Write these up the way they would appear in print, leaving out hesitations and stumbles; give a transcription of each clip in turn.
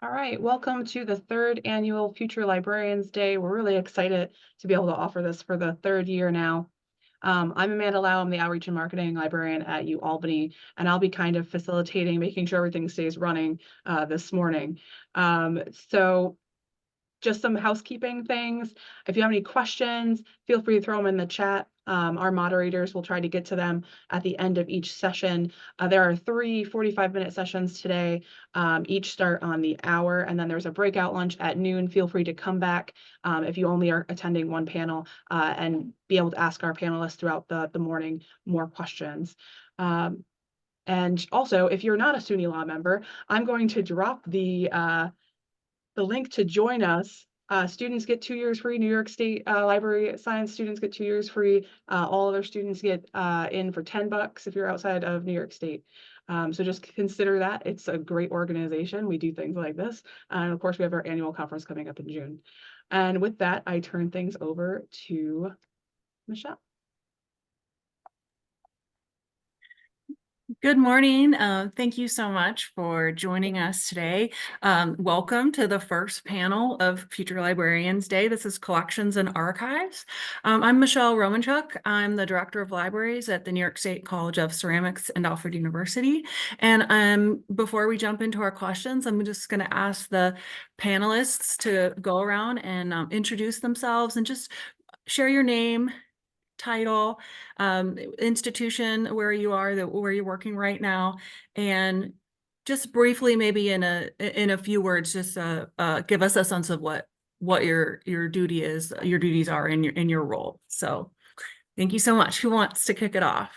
All right, welcome to the third annual Future Librarians Day. We're really excited to be able to offer this for the third year now. I'm Amanda Lau. I'm the Outreach and Marketing Librarian at UAlbany, and I'll be kind of facilitating, making sure everything stays running this morning. So just some housekeeping things. If you have any questions, feel free to throw them in the chat. Our moderators will try to get to them at the end of each session. There are 3 45-minute sessions today. Each start on the hour, and then there's a breakout lunch at noon. Feel free to come back if you only are attending one panel and be able to ask our panelists throughout the morning more questions. And also, if you're not a SUNYLA member, I'm going to drop the link to join us. Students get 2 years free. New York State Library Science students get 2 years free. All other students get in for $10 if you're outside of New York State. So just consider that. It's a great organization. We do things like this. And of course, we have our annual conference coming up in June. And with that, I turn things over to Michelle. Good morning. Thank you so much for joining us today. Welcome to the first panel of Future Librarians Day. This is Collections and Archives. I'm Michelle Romanchuk. I'm the Director of Libraries at the New York State College of Ceramics and Alfred University. And before we jump into our questions, I'm just going to ask the panelists to go around and introduce themselves and just share your name, title, institution where you are, where you're working right now, and just briefly, maybe in a few words, just give us a sense of what your duties are in your role. So, thank you so much. Who wants to kick it off?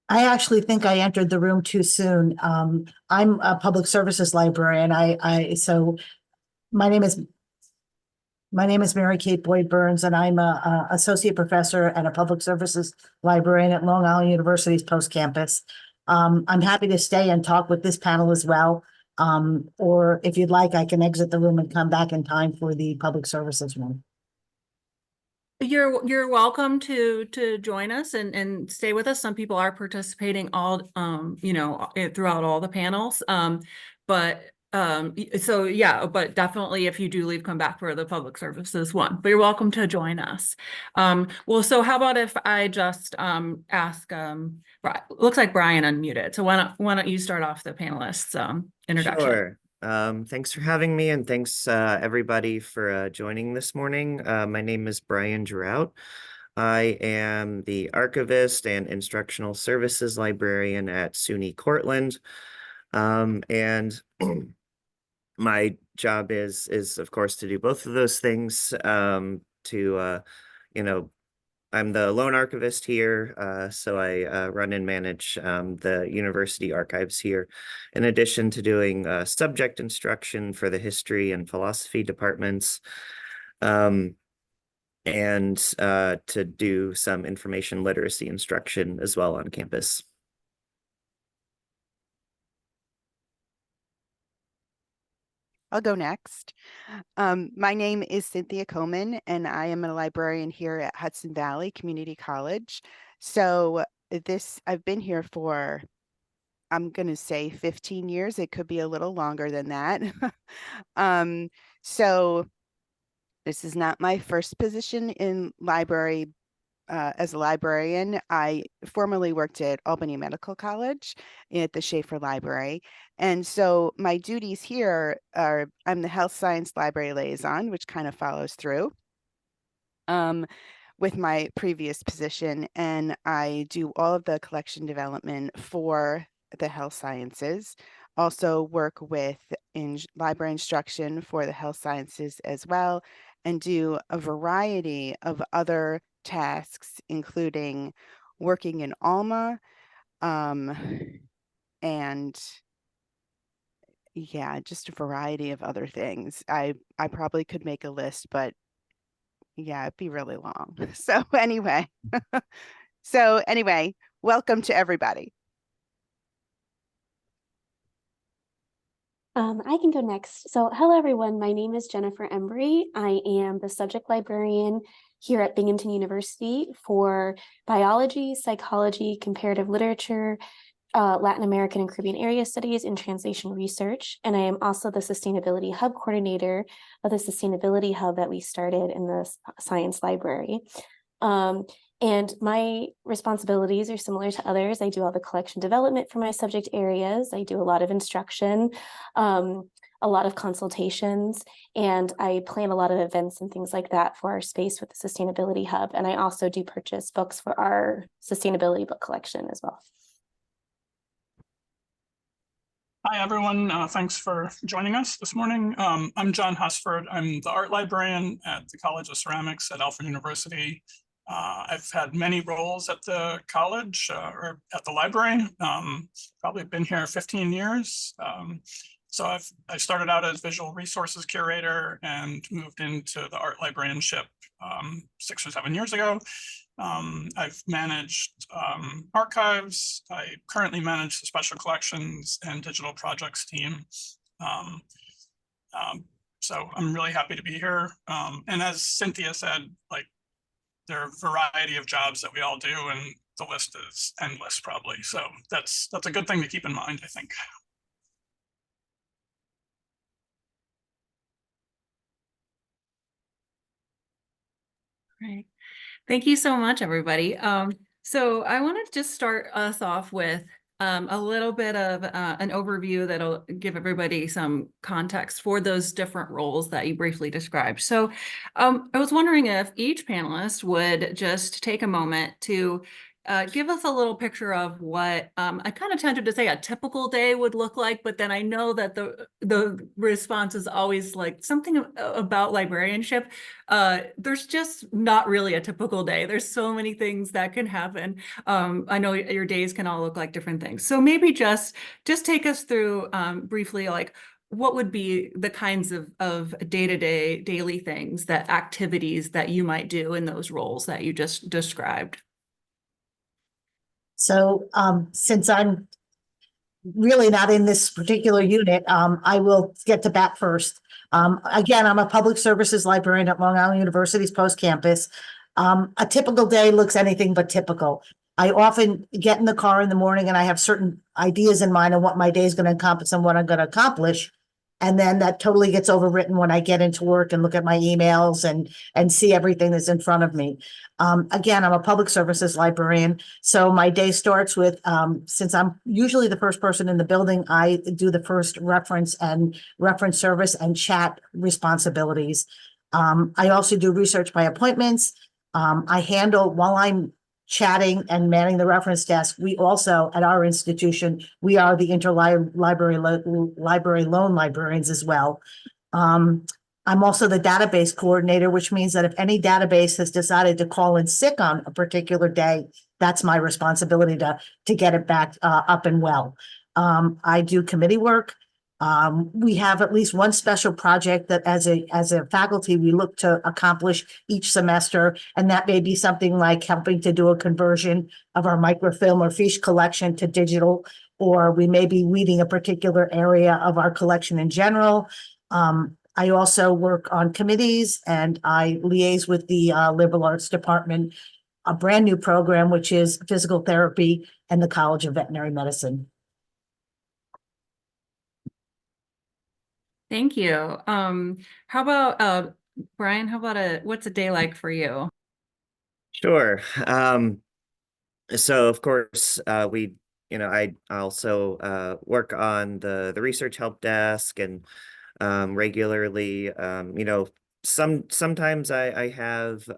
I actually think I entered the room too soon. I'm a public services librarian. So my name is Mary Kate Boyd Burns, and I'm a associate professor and a public services librarian at Long Island University's Post Campus. I'm happy to stay and talk with this panel as well. Or if you'd like, I can exit the room and come back in time for the public services room. You're welcome to join us and stay with us. Some people are participating all throughout all the panels. So yeah, but definitely if you do leave, come back for the public services one, but you're welcome to join us. Well, so how about if I just ask, looks like Brian unmuted. So why don't you start off the panelists introduction? Sure. Thanks for having me, and thanks everybody for joining this morning. My name is Brian Girout. I am the archivist and instructional services librarian at SUNY Cortland. And my job is of course to do both of those things. I'm the lone archivist here, so I run and manage the university archives here, in addition to doing subject instruction for the history and philosophy departments, and to do some information literacy instruction as well on campus. I'll go next. My name is Cynthia Coman, and I am a librarian here at Hudson Valley Community College. So I've been here for, I'm going to say 15 years. It could be a little longer than that. So this is not my first position in library. As a librarian, I formerly worked at Albany Medical College at the Schaefer Library. And so my duties here are, I'm the health science library liaison, which kind of follows through with my previous position. And I do all of the collection development for the health sciences. Also work with library instruction for the health sciences as well, and do a variety of other tasks, including working in Alma, and yeah, just a variety of other things. I probably could make a list, but yeah, it'd be really long. So anyway, welcome to everybody. I can go next. So hello, everyone. My name is Jennifer Embry. I am the subject librarian here at Binghamton University for biology, psychology, comparative literature, Latin American and Caribbean area studies and translation research. And I am also the sustainability hub coordinator of the sustainability hub that we started in the science library. And my responsibilities are similar to others. I do all the collection development for my subject areas. I do a lot of instruction, a lot of consultations, and I plan a lot of events and things like that for our space with the Sustainability Hub. And I also do purchase books for our sustainability book collection as well. Hi, everyone. Thanks for joining us this morning. I'm John Husford. I'm the art librarian at the College of Ceramics at Alfred University. I've had many roles at the college or at the library. Probably been here 15 years. So I started out as visual resources curator and moved into the art librarianship 6 or 7 years ago. I've managed archives. I currently manage the special collections and digital projects team. So I'm really happy to be here. And as Cynthia said, like, there are a variety of jobs that we all do, and the list is endless probably. So that's a good thing to keep in mind, I think. Great. Thank you so much, everybody. So I want to just start us off with a little bit of an overview that'll give everybody some context for those different roles that you briefly described. So I was wondering if each panelist would just take a moment to give us a little picture of what I kind of tended to say a typical day would look like, but then I know that the response is always like something about librarianship. There's just not really a typical day. There's so many things that can happen. I know your days can all look like different things. So maybe just take us through briefly, like, what would be the kinds of day-to-day, daily things, that activities that you might do in those roles that you just described? So since I'm really not in this particular unit, I will get to bat first. Again, I'm a public services librarian at Long Island University's Post Campus. A typical day looks anything but typical. I often get in the car in the morning and I have certain ideas in mind of what my day is going to encompass and what I'm going to accomplish. And then that totally gets overwritten when I get into work and look at my emails and see everything that's in front of me. Again, I'm a public services librarian. So my day starts with, since I'm usually the first person in the building, I do the first reference service and chat responsibilities. I also do research by appointments. I handle, while I'm chatting and manning the reference desk, we also, at our institution, we are the library loan librarians as well. I'm also the database coordinator, which means that if any database has decided to call in sick on a particular day, that's my responsibility to get it back up and well. I do committee work. We have at least one special project that as a faculty, we look to accomplish each semester. And that may be something like helping to do a conversion of our microfilm or fiche collection to digital, or we may be leading a particular area of our collection in general. I also work on committees and I liaise with the liberal arts department, a brand new program, which is physical therapy and the College of Veterinary Medicine. Thank you. How about Brian, what's a day like for you? Sure. So of course, I also work on the research help desk and regularly, sometimes I have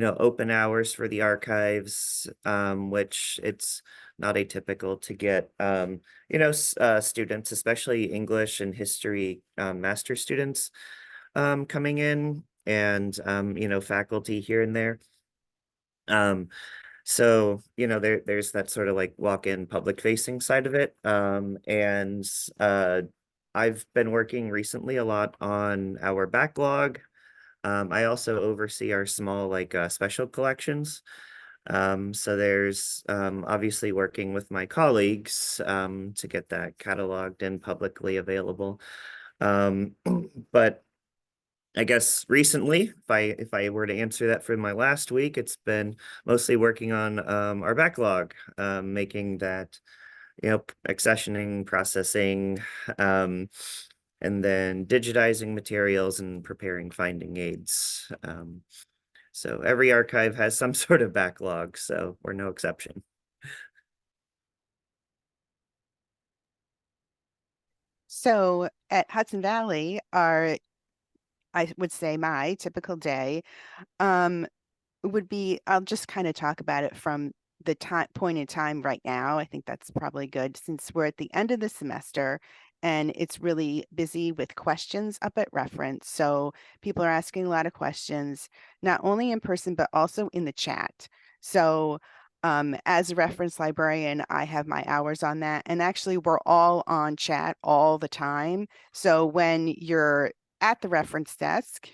open hours for the archives, which it's not atypical to get students, especially English and history master students coming in, and faculty here and there. So there's that sort of like walk-in public facing side of it, and I've been working recently a lot on our backlog. I also oversee our small special collections. So there's obviously working with my colleagues to get that cataloged and publicly available. But I guess recently, if I were to answer that for my last week, it's been mostly working on our backlog, making that, accessioning, processing, and then digitizing materials and preparing finding aids. So every archive has some sort of backlog, so we're no exception. So at Hudson Valley, I would say my typical day would be, I'll just kind of talk about it from the point in time right now. I think that's probably good since we're at the end of the semester and it's really busy with questions up at reference. So people are asking a lot of questions, not only in person, but also in the chat. So as a reference librarian, I have my hours on that. And actually we're all on chat all the time. So when you're at the reference desk,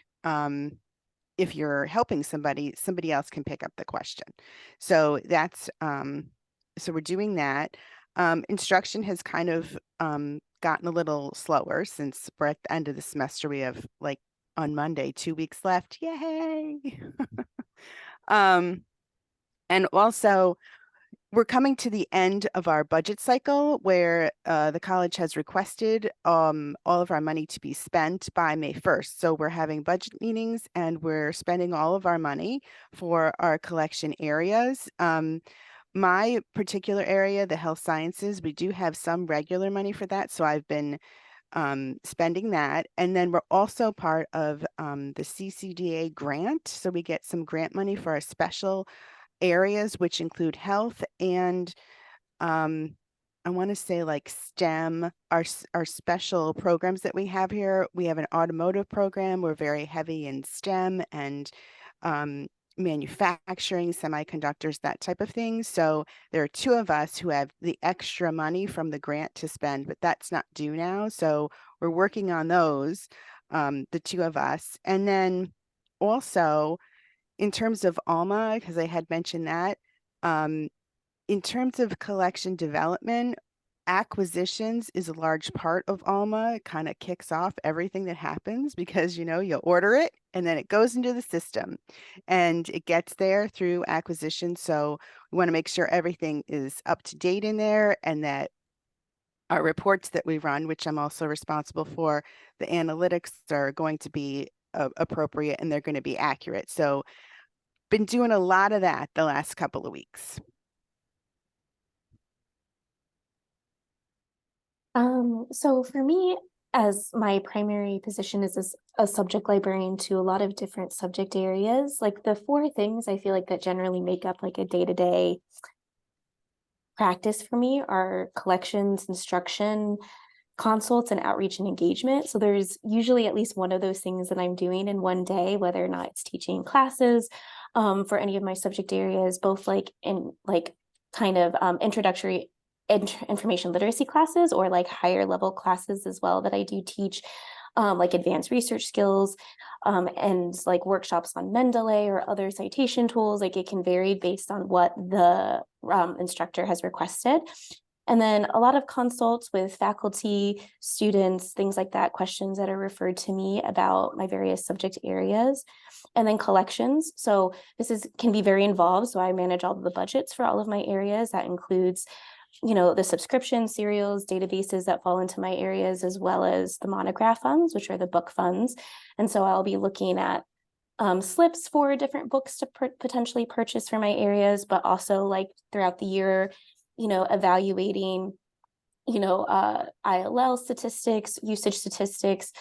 if you're helping somebody else can pick up the question. So that's, so we're doing that. Instruction has kind of gotten a little slower since we're at the end of the semester. We have like on Monday, 2 weeks left. Yay. And also we're coming to the end of our budget cycle where the college has requested all of our money to be spent by May 1st. So we're having budget meetings and we're spending all of our money for our collection areas. My particular area, the health sciences, we do have some regular money for that. So I've been spending that. And then we're also part of the CCDA grant. So we get some grant money for our special areas, which include health and I want to say like STEM, our special programs that we have here. We have an automotive program. We're very heavy in STEM and manufacturing, semiconductors, that type of thing. So there are 2 of us who have the extra money from the grant to spend, but that's not due now. So we're working on those, the 2 of us. And then also, in terms of Alma, because I had mentioned that, in terms of collection development, acquisitions is a large part of Alma. It kind of kicks off everything that happens because, you order it and then it goes into the system and it gets there through acquisition. So we want to make sure everything is up to date in there and that our reports that we run, which I'm also responsible for, the analytics are going to be appropriate and they're going to be accurate. So been doing a lot of that the last couple of weeks. So for me, as my primary position is as a subject librarian to a lot of different subject areas, like the 4 things I feel like that generally make up like a day-to-day practice for me are collections, instruction, consults, and outreach and engagement. So there's usually at least one of those things that I'm doing in one day, whether or not it's teaching classes for any of my subject areas, both like in like kind of introductory information literacy classes or like higher level classes as well that I do teach, like advanced research skills and like workshops on Mendeley or other citation tools. Like it can vary based on what the instructor has requested. And then a lot of consults with faculty, students, things like that, questions that are referred to me about my various subject areas. And then collections. So this can be very involved. So I manage all of the budgets for all of my areas. That includes the subscription serials, databases that fall into my areas, as well as the monograph funds, which are the book funds. And so I'll be looking at slips for different books to potentially purchase for my areas, but also like throughout the year, evaluating, ILL statistics, usage statistics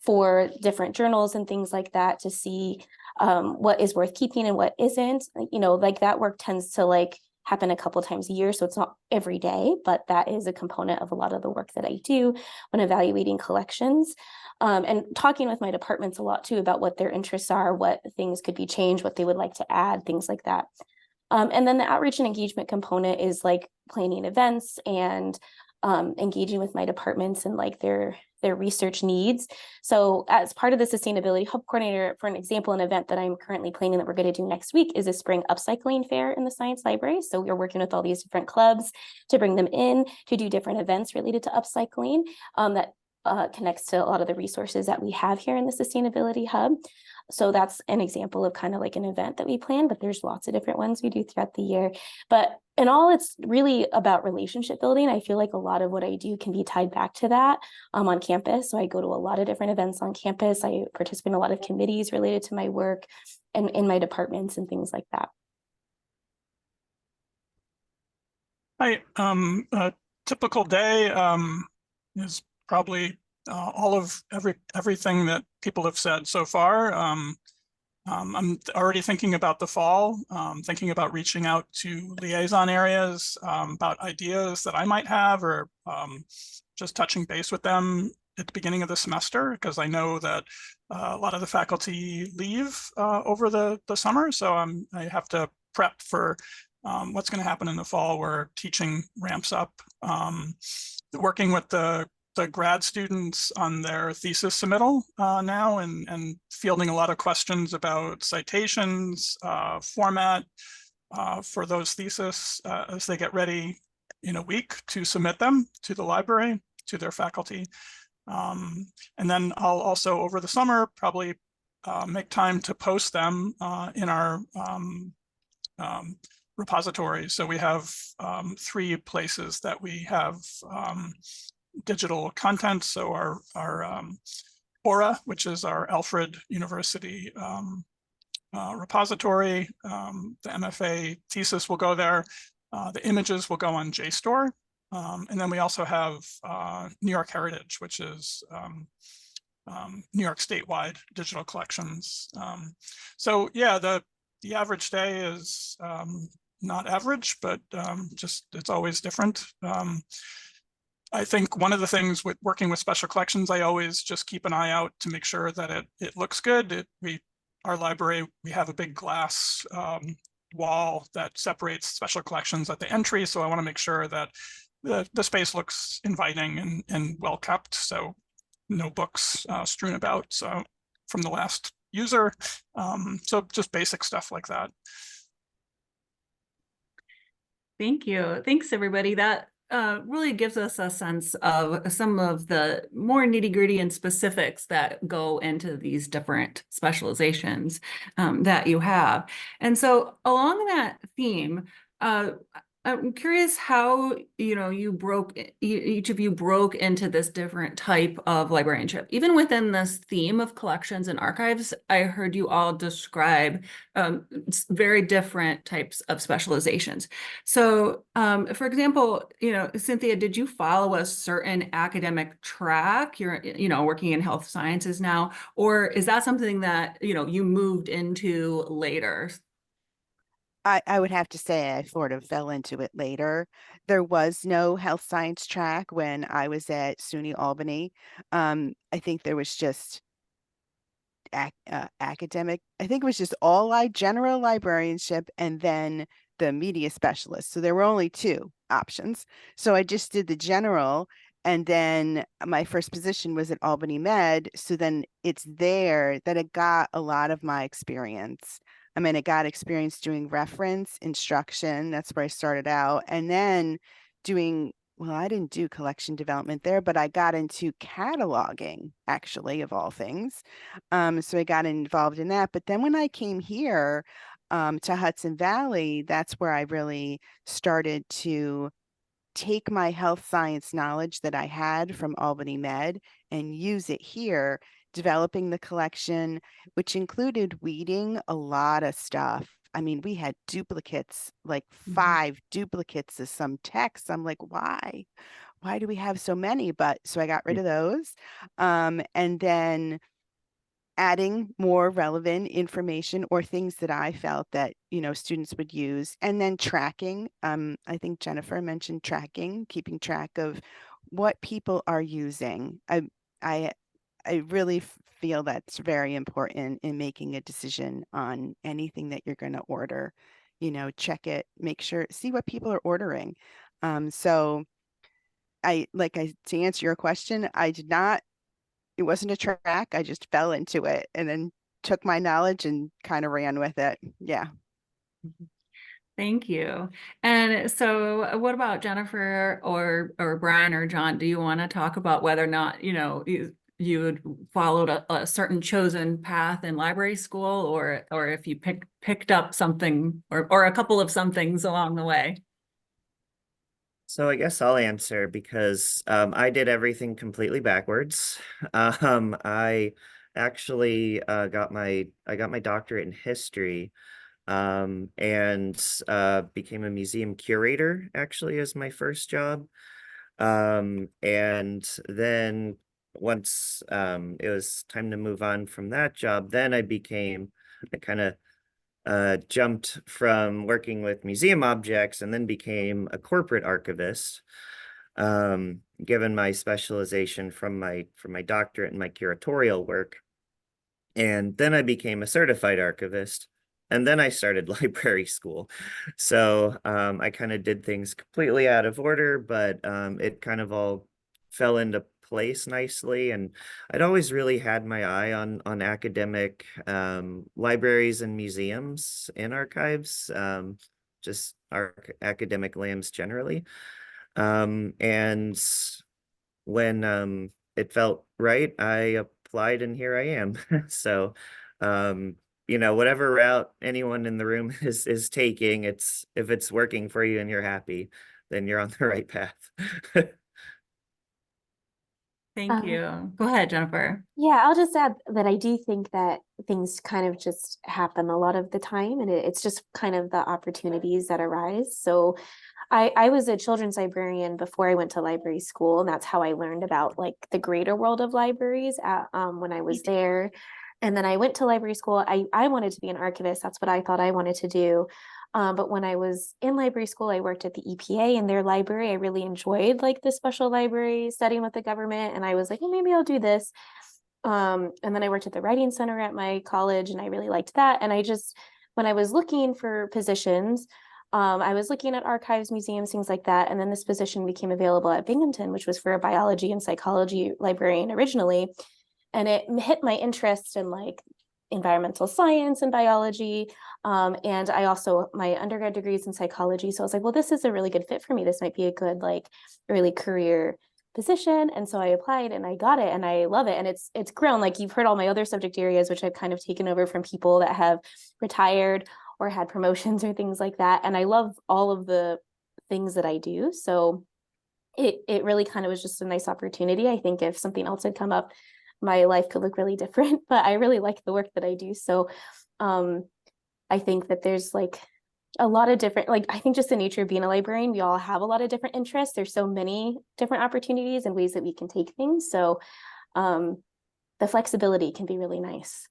for different journals and things like that to see what is worth keeping and what isn't. Like that work tends to like happen a couple of times a year. So it's not every day, but that is a component of a lot of the work that I do when evaluating collections. And talking with my departments a lot too about what their interests are, what things could be changed, what they would like to add, things like that. And then the outreach and engagement component is like planning events and engaging with my departments and like their research needs. So as part of the Sustainability Hub Coordinator, for an example, an event that I'm currently planning that we're going to do next week is a spring upcycling fair in the science library. So we're working with all these different clubs to bring them in to do different events related to upcycling that connects to a lot of the resources that we have here in the Sustainability Hub. So that's an example of kind of like an event that we plan, but there's lots of different ones we do throughout the year. But in all, it's really about relationship building. I feel like a lot of what I do can be tied back to that on campus. So I go to a lot of different events on campus. I participate in a lot of committees related to my work and in my departments and things like that. Hi, a typical day is probably all of everything that people have said so far. I'm already thinking about the fall, thinking about reaching out to liaison areas, about ideas that I might have, or just touching base with them at the beginning of the semester, because I know that a lot of the faculty leave over the summer. So I have to prep for what's going to happen in the fall where teaching ramps up. Working with the grad students on their thesis submittal now, and fielding a lot of questions about citations, format for those theses as they get ready in a week to submit them to the library, to their faculty. And then I'll also, over the summer, probably make time to post them in our repository. So we have 3 places that we have digital content. So our Aura, which is our Alfred University repository, the MFA thesis will go there. The images will go on JSTOR. And then we also have New York Heritage, which is New York statewide digital collections. So yeah, the average day is not average, but just it's always different. I think one of the things with working with special collections, I always just keep an eye out to make sure that it looks good. Our library, we have a big glass wall that separates special collections at the entry. So I want to make sure that the space looks inviting and well kept. So no books strewn about from the last user. So just basic stuff like that. Thank you. Thanks, everybody. That really gives us a sense of some of the more nitty-gritty and specifics that go into these different specializations that you have. And so along that theme, I'm curious how, each of you broke into this different type of librarianship. Even within this theme of collections and archives, I heard you all describe very different types of specializations. So, for example, Cynthia, did you follow a certain academic track? You're, working in health sciences now, or is that something that, you moved into later? I would have to say I sort of fell into it later. There was no health science track when I was at SUNY Albany. I think there was just academic. I think it was just all general librarianship and then the media specialist. So there were only 2 options. So I just did the general, and then my first position was at Albany Med. So then it's there that it got a lot of my experience. I mean, I got experience doing reference instruction. That's where I started out. And then doing, well, I didn't do collection development there, but I got into cataloging, actually, of all things. So I got involved in that. But then when I came here to Hudson Valley, that's where I really started to take my health science knowledge that I had from Albany Med and use it here, developing the collection, which included weeding a lot of stuff. I mean, we had duplicates, like 5 duplicates of some texts. I'm like, why? Why do we have so many? But so I got rid of those. And then adding more relevant information or things that I felt that, students would use, and then tracking. I think Jennifer mentioned tracking, keeping track of what people are using. I really feel that's very important in making a decision on anything that you're going to order. Check it, make sure, see what people are ordering. So to answer your question, it wasn't a track. I just fell into it and then took my knowledge and kind of ran with it. Yeah. Thank you. And so what about Jennifer or Brian or John? Do you want to talk about whether or not, you had followed a certain chosen path in library school, or if you picked up something or a couple of somethings along the way? So I guess I'll answer because I did everything completely backwards. I actually got my doctorate in history, and became a museum curator actually as my first job. And then once it was time to move on from that job, then I kind of jumped from working with museum objects and then became a corporate archivist, given my specialization from my doctorate and my curatorial work. And then I became a certified archivist. And then I started library school. So I kind of did things completely out of order, but it kind of all fell into place nicely. And I'd always really had my eye on academic libraries and museums and archives, just our academic lands generally. And when it felt right, I applied and here I am. So whatever route anyone in the room is taking, if it's working for you and you're happy, then you're on the right path. Thank you. Go ahead, Jennifer. Yeah, I'll just add that I do think that things kind of just happen a lot of the time, and it's just kind of the opportunities that arise. So I was a children's librarian before I went to library school, and that's how I learned about like the greater world of libraries when I was there. And then I went to library school. I wanted to be an archivist. That's what I thought I wanted to do. But when I was in library school, I worked at the EPA in their library. I really enjoyed like the special library studying with the government. And I was like, well, maybe I'll do this. And then I worked at the writing center at my college, and I really liked that. And when I was looking for positions, I was looking at archives, museums, things like that. And then this position became available at Binghamton, which was for a biology and psychology librarian originally. And it hit my interest in like environmental science and biology. And I also, my undergrad degree is in psychology. So I was like, well, this is a really good fit for me. This might be a good, like, early career position. And so I applied and I got it and I love it. And it's grown. Like, you've heard all my other subject areas, which I've kind of taken over from people that have retired or had promotions or things like that. And I love all of the things that I do. So it really kind of was just a nice opportunity. I think if something else had come up, my life could look really different, but I really like the work that I do. So I think that there's like a lot of different, like, I think just the nature of being a librarian, we all have a lot of different interests. There's so many different opportunities and ways that we can take things. So the flexibility can be really nice.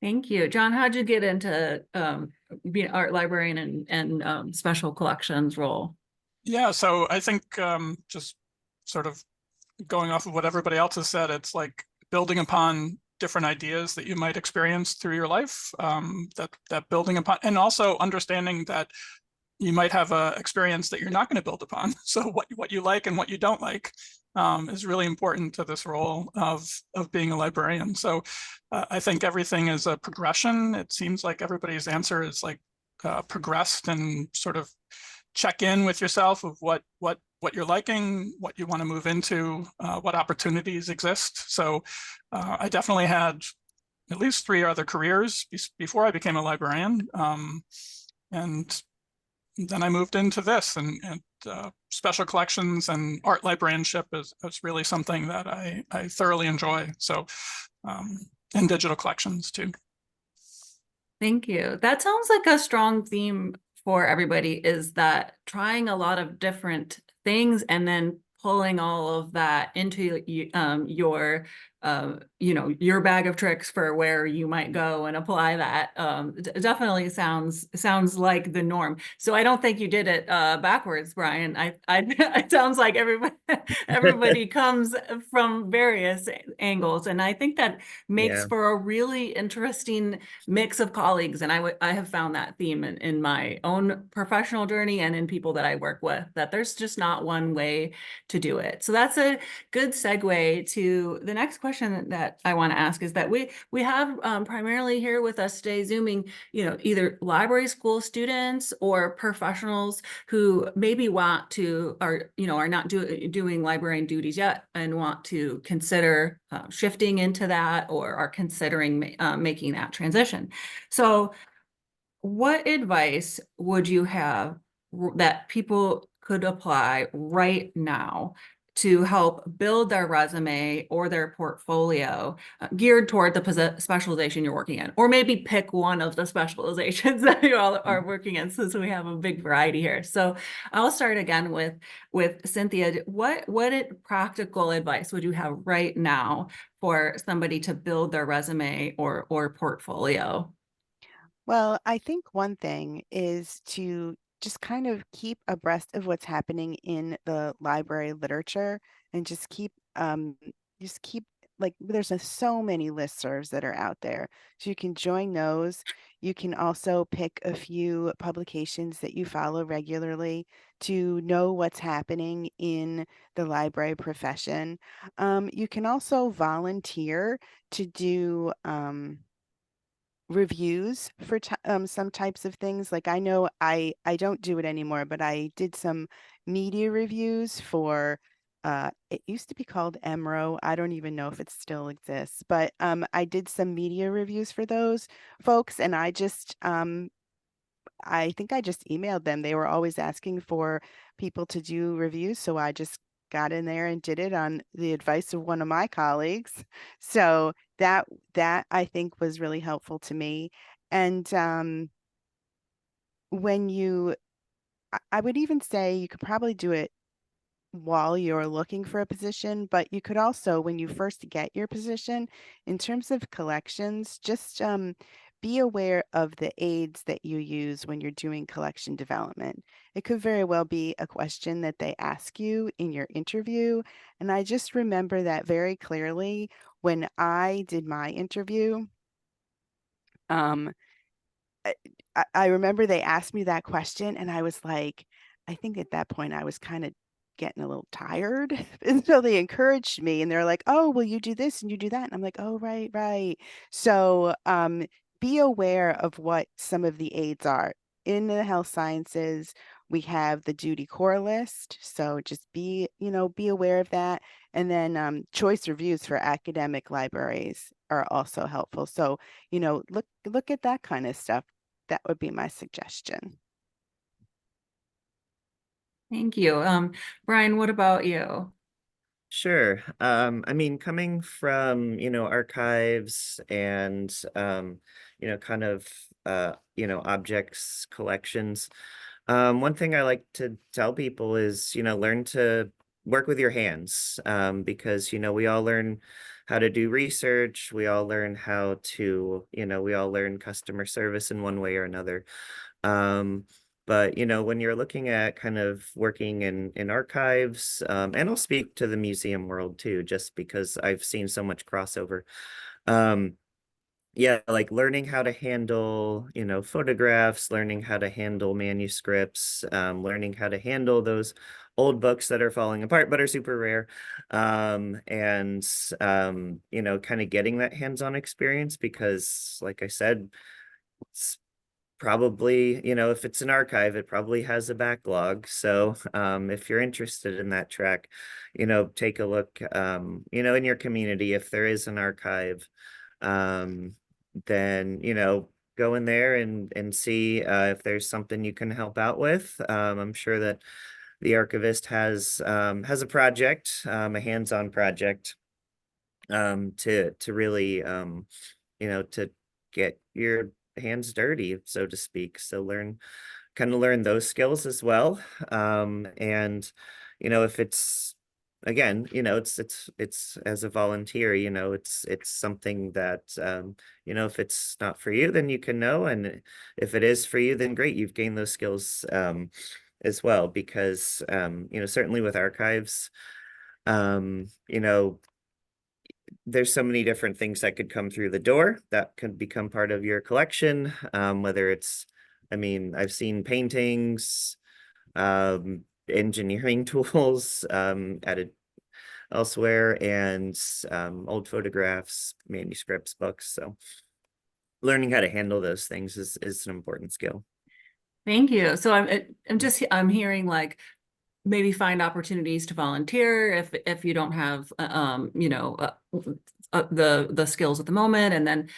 Thank you. John, how'd you get into being an art librarian and special collections role? Yeah, so I think just sort of going off of what everybody else has said, it's like building upon different ideas that you might experience through your life, that building upon, and also understanding that you might have a experience that you're not going to build upon. So what you like and what you don't like is really important to this role of being a librarian. So I think everything is a progression. It seems like everybody's answer is like progressed, and sort of check in with yourself of what you're liking, what you want to move into, what opportunities exist. So I definitely had at least 3 other careers before I became a librarian. And then I moved into this, and special collections and art librarianship is really something that I thoroughly enjoy. So, and digital collections too. Thank you. That sounds like a strong theme for everybody, is that trying a lot of different things and then pulling all of that into your bag of tricks for where you might go and apply that. Definitely sounds like the norm. So I don't think you did it backwards, Brian. It sounds like everybody comes from various angles, and I think that makes for a really interesting mix of colleagues. And I have found that theme in my own professional journey and in people that I work with, that there's just not one way to do it. So that's a good segue to the next question question that I want to ask is that we have primarily here with us today Zooming, either library school students or professionals who maybe want to, are not doing librarian duties yet and want to consider shifting into that, or are considering making that transition. So what advice would you have that people could apply right now to help build their resume or their portfolio geared toward the specialization you're working in, or maybe pick one of the specializations that you all are working in, since we have a big variety here. So I'll start again with Cynthia. What practical advice would you have right now for somebody to build their resume or portfolio? Well, I think one thing is to just kind of keep abreast of what's happening in the library literature, and just keep like, there's so many listservs that are out there. So you can join those. You can also pick a few publications that you follow regularly to know what's happening in the library profession. You can also volunteer to do reviews for some types of things. Like, I know I don't do it anymore, but I did some media reviews for it used to be called EMRO. I don't even know if it still exists, but I did some media reviews for those folks, and I think I just emailed them. They were always asking for people to do reviews, so I just got in there and did it on the advice of one of my colleagues. So that I think was really helpful to me. And when I would even say you could probably do it while you're looking for a position, but you could also, when you first get your position, in terms of collections, just be aware of the aids that you use when you're doing collection development. It could very well be a question that they ask you in your interview. And I just remember that very clearly when I did my interview. I remember they asked me that question, and I was like, I think at that point I was kind of getting a little tired. And so they encouraged me, and they're like, oh, well, you do this and you do that. And I'm like, oh, right, right. So be aware of what some of the aids are. In the health sciences, we have the duty core list. So just be aware of that. And then choice reviews for academic libraries are also helpful. So, look at that kind of stuff. That would be my suggestion. Thank you. Brian, what about you? Sure. I mean, coming from, archives and, kind of, objects collections, one thing I like to tell people is, learn to work with your hands, because, we all learn how to do research. We all learn how to, we all learn customer service in one way or another. But, when you're looking at kind of working in archives, and I'll speak to the museum world too, just because I've seen so much crossover. Yeah, like learning how to handle, photographs, learning how to handle manuscripts, learning how to handle those old books that are falling apart but are super rare. And kind of getting that hands-on experience, because like I said, it's probably, if it's an archive, it probably has a backlog. So if you're interested in that track, take a look, in your community, if there is an archive, then, go in there and see if there's something you can help out with. I'm sure that the archivist has a project, a hands-on project, to really, to get your hands dirty, so to speak. So kind of learn those skills as well. And, if it's, again, it's as a volunteer, it's something that, if it's not for you, then you can know. And if it is for you, then great, you've gained those skills, as well, because, certainly with archives, there's so many different things that could come through the door that could become part of your collection. Whether it's, I've seen paintings, engineering tools, elsewhere, and old photographs, manuscripts, books. So learning how to handle those things is an important skill. Thank you. So I'm hearing like maybe find opportunities to volunteer if you don't have the skills at the moment. And then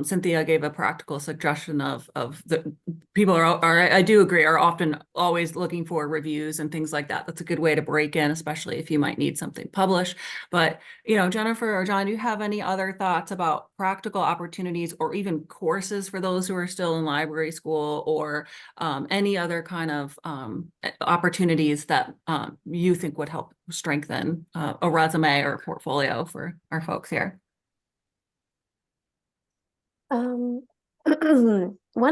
Cynthia gave a practical suggestion of the people are I do agree, are often always looking for reviews and things like that. That's a good way to break in, especially if you might need something published. But Jennifer or John, do you have any other thoughts about practical opportunities or even courses for those who are still in library school, or any other kind of opportunities that you think would help strengthen a resume or a portfolio for our folks here? One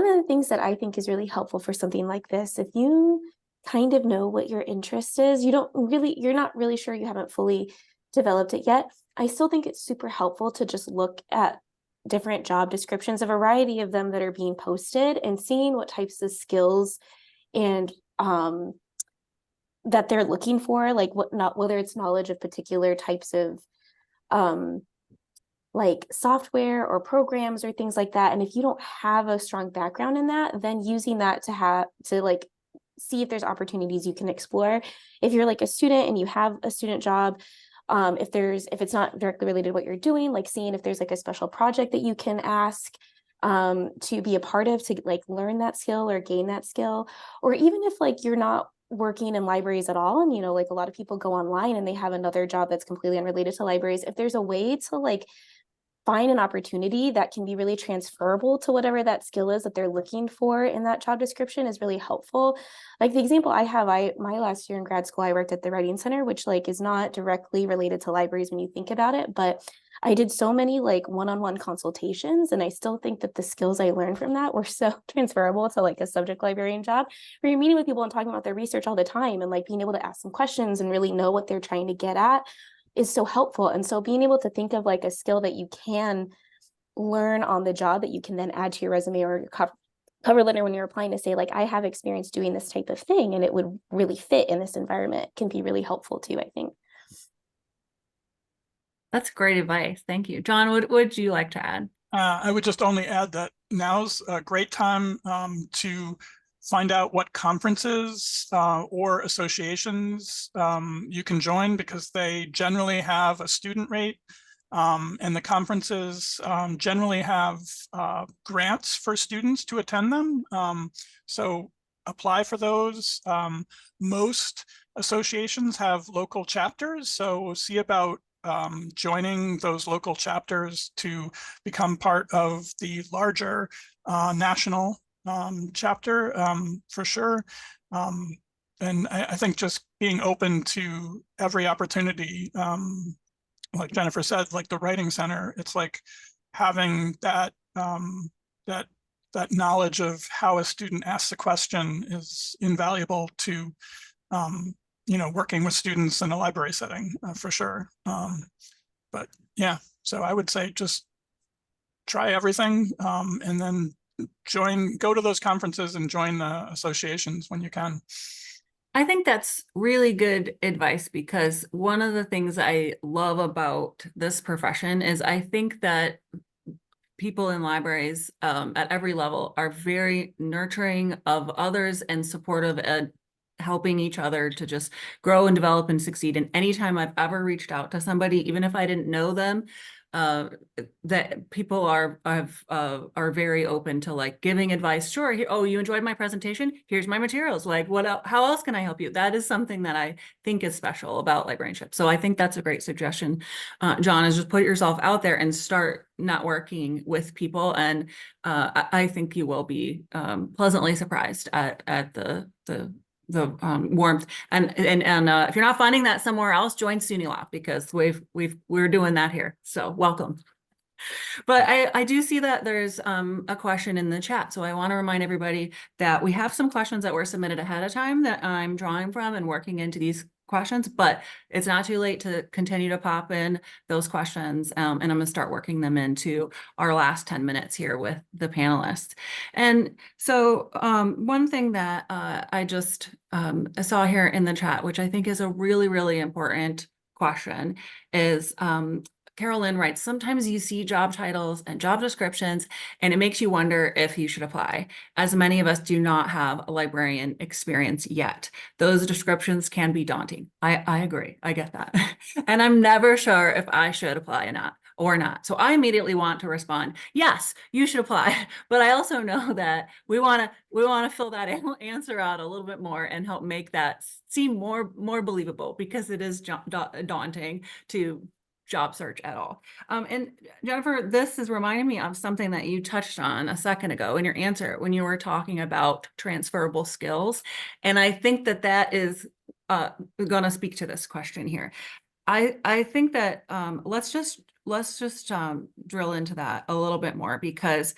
of the things that I think is really helpful for something like this, if you kind of know what your interest is, you're not really sure, you haven't fully developed it yet, I still think it's super helpful to just look at different job descriptions, a variety of them that are being posted, and seeing what types of skills and that they're looking for, like whether it's knowledge of particular types of like software or programs or things like that. And if you don't have a strong background in that, then using that to like see if there's opportunities you can explore. If you're like a student and you have a student job, if it's not directly related to what you're doing, like seeing if there's like a special project that you can ask to be a part of, to like learn that skill or gain that skill. Or even if like you're not working in libraries at all, and like a lot of people go online and they have another job that's completely unrelated to libraries, if there's a way to like find an opportunity that can be really transferable to whatever that skill is that they're looking for in that job description, is really helpful. Like the example I have, my last year in grad school, I worked at the Writing Center, which like is not directly related to libraries when you think about it, but I did so many like one-on-one consultations, and I still think that the skills I learned from that were so transferable to like a subject librarian job, where you're meeting with people and talking about their research all the time, and like being able to ask some questions and really know what they're trying to get at is so helpful. And so being able to think of like a skill that you can learn on the job that you can then add to your resume or your cover letter when you're applying, to say like, I have experience doing this type of thing and it would really fit in this environment, can be really helpful too, I think. That's great advice. Thank you. John, what would you like to add? I would just only add that now's a great time to find out what conferences or associations you can join, because they generally have a student rate, and the conferences generally have grants for students to attend them. So apply for those. Most associations have local chapters, so see about joining those local chapters to become part of the larger national chapter, for sure. And I think just being open to every opportunity, like Jennifer said, like the Writing Center, it's like having that that knowledge of how a student asks a question is invaluable to working with students in a library setting, for sure. But yeah, so I would say just try everything, and then go to those conferences and join the associations when you can. I think that's really good advice, because one of the things I love about this profession is I think that people in libraries at every level are very nurturing of others and supportive and helping each other to just grow and develop and succeed. And anytime I've ever reached out to somebody, even if I didn't know them, that people are very open to like giving advice. Sure. Oh, you enjoyed my presentation? Here's my materials. Like, how else can I help you? That is something that I think is special about librarianship. So I think that's a great suggestion, John, is just put yourself out there and start networking with people. And I think you will be pleasantly surprised at the warmth. And if you're not finding that somewhere else, join SUNYLA, because we're doing that here. So welcome. But I do see that there's a question in the chat. So I want to remind everybody that we have some questions that were submitted ahead of time that I'm drawing from and working into these questions, but it's not too late to continue to pop in those questions. And I'm going to start working them into our last 10 minutes here with the panelists. And so one thing that I just saw here in the chat, which I think is a really, really important question is, Carolyn writes, sometimes you see job titles and job descriptions, and it makes you wonder if you should apply, as many of us do not have a librarian experience yet. Those descriptions can be daunting. I agree. I get that. And I'm never sure if I should apply or not. So I immediately want to respond, yes, you should apply. But I also know that we want to fill that answer out a little bit more and help make that seem more believable, because it is daunting to job search at all. And Jennifer, this is reminding me of something that you touched on a second ago in your answer when you were talking about transferable skills. And I think that is going to speak to this question here. I think that let's just drill into that a little bit more, because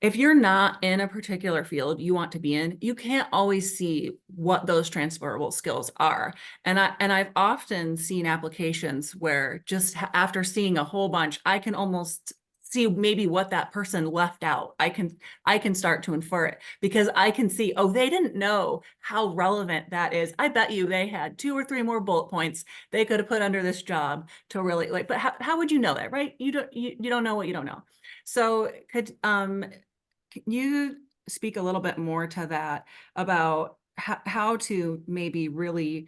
if you're not in a particular field you want to be in, you can't always see what those transferable skills are. And I've often seen applications where just after seeing a whole bunch, I can almost see maybe what that person left out. I can start to infer it, because I can see, oh, they didn't know how relevant that is. I bet you they had 2 or 3 more bullet points they could have put under this job to really but how would you know that, right? You don't know what you don't know. So can you speak a little bit more to that about how to maybe really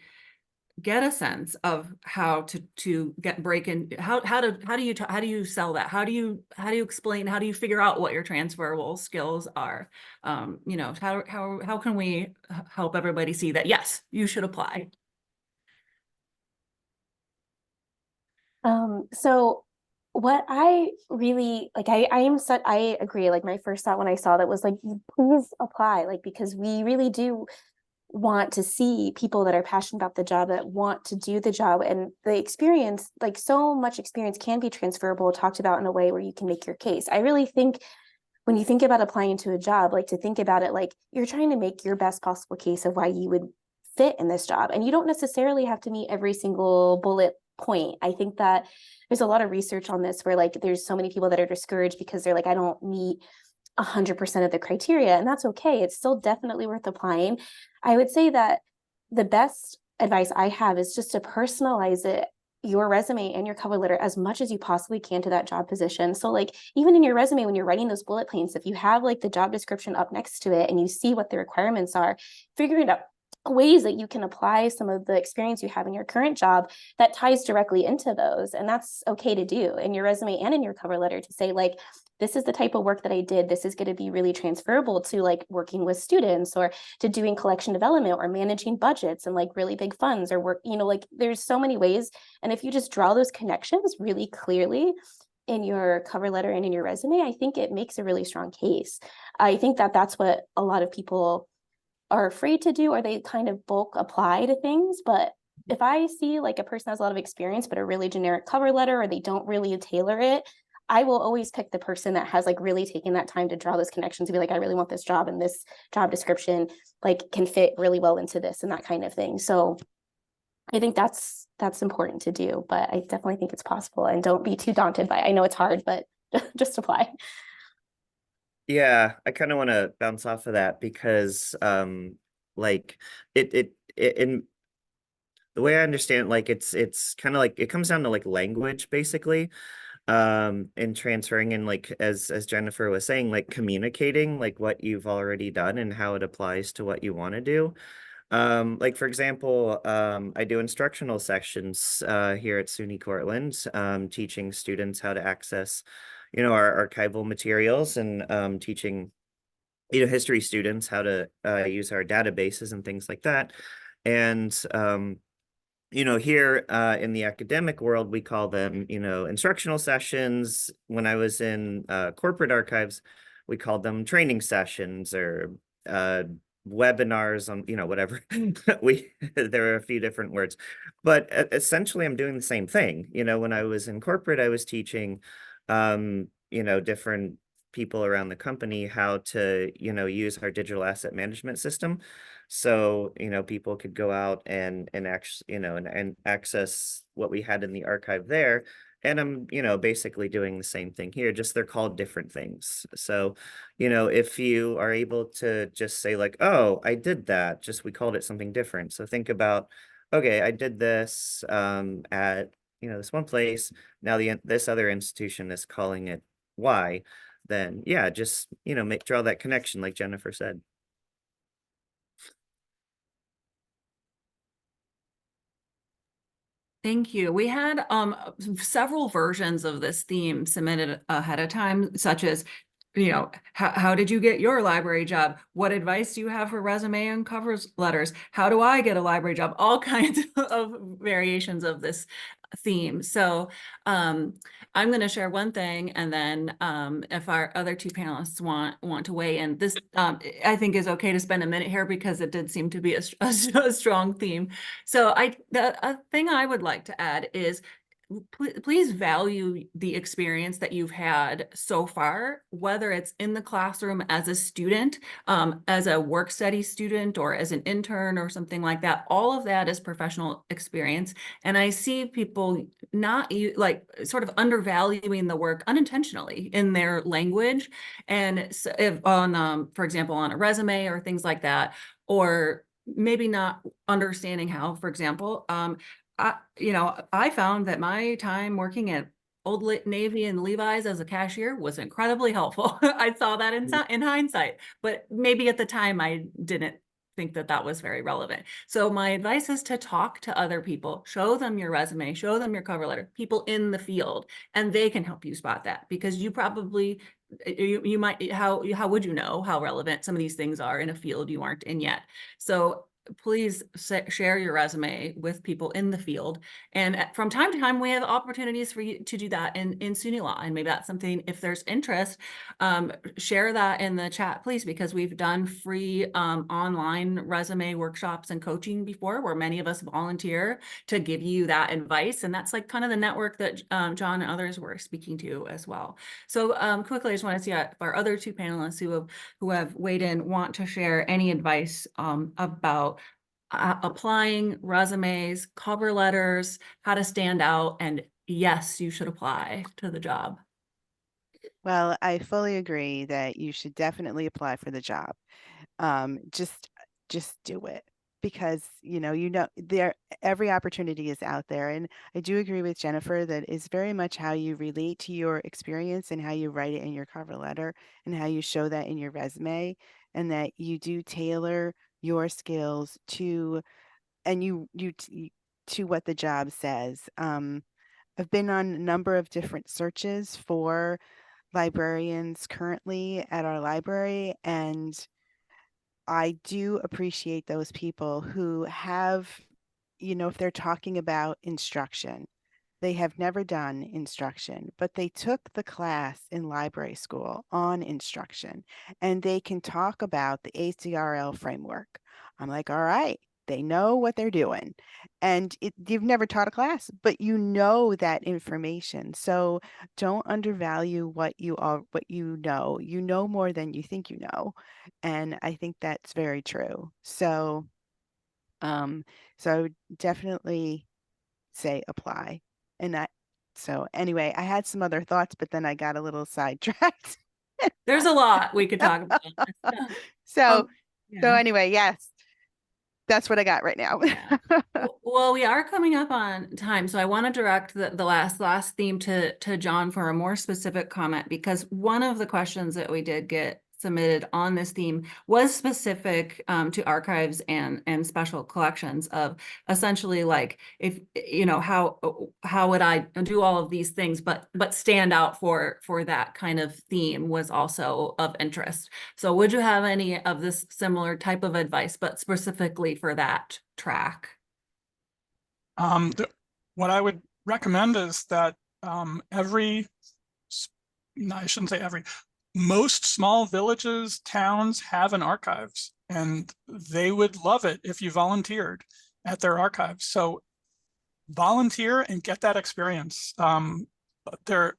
get a sense of how to break in, how do you sell that? How do you explain, how do you figure out what your transferable skills are? How can we help everybody see that, yes, you should apply? So what I really like, I agree. Like my first thought when I saw that was like, please apply, like, because we really do want to see people that are passionate about the job, that want to do the job, and the experience, like so much experience can be transferable, talked about in a way where you can make your case. I really think when you think about applying to a job, like to think about it like you're trying to make your best possible case of why you would fit in this job. And you don't necessarily have to meet every single bullet point. I think that there's a lot of research on this where like there's so many people that are discouraged because they're like, I don't meet 100% of the criteria, and that's okay. It's still definitely worth applying. I would say that the best advice I have is just to personalize it, your resume and your cover letter, as much as you possibly can to that job position. So like even in your resume, when you're writing those bullet points, if you have like the job description up next to it and you see what the requirements are, figuring out ways that you can apply some of the experience you have in your current job that ties directly into those. And that's okay to do in your resume and in your cover letter, to say like, this is the type of work that I did. This is going to be really transferable to like working with students, or to doing collection development, or managing budgets and like really big funds, or work, like there's so many ways. And if you just draw those connections really clearly in your cover letter and in your resume, I think it makes a really strong case. I think that that's what a lot of people are afraid to do, or they kind of bulk apply to things. But if I see like a person has a lot of experience, but a really generic cover letter, or they don't really tailor it, I will always pick the person that has like really taken that time to draw those connections, to be like, I really want this job, and this job description like can fit really well into this, and that kind of thing. So I think that's important to do, but I definitely think it's possible, and don't be too daunted by it. I know it's hard, but just apply. Yeah, I kind of want to bounce off of that, because like it in the way I understand, like it's kind of like it comes down to like language basically, and transferring, and like as Jennifer was saying, like communicating like what you've already done and how it applies to what you want to do. Like for example, I do instructional sessions here at SUNY Cortland, teaching students how to access our archival materials, and teaching history students how to use our databases and things like that. And here in the academic world, we call them instructional sessions. When I was in corporate archives, we called them training sessions, or webinars on whatever. There are a few different words, but essentially I'm doing the same thing. When I was in corporate, I was teaching different people around the company how to use our digital asset management system, so people could go out and actually and access what we had in the archive there. And I'm basically doing the same thing here, just they're called different things. So if you are able to just say like, oh, I did that, just we called it something different. So think about okay, I did this at, this one place. Now this other institution is calling it Y, then yeah, just, draw that connection like Jennifer said. Thank you. We had several versions of this theme submitted ahead of time, such as, how did you get your library job? What advice do you have for resume and cover letters? How do I get a library job? All kinds of variations of this theme. So I'm going to share one thing, and then if our other two panelists want to weigh in, this I think is okay to spend a minute here because it did seem to be a strong theme. So a thing I would like to add is, please value the experience that you've had so far, whether it's in the classroom as a student, as a work study student, or as an intern or something like that. All of that is professional experience. And I see people not like sort of undervaluing the work unintentionally in their language. And so if on, for example, on a resume or things like that, or maybe not understanding how, for example, I found that my time working at Old Navy and Levi's as a cashier was incredibly helpful. I saw that in hindsight, but maybe at the time I didn't think that that was very relevant. So my advice is to talk to other people, show them your resume, show them your cover letter, people in the field, and they can help you spot that, because you probably, you might, how would you know how relevant some of these things are in a field you aren't in yet? So please share your resume with people in the field. And from time to time, we have opportunities for you to do that in SUNYLA. And maybe that's something, if there's interest, share that in the chat, please, because we've done free online resume workshops and coaching before, where many of us volunteer to give you that advice. And that's like kind of the network that John and others were speaking to as well. So quickly, I just want to see if our other two panelists who have weighed in want to share any advice about applying resumes, cover letters, how to stand out, and yes, you should apply to the job. Well, I fully agree that you should definitely apply for the job. Just do it, because there every opportunity is out there. And I do agree with Jennifer that it's very much how you relate to your experience and how you write it in your cover letter and how you show that in your resume, and that you do tailor your skills to what the job says. I've been on a number of different searches for librarians currently at our library, and I do appreciate those people who have, if they're talking about instruction, they have never done instruction, but they took the class in library school on instruction, and they can talk about the ACRL framework. I'm like, all right, they know what they're doing. And you've never taught a class, but you know that information. So don't undervalue what you know. You know more than you think you know. And I think that's very true. So I would definitely say apply. And so anyway, I had some other thoughts, but then I got a little sidetracked. There's a lot we could talk about. So Yeah. anyway, yes, that's what I got right now. Yeah. Well, we are coming up on time, so I want to direct the last theme to John for a more specific comment, because one of the questions that we did get submitted on this theme was specific to archives and special collections, of essentially, like, if how would I do all of these things but stand out for that kind of theme was also of interest. So would you have any of this similar type of advice, but specifically for that track? What I would recommend is that I shouldn't say every, most small villages, towns have an archives, and they would love it if you volunteered at their archives. So volunteer and get that experience. There are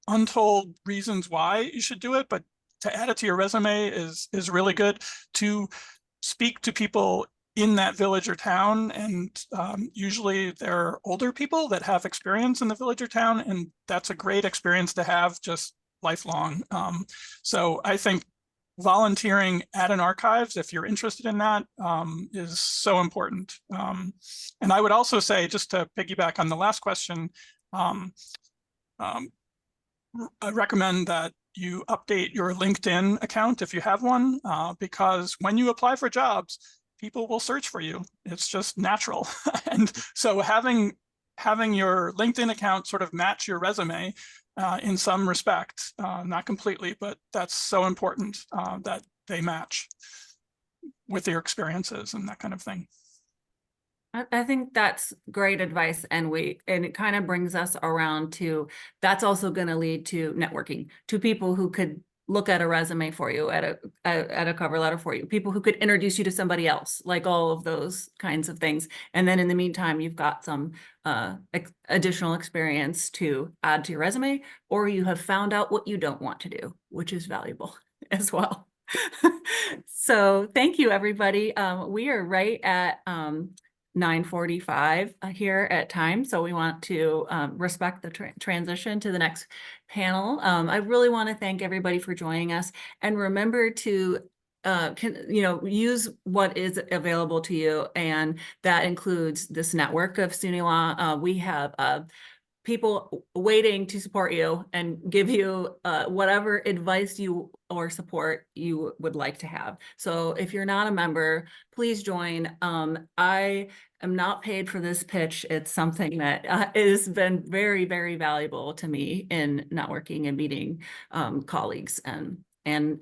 untold reasons why you should do it, but to add it to your resume is really good. To speak to people in that village or town, and usually they're older people that have experience in the village or town, and that's a great experience to have just lifelong. So I think volunteering at an archives, if you're interested in that, is so important. And I would also say, just to piggyback on the last question, I recommend that you update your LinkedIn account if you have one, because when you apply for jobs, people will search for you. It's just natural. And so having your LinkedIn account sort of match your resume in some respect, not completely, but that's so important that they match with your experiences and that kind of thing. I think that's great advice, and it kind of brings us around to, that's also going to lead to networking, to people who could look at a resume for you, at a cover letter for you, people who could introduce you to somebody else, like all of those kinds of things. And then in the meantime, you've got some additional experience to add to your resume, or you have found out what you don't want to do, which is valuable as well. So thank you, everybody. We are right at 9:45 here at time, so we want to respect the transition to the next panel. I really want to thank everybody for joining us, and remember to use what is available to you, and that includes this network of SUNYLA. We have people waiting to support you and give you whatever advice you or support you would like to have. So if you're not a member, please join. I am not paid for this pitch. It's something that has been very, very valuable to me in networking and meeting colleagues. So I'm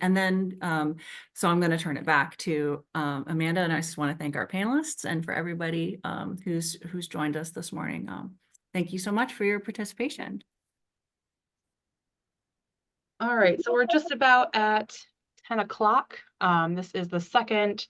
going to turn it back to Amanda, and I just want to thank our panelists and for everybody who's joined us this morning. Thank you so much for your participation. All right, so we're just about at 10 o'clock. This is the second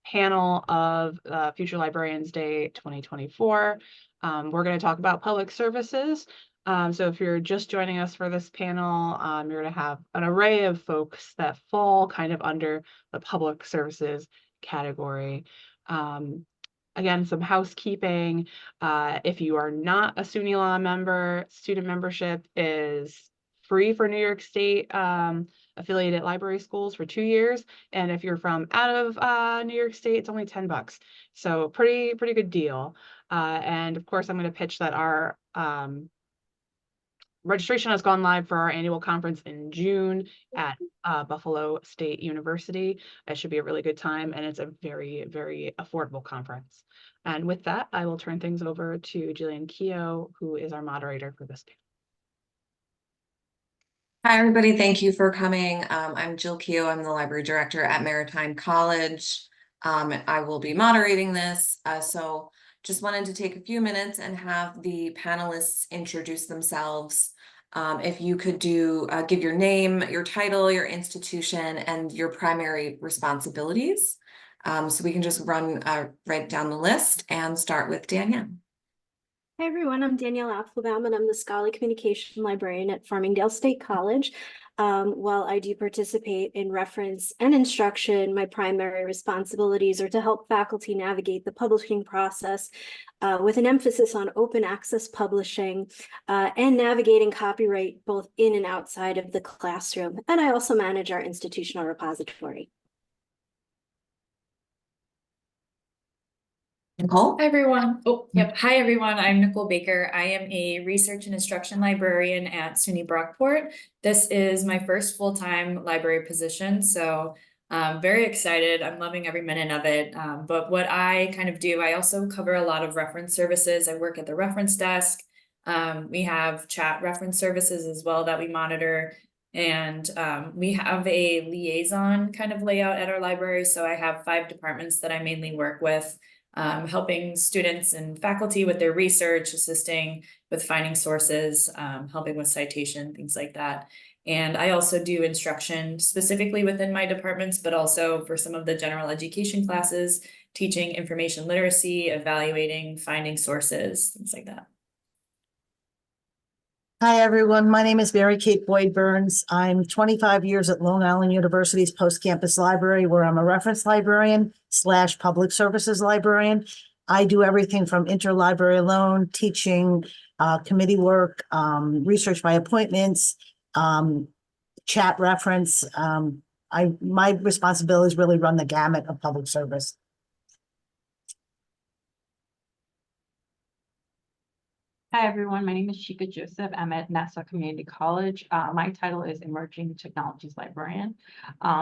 panel of Future Librarians Day 2024. We're going to talk about public services. So if you're just joining us for this panel, you're going to have an array of folks that fall kind of under the public services category. Again, some housekeeping. If you are not a SUNYLA member, student membership is free for New York State affiliated library schools for 2 years. And if you're from out of New York State, it's only $10. So pretty good deal. And of course, I'm going to pitch that our registration has gone live for our annual conference in June at Buffalo State University. It should be a really good time, and it's a very, very affordable conference. And with that, I will turn things over to Jillian Keogh, who is our moderator for this panel. Hi, everybody. Thank you for coming. I'm Jill Keogh. I'm the library director at Maritime College. I will be moderating this. So just wanted to take a few minutes and have the panelists introduce themselves. If you could give your name, your title, your institution, and your primary responsibilities. So we can just run right down the list and start with Danielle. Hi everyone, I'm Danielle Applebaum and I'm the Scholarly Communication Librarian at Farmingdale State College. While I do participate in reference and instruction, my primary responsibilities are to help faculty navigate the publishing process with an emphasis on open access publishing and navigating copyright both in and outside of the classroom. And I also manage our institutional repository. Nicole? Hi, everyone. Hi, everyone. I'm Nicole Baker. I am a research and instruction librarian at SUNY Brockport. This is my first full-time library position, so I'm very excited. I'm loving every minute of it. But what I kind of do, I also cover a lot of reference services. I work at the reference desk. We have chat reference services as well that we monitor. And we have a liaison kind of layout at our library. So I have 5 departments that I mainly work with. Helping students and faculty with their research, assisting with finding sources, helping with citation, things like that. And I also do instruction specifically within my departments, but also for some of the general education classes, teaching information literacy, evaluating, finding sources, things like that. Hi, everyone. My name is Mary Kate Boyd Burns. I'm 25 years at Long Island University's post-campus library, where I'm a reference librarian / public services librarian. I do everything from interlibrary loan, teaching, committee work, research by appointments, chat reference, my responsibilities really run the gamut of public service. Hi, everyone. My name is Chika Joseph. I'm at Nassau Community College. My title is Emerging Technologies Librarian.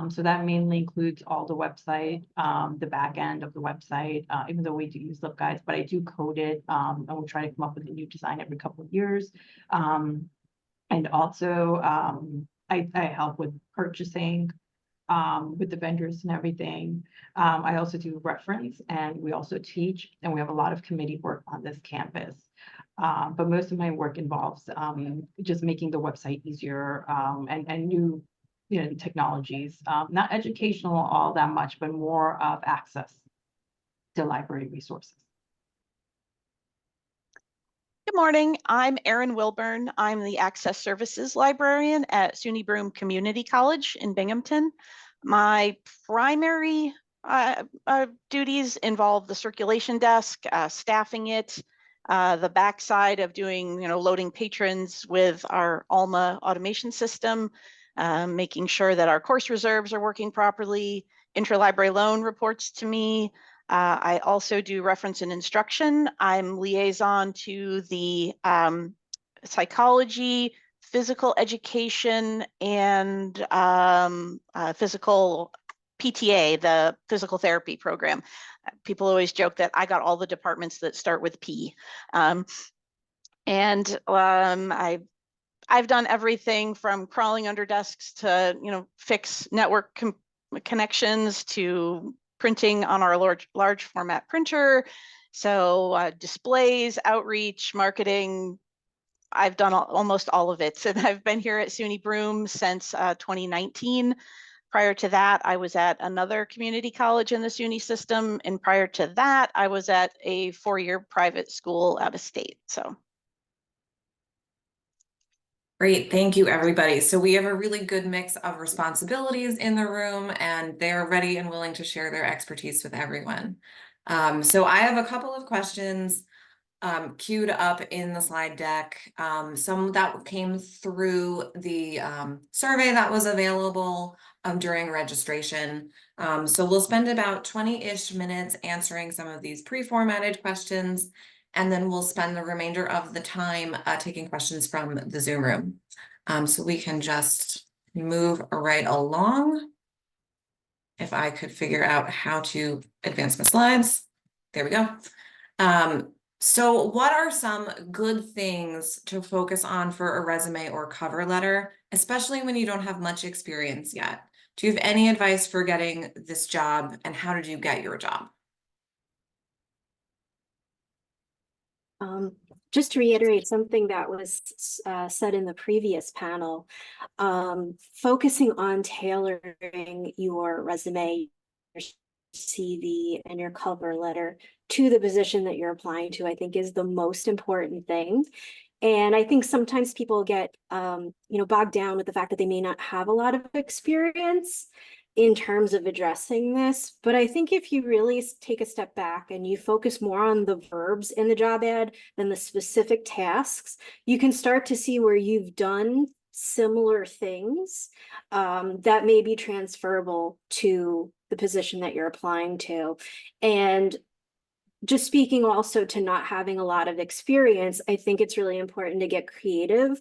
So that mainly includes all the website, the back end of the website, even though we do use LibGuides, but I do code it, and we try to come up with a new design every couple of years. And also, I help with purchasing, with the vendors and everything. I also do reference, and we also teach, and we have a lot of committee work on this campus. But most of my work involves just making the website easier, and new, technologies, not educational all that much, but more of access to library resources. Good morning, I'm Erin Wilburn. I'm the Access Services Librarian at SUNY Broome Community College in Binghamton. My primary duties involve the circulation desk, staffing it, the backside of doing, loading patrons with our Alma automation system, making sure that our course reserves are working properly. Interlibrary loan reports to me. I also do reference and instruction. I'm liaison to the psychology, physical education, and physical PTA, the physical therapy program. People always joke that I got all the departments that start with P. I've done everything from crawling under desks to, fix network connections to printing on our large format printer. So displays, outreach, marketing, I've done almost all of it. And I've been here at SUNY Broome since 2019. Prior to that, I was at another community college in the SUNY system. And prior to that, I was at a 4-year private school out of state. So. Great, thank you, everybody. So we have a really good mix of responsibilities in the room, and they're ready and willing to share their expertise with everyone. So I have a couple of questions queued up in the slide deck. Some that came through the survey that was available during registration. So we'll spend about 20-ish minutes answering some of these pre-formatted questions, and then we'll spend the remainder of the time taking questions from the Zoom room. So we can just move right along. If I could figure out how to advance my slides. There we go. So what are some good things to focus on for a resume or cover letter, especially when you don't have much experience yet? Do you have any advice for getting this job, and how did you get your job? Just to reiterate something that was said in the previous panel, focusing on tailoring your resume, your CV, and your cover letter to the position that you're applying to, I think is the most important thing. And I think sometimes people get, bogged down with the fact that they may not have a lot of experience in terms of addressing this. But I think if you really take a step back and you focus more on the verbs in the job ad than the specific tasks, you can start to see where you've done similar things that may be transferable to the position that you're applying to. And just speaking also to not having a lot of experience, I think it's really important to get creative.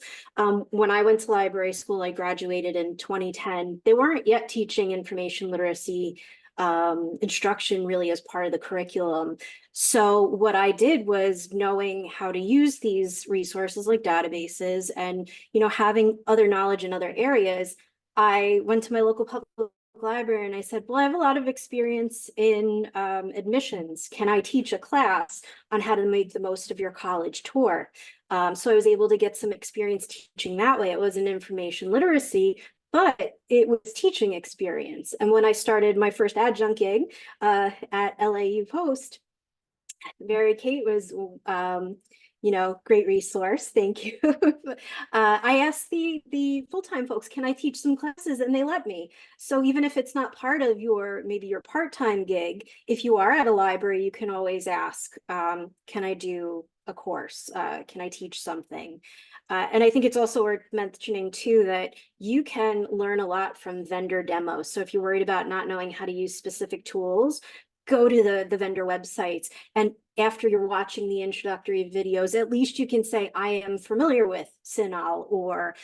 When I went to library school, I graduated in 2010. They weren't yet teaching information literacy instruction really as part of the curriculum. So what I did was, knowing how to use these resources like databases and, having other knowledge in other areas, I went to my local public library and I said, well, I have a lot of experience in admissions. Can I teach a class on how to make the most of your college tour? So I was able to get some experience teaching that way. It wasn't information literacy, but it was teaching experience. And when I started my first adjunct gig at LAU Post, Mary Kate was great resource. Thank you. I asked the full-time folks, can I teach some classes? And they let me. So even if it's not part of maybe your part-time gig, if you are at a library, you can always ask, can I do a course? Can I teach something? And I think it's also worth mentioning too that you can learn a lot from vendor demos. So if you're worried about not knowing how to use specific tools, go to the vendor websites. And after you're watching the introductory videos, at least you can say, I am familiar with SUNYLA or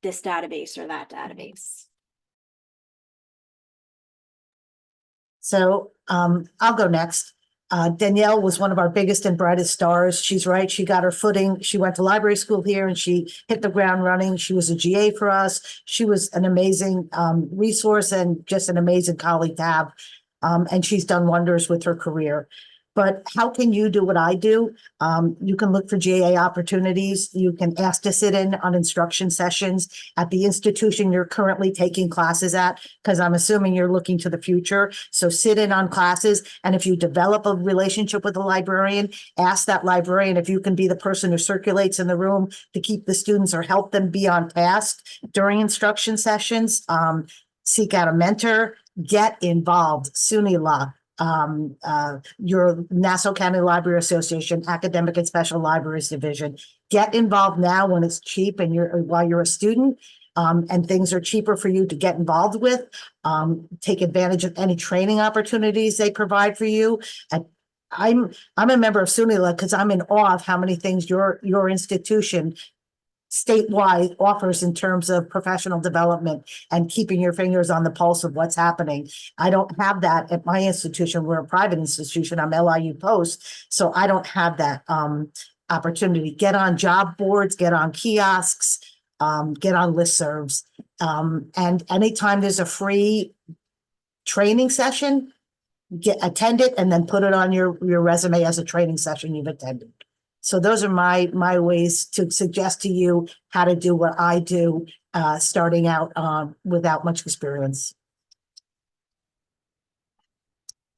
this database or that database. So I'll go next. Danielle was one of our biggest and brightest stars. She's right. She got her footing. She went to library school here and she hit the ground running. She was a GA for us. She was an amazing resource and just an amazing colleague to have. And she's done wonders with her career. But how can you do what I do? You can look for GA opportunities. You can ask to sit in on instruction sessions at the institution you're currently taking classes at, because I'm assuming you're looking to the future. So sit in on classes. And if you develop a relationship with a librarian, ask that librarian if you can be the person who circulates in the room to keep the students or help them be on task during instruction sessions. Seek out a mentor, get involved. SUNYLA. Your Nassau County Library Association, Academic and Special Libraries Division. Get involved now when it's cheap and while you're a student, and things are cheaper for you to get involved with. Take advantage of any training opportunities they provide for you. And I'm a member of SUNYLA because I'm in awe of how many things your institution statewide offers in terms of professional development and keeping your fingers on the pulse of what's happening. I don't have that at my institution. We're a private institution. I'm LIU Post, so I don't have that opportunity. Get on job boards, get on kiosks, get on listservs. And anytime there's a free training session, attend it and then put it on your resume as a training session you've attended. So those are my ways to suggest to you how to do what I do, starting out without much experience.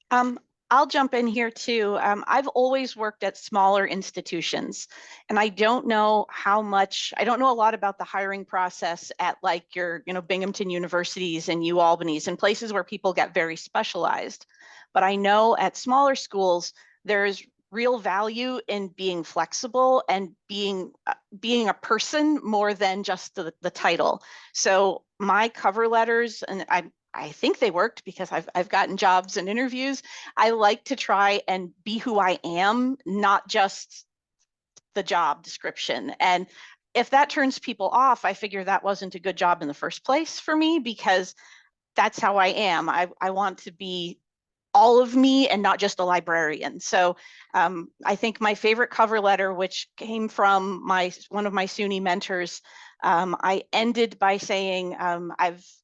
I'll jump in here too. I've always worked at smaller institutions, and I don't know I don't know a lot about the hiring process at like your, Binghamton universities and UAlbany's and places where people get very specialized. But I know at smaller schools, there's real value in being flexible and being a person more than just the title. So my cover letters, and I think they worked because I've gotten jobs and interviews. I like to try and be who I am, not just the job description. And if that turns people off, I figure that wasn't a good job in the first place for me, because that's how I am. I want to be all of me and not just a librarian. So I think my favorite cover letter, which came from one of my SUNY mentors, I ended by saying,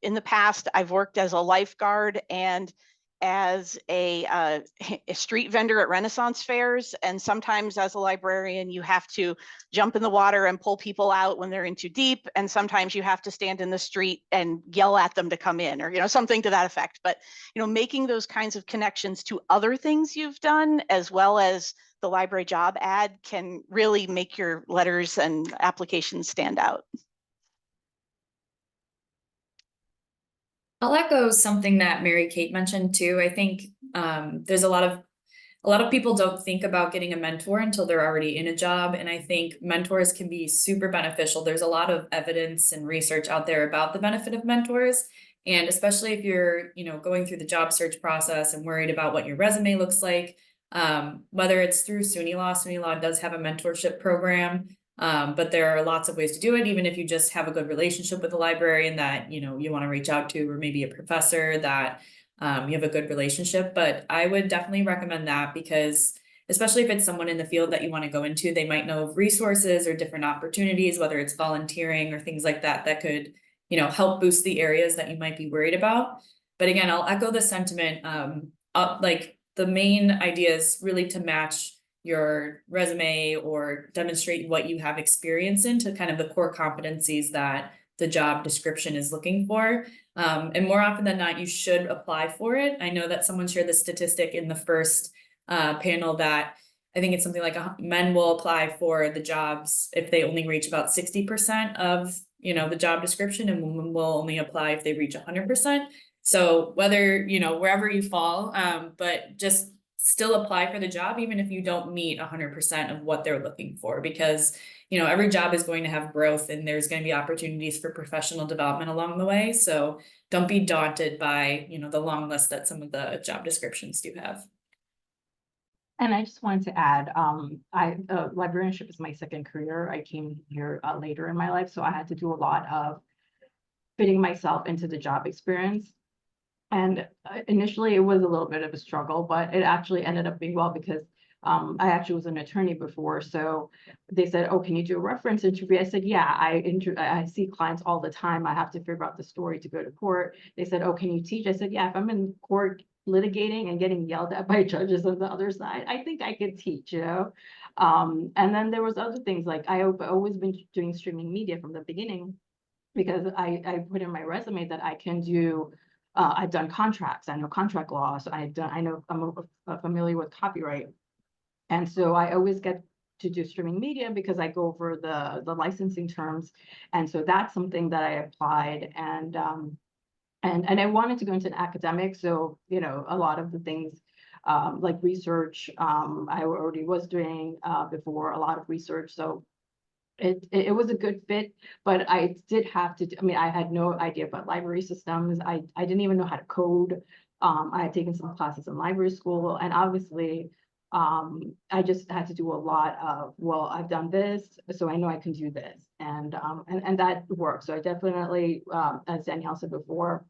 in the past, I've worked as a lifeguard and as a street vendor at Renaissance fairs. And sometimes as a librarian, you have to jump in the water and pull people out when they're in too deep. And sometimes you have to stand in the street and yell at them to come in, or, something to that effect. But, making those kinds of connections to other things you've done, as well as the library job ad, can really make your letters and applications stand out. I'll echo something that Mary Kate mentioned too. I think there's a lot of people don't think about getting a mentor until they're already in a job. And I think mentors can be super beneficial. There's a lot of evidence and research out there about the benefit of mentors. And especially if you're, going through the job search process and worried about what your resume looks like, whether it's through SUNYLA does have a mentorship program. But there are lots of ways to do it, even if you just have a good relationship with a librarian that, you want to reach out to, or maybe a professor that you have a good relationship. But I would definitely recommend that, because especially if it's someone in the field that you want to go into, they might know of resources or different opportunities, whether it's volunteering or things like that, that could, help boost the areas that you might be worried about. But again, I'll echo the sentiment, like the main idea is really to match your resume or demonstrate what you have experience in to kind of the core competencies that the job description is looking for. And more often than not, you should apply for it. I know that someone shared the statistic in the first panel that I think it's something like men will apply for the jobs if they only reach about 60% of, the job description, and women will only apply if they reach 100%. So whether, wherever you fall, but just still apply for the job, even if you don't meet 100% of what they're looking for, because, you know, every job is going to have growth and there's going to be opportunities for professional development along the way. So don't be daunted by, you know, the long list that some of the job descriptions do have. And I just wanted to add, librarianship is my second career. I came here later in my life, so I had to do a lot of fitting myself into the job experience. And initially it was a little bit of a struggle, but it actually ended up being well because I actually was an attorney before. So they said, oh, can you do a reference interview? I said, yeah, I see clients all the time. I have to figure out the story to go to court. They said, oh, can you teach? I said, yeah, if I'm in court litigating and getting yelled at by judges on the other side, I think I could teach, you know? And then there was other things, like I've always been doing streaming media from the beginning, because I put in my resume that I can do, I've done contracts, I know contract law, so I know I'm familiar with copyright. And so I always get to do streaming media because I go over the licensing terms. And so that's something that I applied, and I wanted to go into an academic. So, you know, a lot of the things like research, I already was doing before, a lot of research. So it was a good fit, but I did have to, I mean, I had no idea about library systems. I didn't even know how to code. I had taken some classes in library school, and obviously I just had to do a lot of, well, I've done this, so I know I can do this. And that worked. So I definitely, as Danielle said before,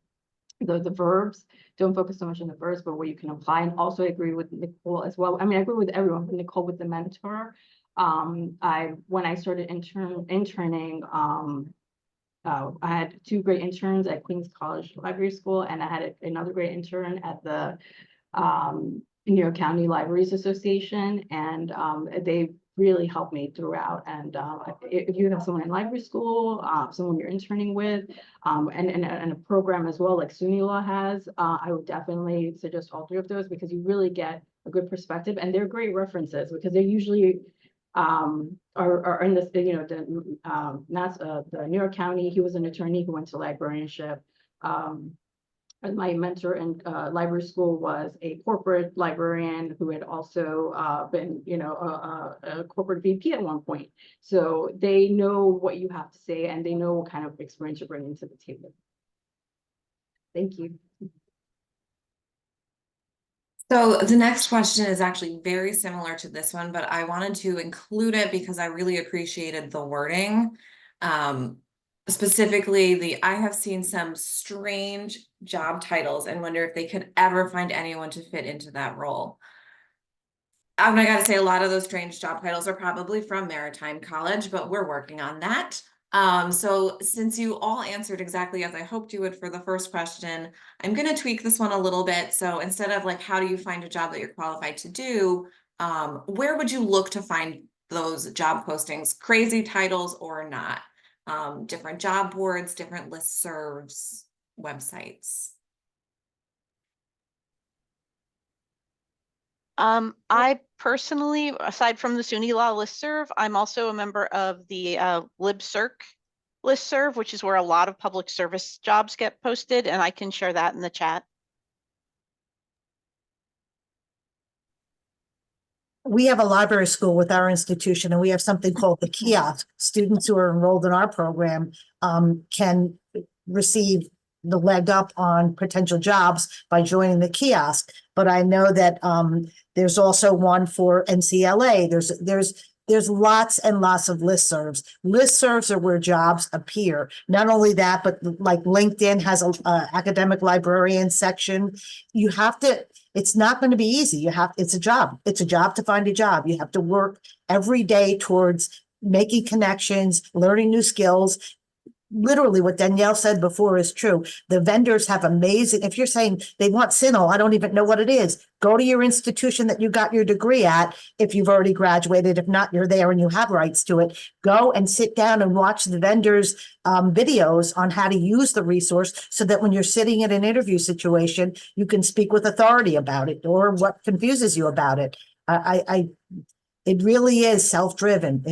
the verbs, don't focus so much on the verbs, but where you can apply. And also I agree with Nicole as well. I mean, I agree with everyone, but Nicole with the mentor. When I started interning, I had two great interns at Queens College Library School, and I had another great intern at the New York County Libraries Association, and they really helped me throughout. And if you have someone in library school, someone you're interning with, and a program as well, like SUNYLA has, I would definitely suggest all three of those, because you really get a good perspective, and they're great references because they usually are in this, you know, the New York County. He was an attorney who went to librarianship. And my mentor in library school was a corporate librarian who had also been, you know, a corporate VP at one point. So they know what you have to say, and they know what kind of experience you're bringing to the table. Thank you. So the next question is actually very similar to this one, but I wanted to include it because I really appreciated the wording. Specifically, I have seen some strange job titles and wonder if they could ever find anyone to fit into that role. I gotta say, a lot of those strange job titles are probably from Maritime College, but we're working on that. So since you all answered exactly as I hoped you would for the first question, I'm going to tweak this one a little bit. So instead of like, how do you find a job that you're qualified to do? Where would you look to find those job postings, crazy titles or not? Different job boards, different listservs, websites. I personally, aside from the SUNYLA listserv, I'm also a member of the LibCirc listserv, which is where a lot of public service jobs get posted, and I can share that in the chat. We have a library school with our institution, and we have something called the kiosk. Students who are enrolled in our program can receive the leg up on potential jobs by joining the kiosk. But I know that there's also one for NCLA. There's lots and lots of listservs. Listservs are where jobs appear. Not only that, but like LinkedIn has a academic librarian section. You have to, it's not going to be easy. It's a job. It's a job to find a job. You have to work every day towards making connections, learning new skills. Literally what Danielle said before is true. The vendors have amazing, if you're saying they want CINL, I don't even know what it is. Go to your institution that you got your degree at if you've already graduated. If not, you're there and you have rights to it. Go and sit down and watch the vendors' videos on how to use the resource so that when you're sitting in an interview situation, you can speak with authority about it or what confuses you about it. It really is self-driven.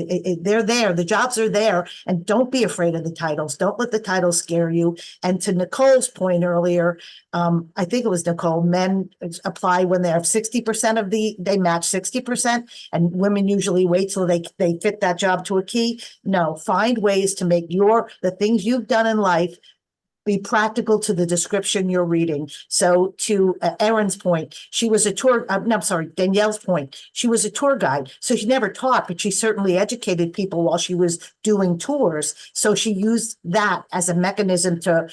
They're there. The jobs are there. And don't be afraid of the titles. Don't let the titles scare you. And to Nicole's point earlier, I think it was Nicole, men apply when they have 60% they match 60%, and women usually wait till they fit that job to a key. No, find ways to make the things you've done in life be practical to the description you're reading. So to Erin's point, she was a Danielle's point, she was a tour guide. So she never taught, but she certainly educated people while she was doing tours. So she used that as a mechanism to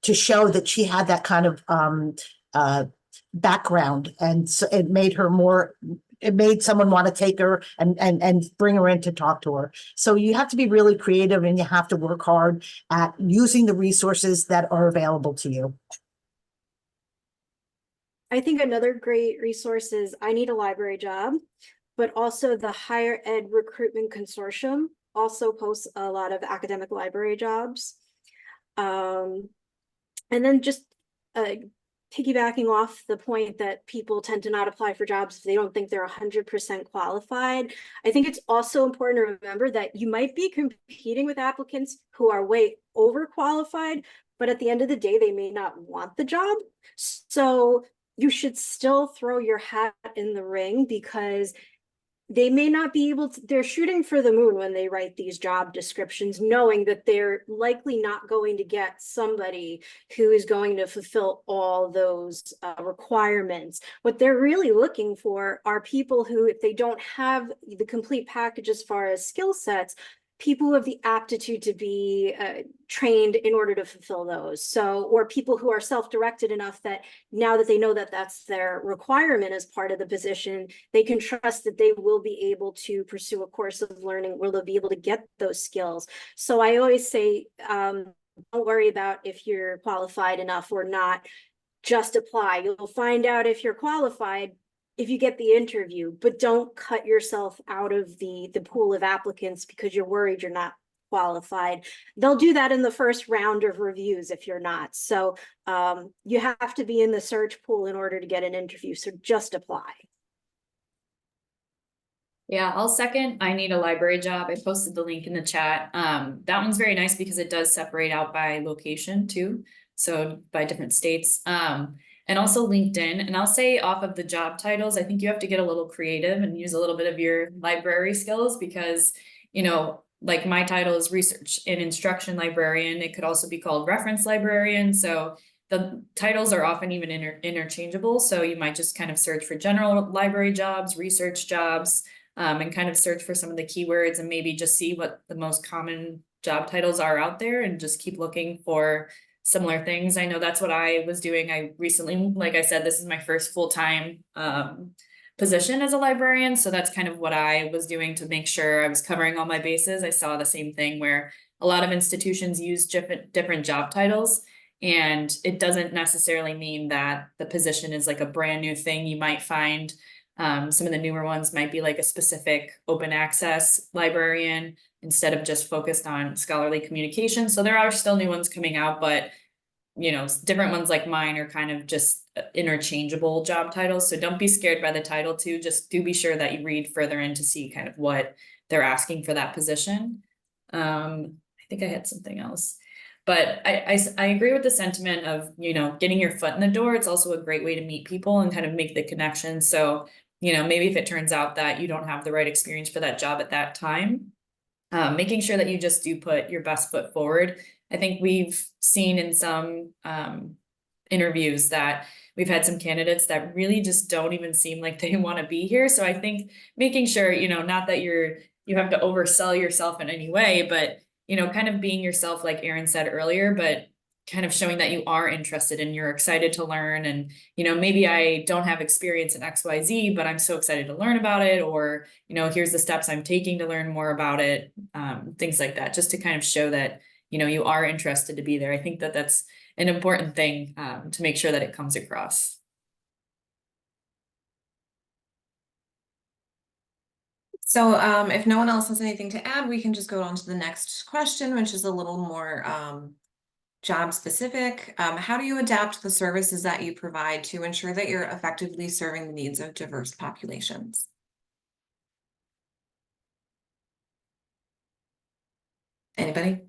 show that she had that kind of background. And so it made someone want to take her and bring her in to talk to her. So you have to be really creative, and you have to work hard at using the resources that are available to you. I think another great resource is I Need a Library Job, but also the Higher Ed Recruitment Consortium also posts a lot of academic library jobs. And then just piggybacking off the point that people tend to not apply for jobs if they don't think they're 100% qualified. I think it's also important to remember that you might be competing with applicants who are way overqualified, but at the end of the day, they may not want the job. So you should still throw your hat in the ring, because they may not be able to, they're shooting for the moon when they write these job descriptions, knowing that they're likely not going to get somebody who is going to fulfill all those requirements. What they're really looking for are people who, if they don't have the complete package as far as skill sets, people who have the aptitude to be trained in order to fulfill those. So, or people who are self-directed enough that now that they know that that's their requirement as part of the position, they can trust that they will be able to pursue a course of learning where they'll be able to get those skills. So I always say, don't worry about if you're qualified enough or not, just apply. You'll find out if you're qualified if you get the interview, but don't cut yourself out of the pool of applicants because you're worried you're not qualified. They'll do that in the first round of reviews if you're not. So you have to be in the search pool in order to get an interview. So just apply. Yeah, I'll second. I Need a Library Job. I posted the link in the chat. That one's very nice because it does separate out by location too. So by different states. And also LinkedIn. And I'll say off of the job titles, I think you have to get a little creative and use a little bit of your library skills, because, you know, like my title is Research and Instruction Librarian. It could also be called Reference Librarian. So the titles are often even interchangeable. So you might just kind of search for general library jobs, research jobs, and kind of search for some of the keywords and maybe just see what the most common job titles are out there and just keep looking for similar things. I know that's what I was doing. I recently, like I said, this is my first full-time position as a librarian. So that's kind of what I was doing to make sure I was covering all my bases. I saw the same thing where a lot of institutions use different job titles, and it doesn't necessarily mean that the position is like a brand new thing. You might find some of the newer ones might be like a specific open access librarian instead of just focused on scholarly communication. So there are still new ones coming out, but you know, different ones like mine are kind of just interchangeable job titles. So don't be scared by the title too. Just do be sure that you read further in to see kind of what they're asking for that position. I think I had something else. But I agree with the sentiment of, you know, getting your foot in the door. It's also a great way to meet people and kind of make the connection. So, you know, maybe if it turns out that you don't have the right experience for that job at that time, making sure that you just do put your best foot forward. I think we've seen in some interviews that we've had some candidates that really just don't even seem like they want to be here. So I think making sure, you know, not that you have to oversell yourself in any way, but, you know, kind of being yourself, like Erin said earlier, but kind of showing that you are interested and you're excited to learn. And, you know, maybe I don't have experience in XYZ, but I'm so excited to learn about it. Or, you know, here's the steps I'm taking to learn more about it. Things like that, just to kind of show that, you know, you are interested to be there. I think that that's an important thing to make sure that it comes across. So if no one else has anything to add, we can just go on to the next question, which is a little more job specific. How do you adapt the services that you provide to ensure that you're effectively serving the needs of diverse populations? Anybody?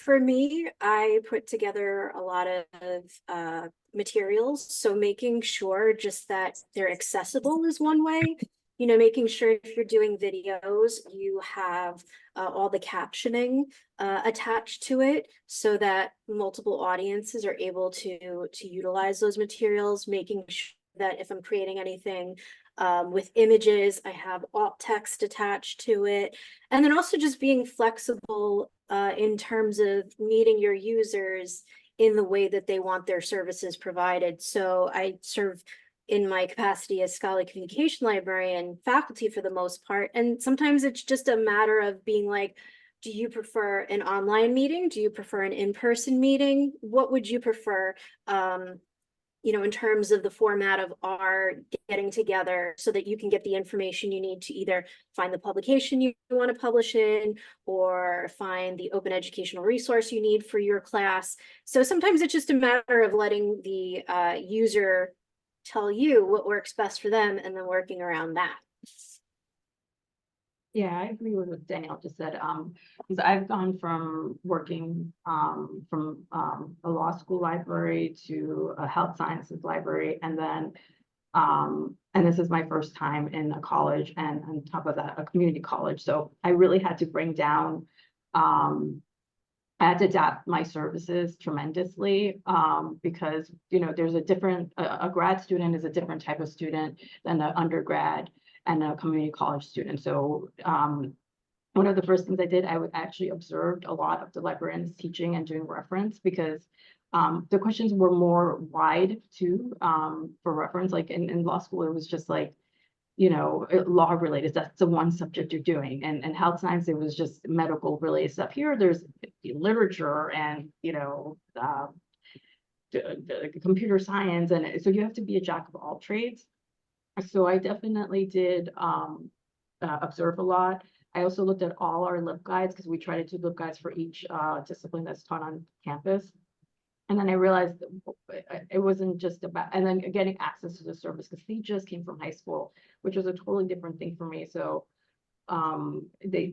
For me, I put together a lot of materials. So making sure just that they're accessible is one way. You know, making sure if you're doing videos, you have all the captioning attached to it so that multiple audiences are able to utilize those materials, making sure that if I'm creating anything with images, I have alt text attached to it. And then also just being flexible in terms of meeting your users in the way that they want their services provided. So I serve in my capacity as scholarly communication librarian faculty for the most part. And sometimes it's just a matter of being like, do you prefer an online meeting? Do you prefer an in-person meeting? What would you prefer? You know, in terms of the format of our getting together so that you can get the information you need to either find the publication you want to publish in or find the open educational resource you need for your class. So sometimes it's just a matter of letting the user tell you what works best for them and then working around that. Yeah, I agree with what Danielle just said. Because I've gone from working from a law school library to a health sciences library, and then and this is my first time in a college, and on top of that, a community college. So I really had to bring down. I had to adapt my services tremendously because there's a different a grad student is a different type of student than an undergrad and a community college student. So one of the first things I did, I actually observed a lot of the librarians teaching and doing reference because the questions were more wide too for reference. Like in law school, it was just like, law related, that's the one subject you're doing. And health science, it was just medical related stuff. Here, there's literature and, computer science. And so you have to be a jack of all trades. So I definitely did observe a lot. I also looked at all our LibGuides because we try to do LibGuides for each discipline that's taught on campus. And then I realized it wasn't just about, and then getting access to the service because they just came from high school, which was a totally different thing for me. So they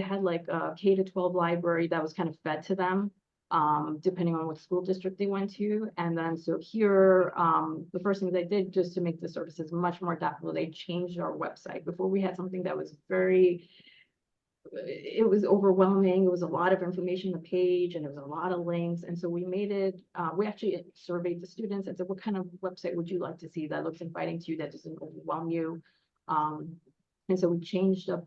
had like a K-12 library that was kind of fed to them. Depending on what school district they went to. And then so here, the first thing they did just to make the services much more adaptable, they changed our website. Before we had something that was it was overwhelming. It was a lot of information on the page and there was a lot of links. And so we made it, we actually surveyed the students and said, what kind of website would you like to see that looks inviting to you, that doesn't overwhelm you? And so we changed up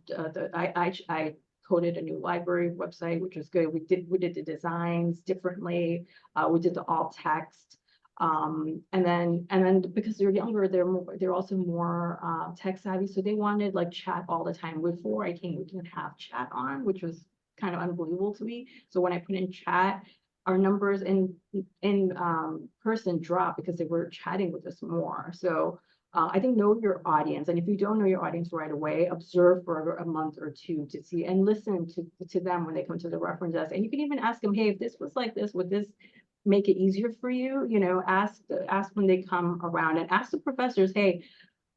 I coded a new library website, which was good. We did the designs differently. We did the alt text. And then because they're younger, they're also more tech savvy. So they wanted like chat all the time. Before I came, we didn't have chat on, which was kind of unbelievable to me. So when I put in chat, our numbers in person dropped because they were chatting with us more. So I think know your audience. And if you don't know your audience right away, observe for a month or two to see and listen to them when they come to the reference desk. And you can even ask them, hey, if this was like this, would this make it easier for you? Ask when they come around and ask the professors, hey,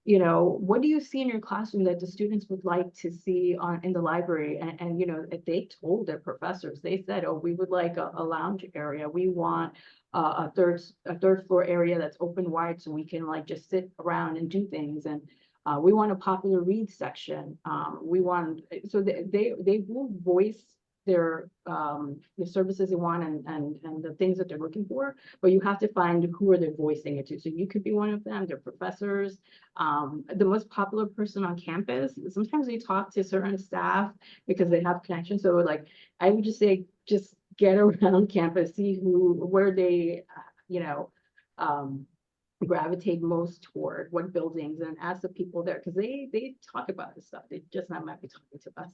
what do you see in your classroom that the students would like to see in the library? And if they told their professors, they said, oh, we would like a lounge area. We want a third floor area that's open wide so we can like just sit around and do things. And we want a popular read section. So they will voice the services they want and the things that they're looking for, but you have to find who are they voicing it to. So you could be one of them, their professors, the most popular person on campus. Sometimes we talk to certain staff because they have connections. So like, I would just say, just get around campus, see where they, gravitate most toward, what buildings, and ask the people there, because they talk about this stuff. They just not might be talking to us.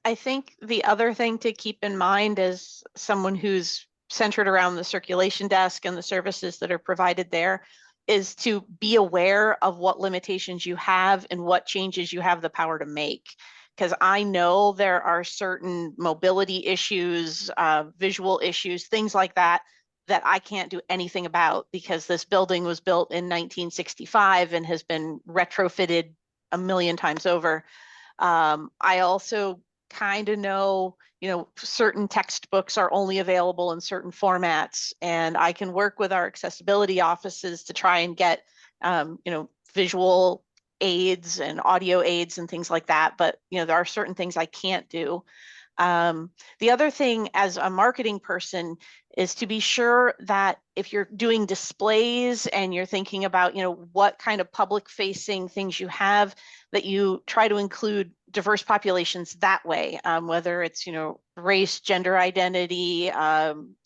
I think the other thing to keep in mind as someone who's centered around the circulation desk and the services that are provided there is to be aware of what limitations you have and what changes you have the power to make. Because I know there are certain mobility issues, visual issues, things like that I can't do anything about because this building was built in 1965 and has been retrofitted a million times over. I also kind of know, certain textbooks are only available in certain formats, and I can work with our accessibility offices to try and get, visual aids and audio aids and things like that. But, there are certain things I can't do. The other thing as a marketing person is to be sure that if you're doing displays and you're thinking about, what kind of public facing things you have, that you try to include diverse populations that way, whether it's, race, gender identity,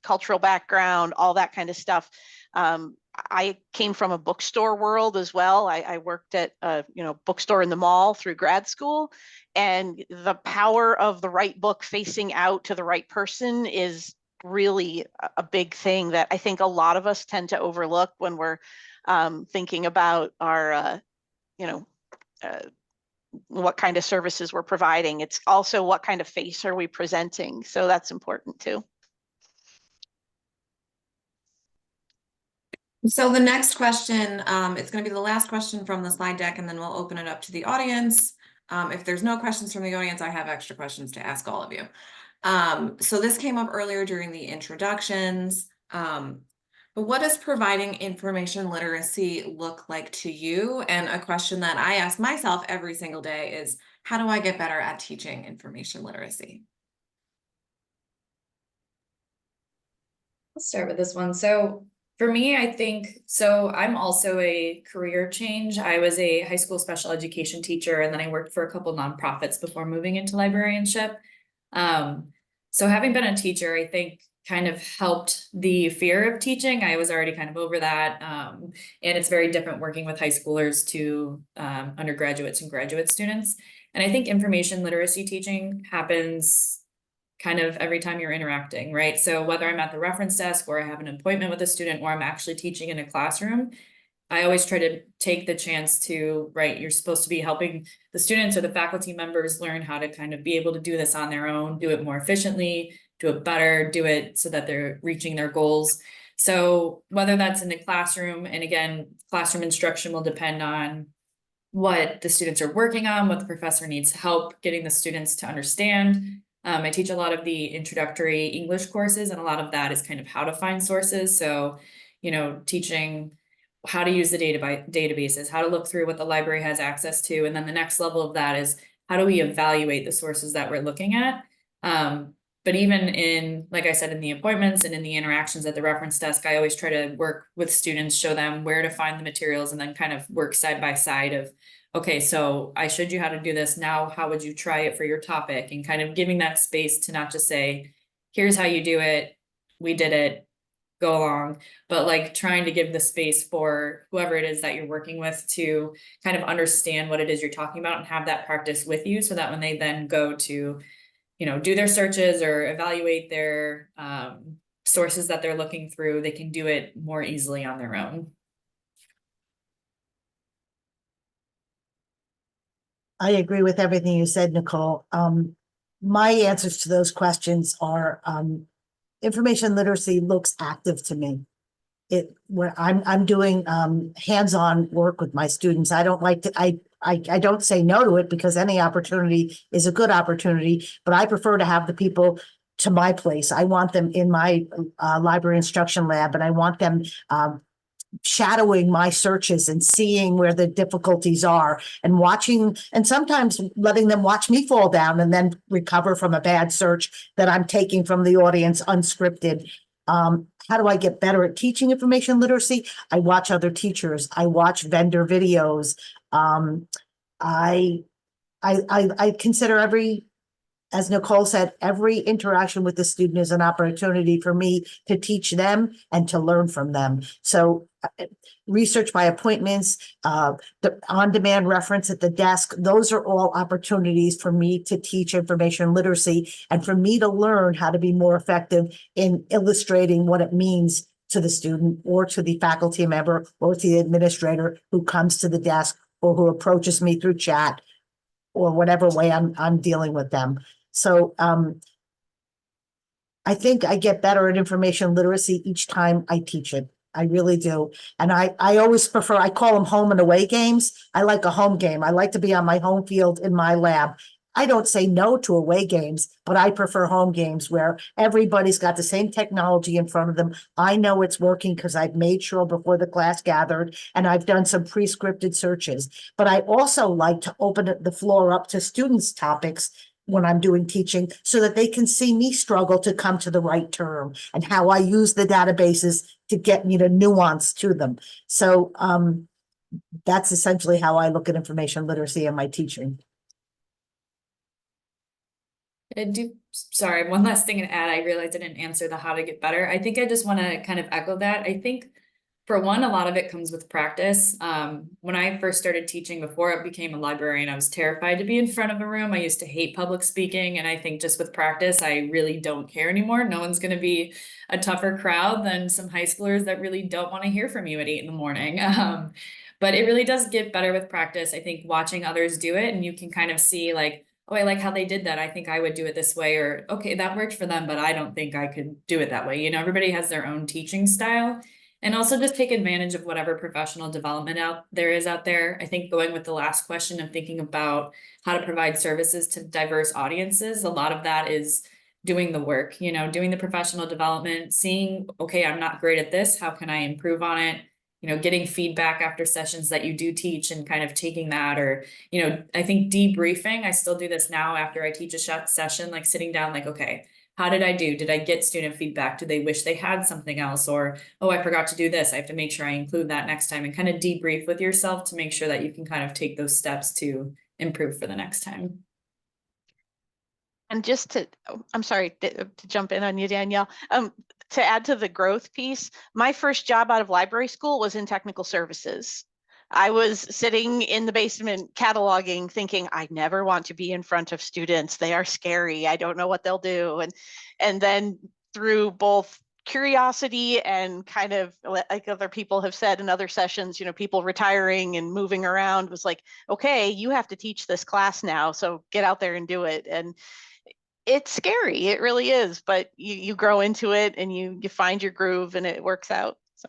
cultural background, all that kind of stuff. I came from a bookstore world as well. I worked at a bookstore in the mall through grad school, and the power of the right book facing out to the right person is really a big thing that I think a lot of us tend to overlook when we're thinking about our what kind of services we're providing. It's also what kind of face are we presenting, so that's important too. So the next question, it's going to be the last question from the slide deck, and then we'll open it up to the audience. If there's no questions from the audience, I have extra questions to ask all of you. So this came up earlier during the introductions. But what does providing information literacy look like to you? And a question that I ask myself every single day is, how do I get better at teaching information literacy? I'll start with this one. So for me, I think, so I'm also a career change. I was a high school special education teacher, and then I worked for a couple nonprofits before moving into librarianship. So having been a teacher, I think kind of helped the fear of teaching. I was already kind of over that. And it's very different working with high schoolers to undergraduates and graduate students. And I think information literacy teaching happens kind of every time you're interacting, right? So whether I'm at the reference desk or I have an appointment with a student or I'm actually teaching in a classroom, I always try to take the chance to, right, you're supposed to be helping the students or the faculty members learn how to kind of be able to do this on their own, do it more efficiently, do it better, do it so that they're reaching their goals. So whether that's in the classroom, and again, classroom instruction will depend on what the students are working on, what the professor needs help getting the students to understand. I teach a lot of the introductory English courses, and a lot of that is kind of how to find sources. So, teaching how to use the databases, how to look through what the library has access to. And then the next level of that is, how do we evaluate the sources that we're looking at? But even in, like I said, in the appointments and in the interactions at the reference desk, I always try to work with students, show them where to find the materials, and then kind of work side by side of, okay, so I showed you how to do this. Now, how would you try it for your topic? And kind of giving that space to not just say, here's how you do it, we did it, go along, but like trying to give the space for whoever it is that you're working with to kind of understand what it is you're talking about and have that practice with you, so that when they then go to, do their searches or evaluate their sources that they're looking through, they can do it more easily on their own. I agree with everything you said, Nicole. My answers to those questions are, information literacy looks active to me. When I'm doing hands-on work with my students, I don't like to, I don't say no to it, because any opportunity is a good opportunity, but I prefer to have the people to my place. I want them in my library instruction lab, and I want them shadowing my searches and seeing where the difficulties are, and watching, and sometimes letting them watch me fall down and then recover from a bad search that I'm taking from the audience unscripted. How do I get better at teaching information literacy? I watch other teachers. I watch vendor videos. I consider as Nicole said, every interaction with the student is an opportunity for me to teach them and to learn from them. So research by appointments, the on-demand reference at the desk, those are all opportunities for me to teach information literacy and for me to learn how to be more effective in illustrating what it means to the student or to the faculty member or to the administrator who comes to the desk or who approaches me through chat or whatever way I'm dealing with them. So I think I get better at information literacy each time I teach it. I really do. And I always prefer, I call them home and away games. I like a home game. I like to be on my home field in my lab. I don't say no to away games, but I prefer home games where everybody's got the same technology in front of them. I know it's working because I've made sure before the class gathered and I've done some pre-scripted searches. But I also like to open the floor up to students' topics when I'm doing teaching so that they can see me struggle to come to the right term and how I use the databases to get me to nuance to them. So that's essentially how I look at information literacy in my teaching. Sorry, one last thing to add. I realized I didn't answer the how to get better. I think I just want to kind of echo that. I think for one, a lot of it comes with practice. When I first started teaching before I became a librarian, I was terrified to be in front of a room. I used to hate public speaking. And I think just with practice, I really don't care anymore. No one's going to be a tougher crowd than some high schoolers that really don't want to hear from you at 8 a.m. But it really does get better with practice. I think watching others do it and you can kind of see like, oh, I like how they did that. I think I would do it this way, or okay, that worked for them, but I don't think I could do it that way. You know, everybody has their own teaching style. And also just take advantage of whatever professional development out there. I think going with the last question of thinking about how to provide services to diverse audiences, a lot of that is doing the work, you know, doing the professional development, seeing, okay, I'm not great at this. How can I improve on it? You know, getting feedback after sessions that you do teach and kind of taking that, or, you know, I think debriefing, I still do this now after I teach a session, like sitting down, like, okay, how did I do? Did I get student feedback? Do they wish they had something else? Or, oh, I forgot to do this. I have to make sure I include that next time, and kind of debrief with yourself to make sure that you can kind of take those steps to improve for the next time. And just to, I'm sorry to jump in on you, Danielle, to add to the growth piece, my first job out of library school was in technical services. I was sitting in the basement cataloging, thinking, I never want to be in front of students. They are scary. I don't know what they'll do. And then through both curiosity and kind of like other people have said in other sessions, you know, people retiring and moving around, was like, okay, you have to teach this class now. So get out there and do it. And it's scary. It really is, but you grow into it and you find your groove and it works out. So.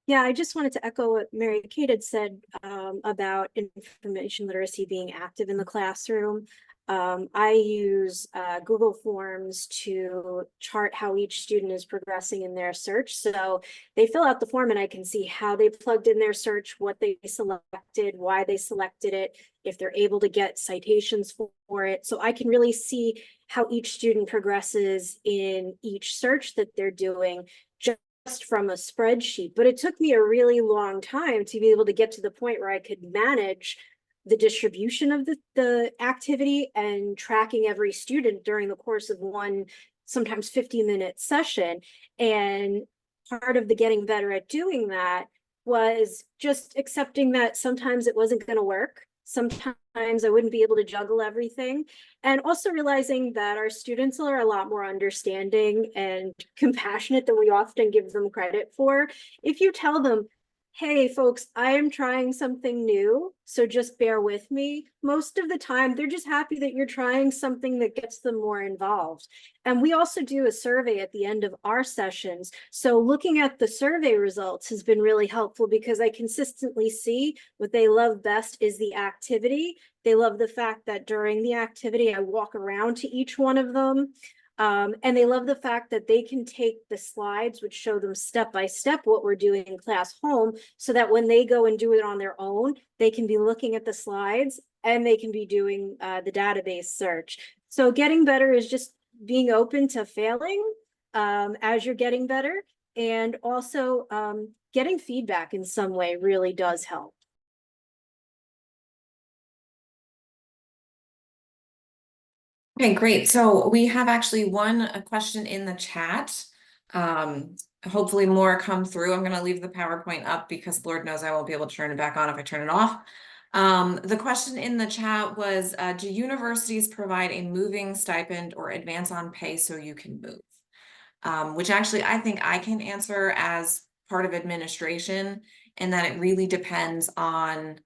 Yeah, I just wanted to echo what Mary Kate had said about information literacy being active in the classroom. I use Google Forms to chart how each student is progressing in their search. So they fill out the form and I can see how they plugged in their search, what they selected, why they selected it, if they're able to get citations for it. So I can really see how each student progresses in each search that they're doing just from a spreadsheet. But it took me a really long time to be able to get to the point where I could manage the distribution of the activity and tracking every student during the course of one, sometimes 50-minute session. And part of the getting better at doing that was just accepting that sometimes it wasn't going to work. Sometimes I wouldn't be able to juggle everything. And also realizing that our students are a lot more understanding and compassionate than we often give them credit for. If you tell them, hey folks, I am trying something new, so just bear with me, most of the time they're just happy that you're trying something that gets them more involved. And we also do a survey at the end of our sessions. So looking at the survey results has been really helpful because I consistently see what they love best is the activity. They love the fact that during the activity, I walk around to each one of them. And they love the fact that they can take the slides, which show them step by step what we're doing in class home, so that when they go and do it on their own, they can be looking at the slides and they can be doing the database search. So getting better is just being open to failing as you're getting better, and also getting feedback in some way really does help. Okay, great. So we have actually a question in the chat. Hopefully more come through. I'm going to leave the PowerPoint up because Lord knows I won't be able to turn it back on if I turn it off. The question in the chat was, do universities provide a moving stipend or advance on pay so you can move? Which actually I think I can answer as part of administration, and that it really depends on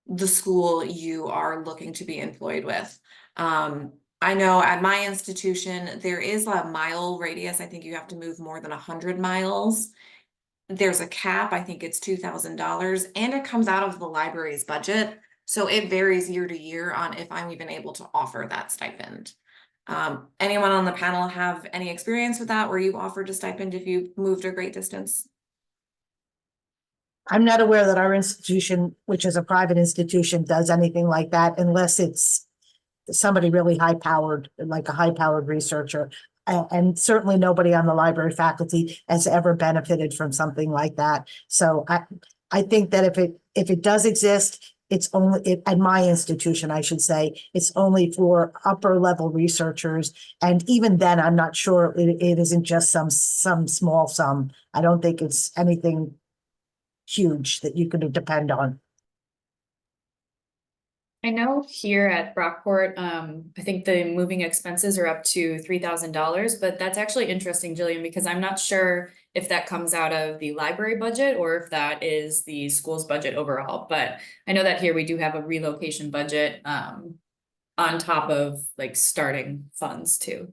the school you are looking to be employed with. I know at my institution, there is a mile radius. I think you have to move more than 100 miles. There's a cap, I think it's $2,000, and it comes out of the library's budget. So it varies year to year on if I'm even able to offer that stipend. Anyone on the panel have any experience with that where you offered a stipend if you moved a great distance? I'm not aware that our institution, which is a private institution, does anything like that unless it's somebody really high powered, like a high powered researcher. And certainly nobody on the library faculty has ever benefited from something like that. So I think that if it does exist, it's only at my institution, I should say, it's only for upper level researchers. And even then, I'm not sure it isn't just some small sum. I don't think it's anything huge that you could depend on. I know here at Brockport, I think the moving expenses are up to $3,000, but that's actually interesting, Jillian, because I'm not sure if that comes out of the library budget or if that is the school's budget overall. But I know that here we do have a relocation budget on top of like starting funds too.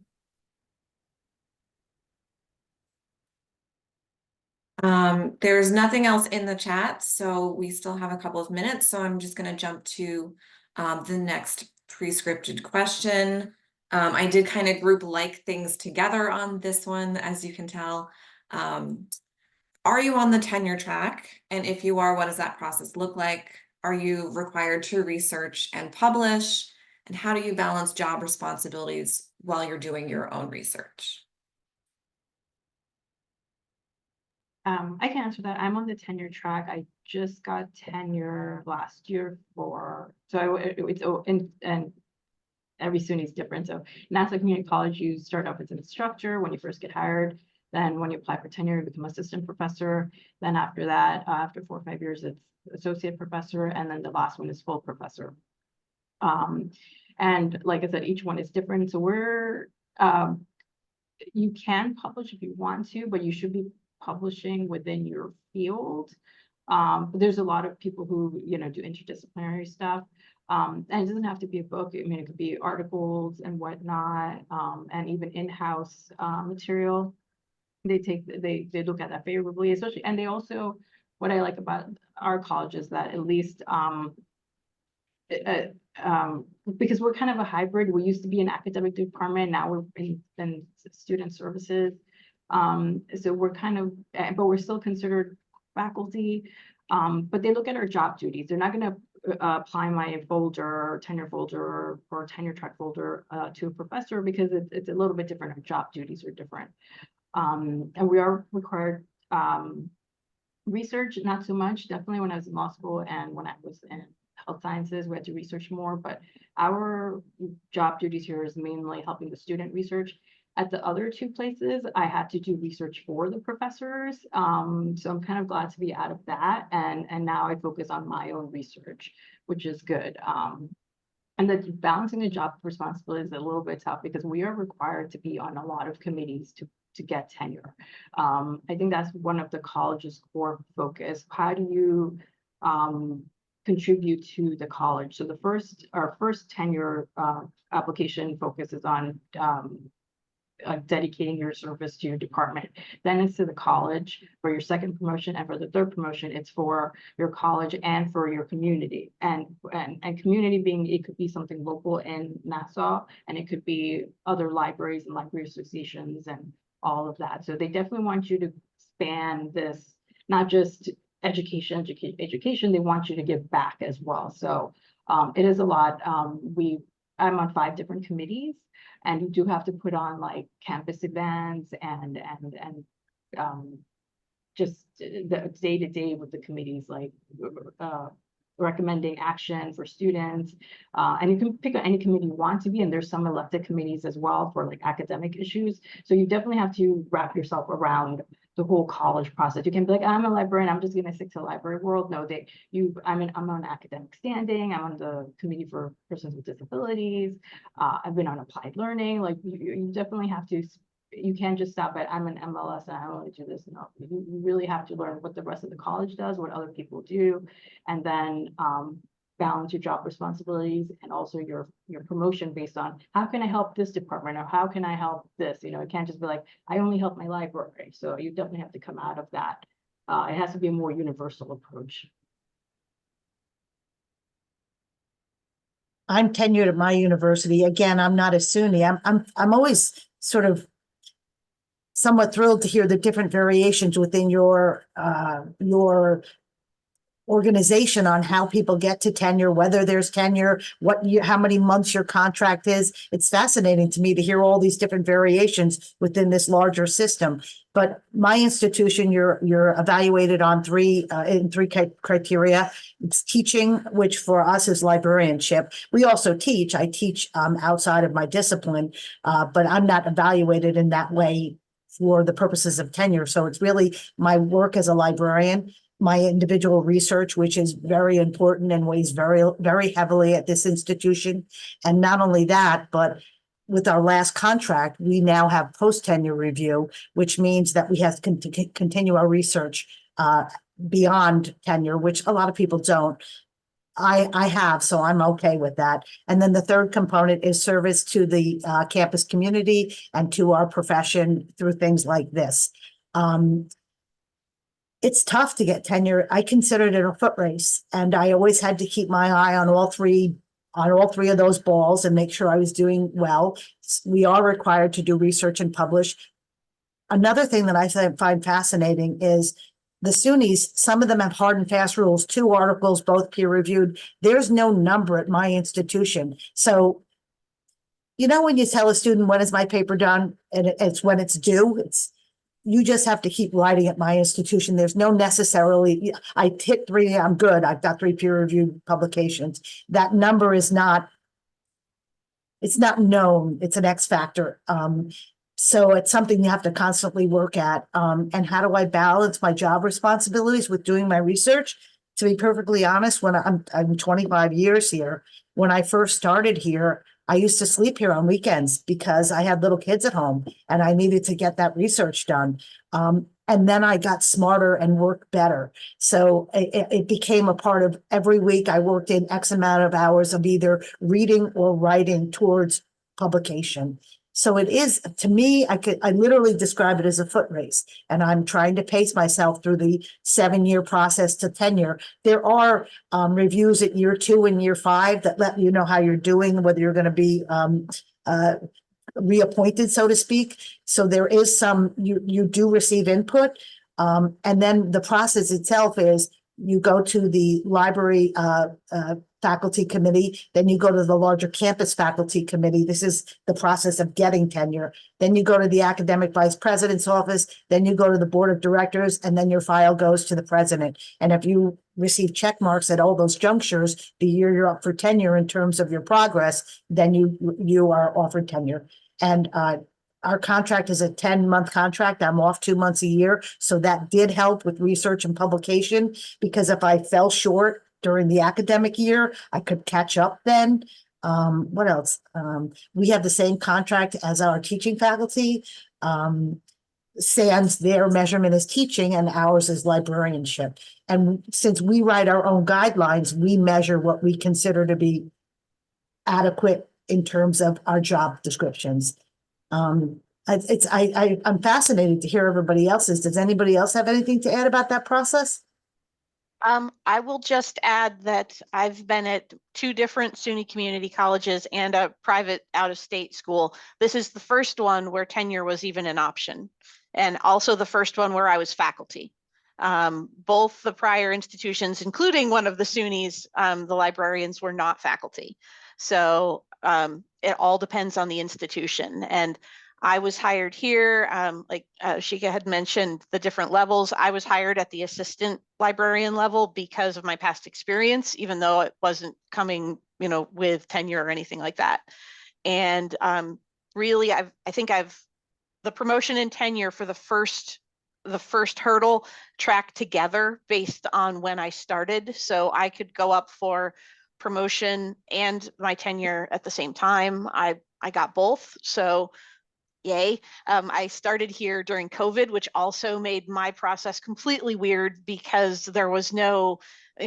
There's nothing else in the chat, so we still have a couple of minutes. So I'm just going to jump to the next pre-scripted question. I did kind of group like things together on this one, as you can tell. Are you on the tenure track? And if you are, what does that process look like? Are you required to research and publish? And how do you balance job responsibilities while you're doing your own research? I can answer that. I'm on the tenure track. I just got tenure last year and every SUNY is different. So Nassau Community College, you start off as an instructor when you first get hired. Then when you apply for tenure, you become assistant professor. Then after that, after 4 or 5 years, it's associate professor. And then the last one is full professor. And like I said, each one is different. So you can publish if you want to, but you should be publishing within your field. But there's a lot of people who, do interdisciplinary stuff. And it doesn't have to be a book. I mean, it could be articles and whatnot, and even in-house material. They look at that favorably, especially, and they also, what I like about our college is that at least, because we're kind of a hybrid. We used to be an academic department, now we're in student services. So we're kind of, but we're still considered faculty. But they look at our job duties. They're not going to apply my folder, tenure folder, or tenure track folder to a professor because it's a little bit different. Our job duties are different. And we are required research, not so much. Definitely when I was in law school and when I was in health sciences, we had to research more, but our job duties here is mainly helping the student research. At the other 2 places, I had to do research for the professors. So I'm kind of glad to be out of that. And now I focus on my own research, which is good. And then balancing the job responsibility is a little bit tough because we are required to be on a lot of committees to get tenure. I think that's one of the college's core focus. How do you contribute to the college? So our first tenure application focuses on dedicating your service to your department. Then it's to the college for your second promotion, and for the third promotion, it's for your college and for your community. And community being, it could be something local in Nassau, and it could be other libraries and library associations and all of that. So they definitely want you to span this, not just education, they want you to give back as well. So it is a lot. I'm on 5 different committees, and you do have to put on like campus events and just the day-to-day with the committees, like recommending action for students. And you can pick any committee you want to be, and there's some elected committees as well for like academic issues. So you definitely have to wrap yourself around the whole college process. You can be like, I'm a librarian, I'm just gonna stick to the library world. No, I'm on academic standing, I'm on the committee for persons with disabilities. I've been on applied learning. Like you definitely have to, you can't just stop at I'm an MLS and I only do this. No, you really have to learn what the rest of the college does, what other people do. And then balance your job responsibilities and also your promotion based on how can I help this department or how can I help this? You know, it can't just be like, I only help my library. So you definitely have to come out of that. It has to be a more universal approach. I'm tenured at my university. Again, I'm not a SUNY. I'm always sort of somewhat thrilled to hear the different variations within your organization on how people get to tenure, whether there's tenure, how many months your contract is. It's fascinating to me to hear all these different variations within this larger system. But my institution, you're evaluated on three criteria. It's teaching, which for us is librarianship. We also teach. I teach outside of my discipline, but I'm not evaluated in that way for the purposes of tenure. So it's really my work as a librarian, my individual research, which is very important and weighs very, very heavily at this institution. And not only that, but with our last contract, we now have post-tenure review, which means that we have to continue our research beyond tenure, which a lot of people don't. I have, so I'm okay with that. And then the third component is service to the campus community and to our profession through things like this. It's tough to get tenure. I considered it a foot race, and I always had to keep my eye on all three of those balls and make sure I was doing well. We are required to do research and publish. Another thing that I find fascinating is the SUNYs, some of them have hard and fast rules, 2 articles, both peer reviewed. There's no number at my institution. So, you know, when you tell a student, when is my paper done? And it's when it's due, you just have to keep writing at my institution. There's no necessarily, I hit 3, I'm good. I've got 3 peer-reviewed publications. That number is not, it's not known. It's an X factor. So it's something you have to constantly work at. And how do I balance my job responsibilities with doing my research? To be perfectly honest, when I'm 25 years here, when I first started here, I used to sleep here on weekends because I had little kids at home and I needed to get that research done. And then I got smarter and worked better. So it became a part of every week. I worked in X amount of hours of either reading or writing towards publication. So it is, to me, I literally describe it as a foot race, and I'm trying to pace myself through the 7-year process to tenure. There are reviews at year 2 and year 5 that let you know how you're doing, whether you're going to be reappointed, so to speak. So there is some, you do receive input. And then the process itself is you go to the library faculty committee, then you go to the larger campus faculty committee. This is the process of getting tenure. Then you go to the academic vice president's office, then you go to the board of directors, and then your file goes to the president. And if you receive check marks at all those junctures, the year you're up for tenure in terms of your progress, then you are offered tenure. And our contract is a 10-month contract. I'm off 2 months a year. So that did help with research and publication, because if I fell short during the academic year, I could catch up then. What else? We have the same contract as our teaching faculty. SANS, their measurement is teaching and ours is librarianship. And since we write our own guidelines, we measure what we consider to be adequate in terms of our job descriptions. I'm fascinated to hear everybody else's. Does anybody else have anything to add about that process? I will just add that I've been at 2 different SUNY community colleges and a private out-of-state school. This is the first one where tenure was even an option, and also the first one where I was faculty. Both the prior institutions, including one of the SUNYs, the librarians were not faculty. So it all depends on the institution. And I was hired here, like Shika had mentioned the different levels. I was hired at the assistant librarian level because of my past experience, even though it wasn't coming, you know, with tenure or anything like that. And really, I think the promotion and tenure for the first hurdle tracked together based on when I started. So I could go up for promotion and my tenure at the same time. I got both. So yay. I started here during COVID, which also made my process completely weird because there was no,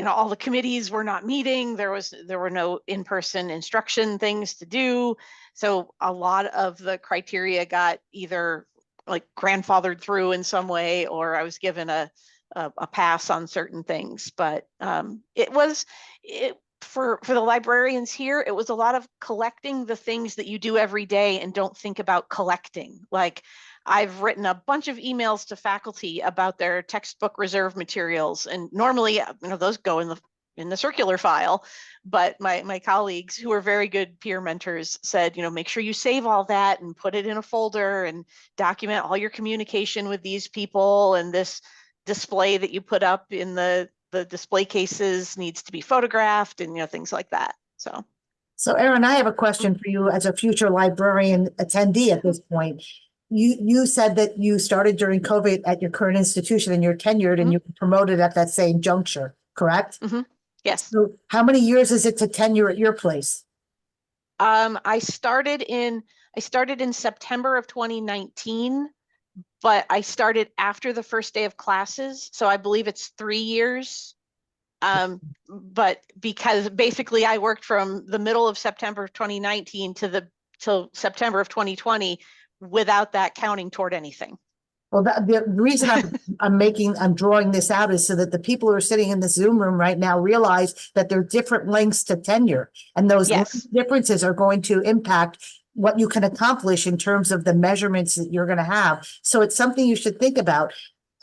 all the committees were not meeting. There were no in-person instruction things to do. So a lot of the criteria got either like grandfathered through in some way, or I was given a pass on certain things. But for the librarians here, it was a lot of collecting the things that you do every day and don't think about collecting. Like, I've written a bunch of emails to faculty about their textbook reserve materials, and normally, those go in the circular file. But my colleagues, who are very good peer mentors, said, make sure you save all that and put it in a folder and document all your communication with these people. And this display that you put up in the display cases needs to be photographed, and things like that. So Erin, I have a question for you as a future librarian attendee at this point. You said that you started during COVID at your current institution and you're tenured and you were promoted at that same juncture, correct? Yes. So how many years is it to tenure at your place? I started in September of 2019, but I started after the first day of classes. So I believe it's 3 years. But because basically I worked from the middle of September of 2019 till September of 2020 without that counting toward anything. Well, the reason I'm drawing this out is so that the people who are sitting in the Zoom room right now realize that there are different lengths to tenure, and those differences are going to impact what you can accomplish in terms of the measurements that you're going to have. So it's something you should think about.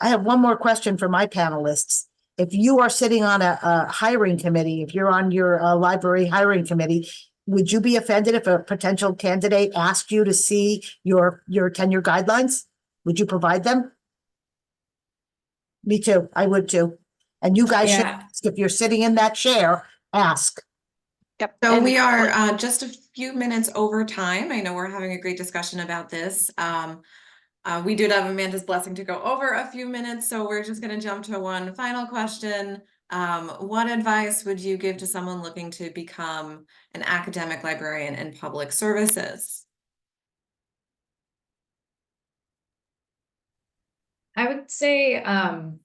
I have one more question for my panelists. If you are sitting on a hiring committee, if you're on your library hiring committee, would you be offended if a potential candidate asked you to see your tenure guidelines? Would you provide them? Me too. I would too. And you guys should ask. If you're sitting in that chair, ask. Yep. So we are just a few minutes over time. I know we're having a great discussion about this. We did have Amanda's blessing to go over a few minutes, so we're just going to jump to one final question. What advice would you give to someone looking to become an academic librarian in public services? I would say I'm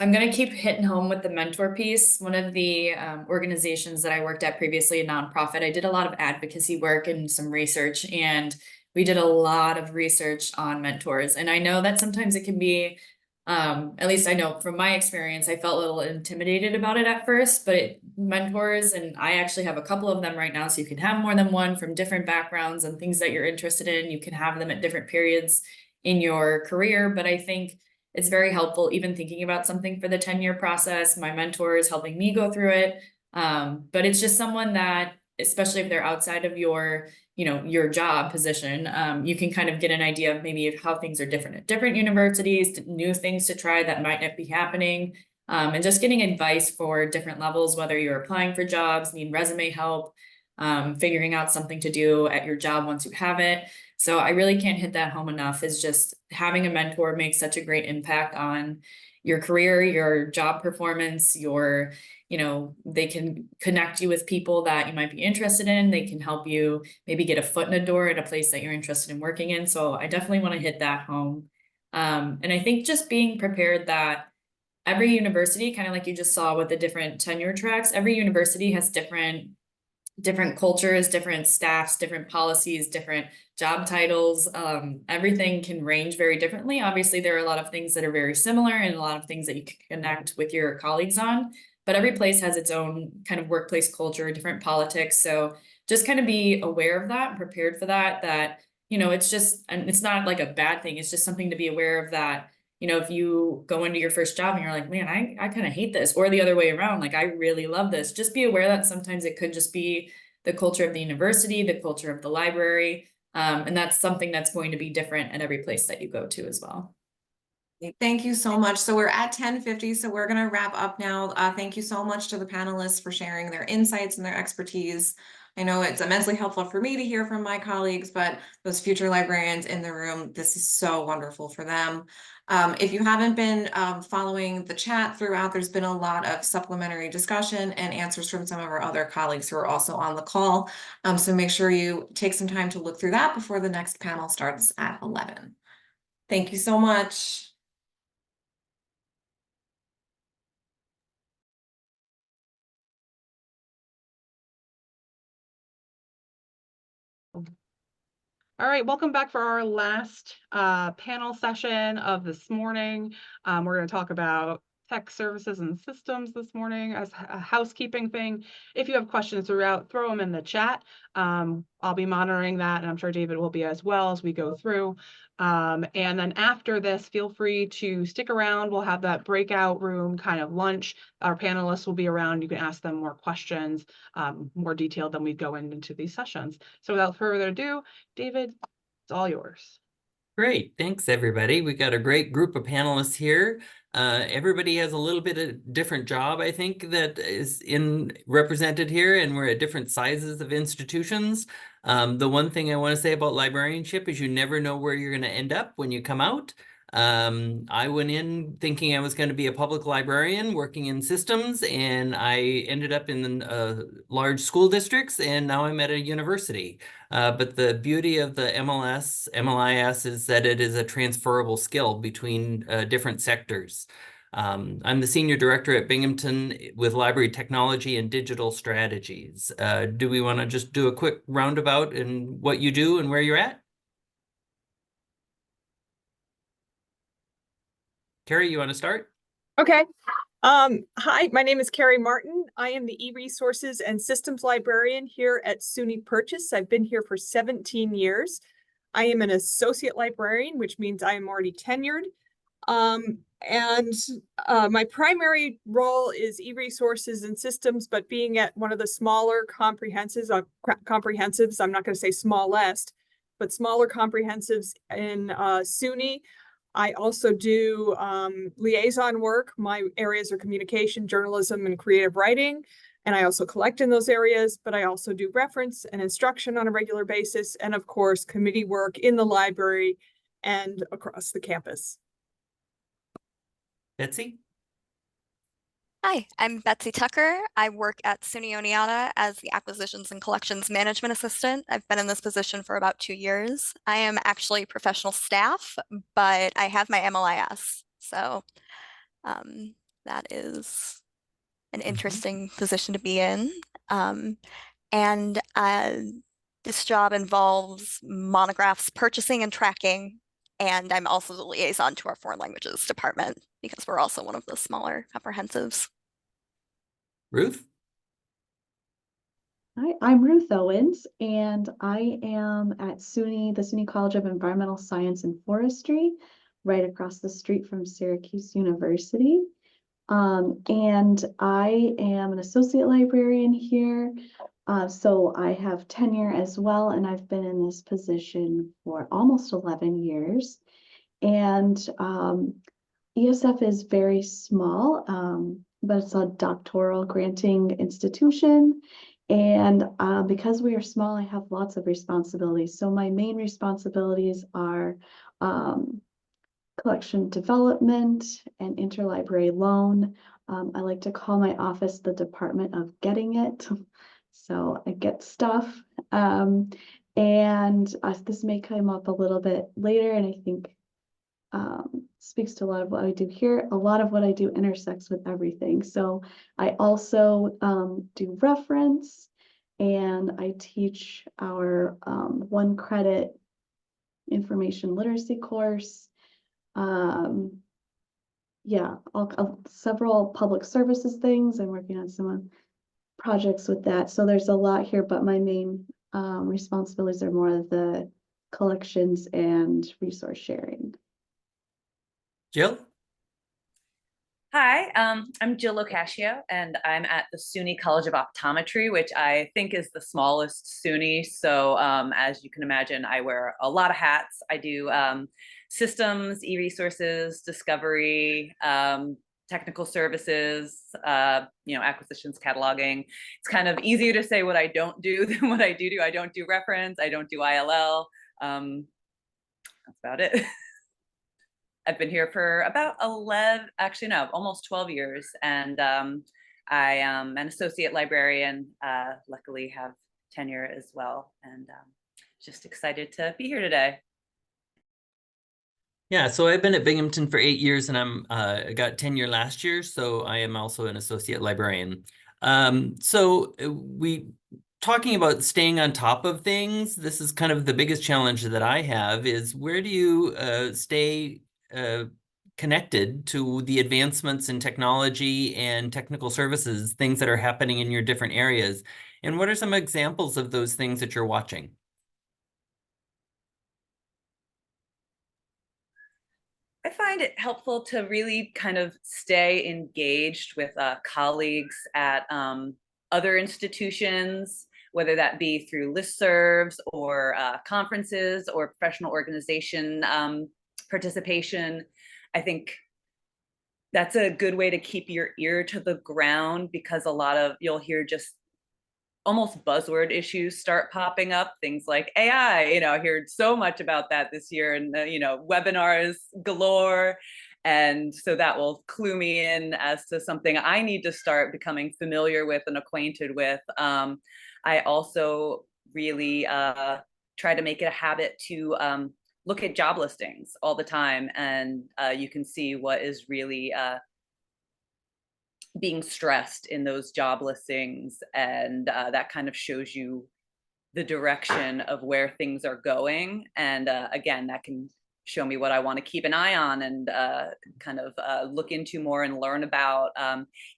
going to keep hitting home with the mentor piece. One of the organizations that I worked at previously, a nonprofit, I did a lot of advocacy work and some research, and we did a lot of research on mentors. And I know that sometimes it can be, at least I know from my experience, I felt a little intimidated about it at first, but mentors, and I actually have a couple of them right now, so you can have more than one from different backgrounds and things that you're interested in. You can have them at different periods in your career, but I think it's very helpful even thinking about something for the tenure process. My mentor is helping me go through it. But it's just someone that, especially if they're outside of your, your job position, you can kind of get an idea of maybe of how things are different at different universities, new things to try that might not be happening. And just getting advice for different levels, whether you're applying for jobs, need resume help, figuring out something to do at your job once you have it. So I really can't hit that home enough, is just having a mentor makes such a great impact on your career, your job performance, they can connect you with people that you might be interested in. They can help you maybe get a foot in the door at a place that you're interested in working in. So I definitely want to hit that home. And I think just being prepared that every university, kind of like you just saw with the different tenure tracks, every university has different cultures, different staffs, different policies, different job titles. Everything can range very differently. Obviously, there are a lot of things that are very similar and a lot of things that you can connect with your colleagues on, but every place has its own kind of workplace culture, different politics. So just kind of be aware of that and prepared for that, it's just, and it's not like a bad thing. It's just something to be aware of that. If you go into your first job and you're like, man, I kind of hate this, or the other way around, like, I really love this, just be aware that sometimes it could just be the culture of the university, the culture of the library. And that's something that's going to be different at every place that you go to as well. Thank you so much. So we're at 10:50, so we're going to wrap up now. Thank you so much to the panelists for sharing their insights and their expertise. I know it's immensely helpful for me to hear from my colleagues, but those future librarians in the room, this is so wonderful for them. If you haven't been following the chat throughout, there's been a lot of supplementary discussion and answers from some of our other colleagues who are also on the call. So make sure you take some time to look through that before the next panel starts at 11. Thank you so much. All right, welcome back for our last panel session of this morning. We're going to talk about tech services and systems this morning as a housekeeping thing. If you have questions throughout, throw them in the chat. I'll be monitoring that, and I'm sure David will be as well as we go through. And then after this, feel free to stick around. We'll have that breakout room kind of lunch. Our panelists will be around. You can ask them more questions, more detailed than we go into these sessions. So without further ado, David, it's all yours. Great. Thanks, everybody. We got a great group of panelists here. Everybody has a little bit of different job, I think, that is represented here, and we're at different sizes of institutions. The one thing I want to say about librarianship is you never know where you're going to end up when you come out. I went in thinking I was going to be a public librarian working in systems, and I ended up in large school districts, and now I'm at a university. But the beauty of the MLIS is that it is a transferable skill between different sectors. I'm the senior director at Binghamton with library technology and digital strategies. Do we want to just do a quick roundabout in what you do and where you're at? Carrie, you want to start? Okay. Hi, my name is Carrie Martin. I am the e-resources and systems librarian here at SUNY Purchase. I've been here for 17 years. I am an associate librarian, which means I am already tenured. My primary role is e-resources and systems, but being at one of the smaller comprehensives, I'm not going to say smallest, but smaller comprehensives in SUNY. I also do liaison work. My areas are communication, journalism, and creative writing. And I also collect in those areas, but I also do reference and instruction on a regular basis. And of course, committee work in the library and across the campus. Betsy? Hi, I'm Betsy Tucker. I work at SUNY Oneonta as the Acquisitions and Collections Management Assistant. I've been in this position for about 2 years. I am actually professional staff, but I have my MLIS. So that is an interesting position to be in. This job involves monographs purchasing and tracking. And I'm also the liaison to our foreign languages department because we're also one of the smaller comprehensives. Ruth? Hi, I'm Ruth Owens, and I am at SUNY, the SUNY College of Environmental Science and Forestry, right across the street from Syracuse University. And I am an associate librarian here. So I have tenure as well, and I've been in this position for almost 11 years. And ESF is very small, but it's a doctoral granting institution. And because we are small, I have lots of responsibilities. So my main responsibilities are collection development and interlibrary loan. I like to call my office the Department of Getting It. So I get stuff. This may come up a little bit later, and I think speaks to a lot of what I do here. A lot of what I do intersects with everything. So I also do reference, and I teach our 1 credit information literacy course. Several public services things. I'm working on some projects with that. So there's a lot here, but my main responsibilities are more of the collections and resource sharing. Jill? Hi, I'm Jill Locascio, and I'm at the SUNY College of Optometry, which I think is the smallest SUNY. So as you can imagine, I wear a lot of hats. I do systems, e-resources, discovery, technical services, acquisitions, cataloging. It's kind of easier to say what I don't do than what I do. I don't do reference. I don't do ILL. That's about it. I've been here for about almost 12 years. And I am an associate librarian, luckily have tenure as well. And just excited to be here today. Yeah, so I've been at Binghamton for 8 years, and I got tenure last year, so I am also an associate librarian. So we talking about staying on top of things, this is kind of the biggest challenge that I have is where do you stay connected to the advancements in technology and technical services, things that are happening in your different areas? And what are some examples of those things that you're watching? I find it helpful to really kind of stay engaged with colleagues at other institutions, whether that be through listservs or conferences or professional organization participation. I think that's a good way to keep your ear to the ground, because you'll hear just almost buzzword issues start popping up, things like AI. I heard so much about that this year, and webinars galore. And so that will clue me in as to something I need to start becoming familiar with and acquainted with. I also really try to make it a habit to look at job listings all the time, and you can see what is really being stressed in those job listings, and that kind of shows you the direction of where things are going. And again, that can show me what I want to keep an eye on and kind of look into more and learn about.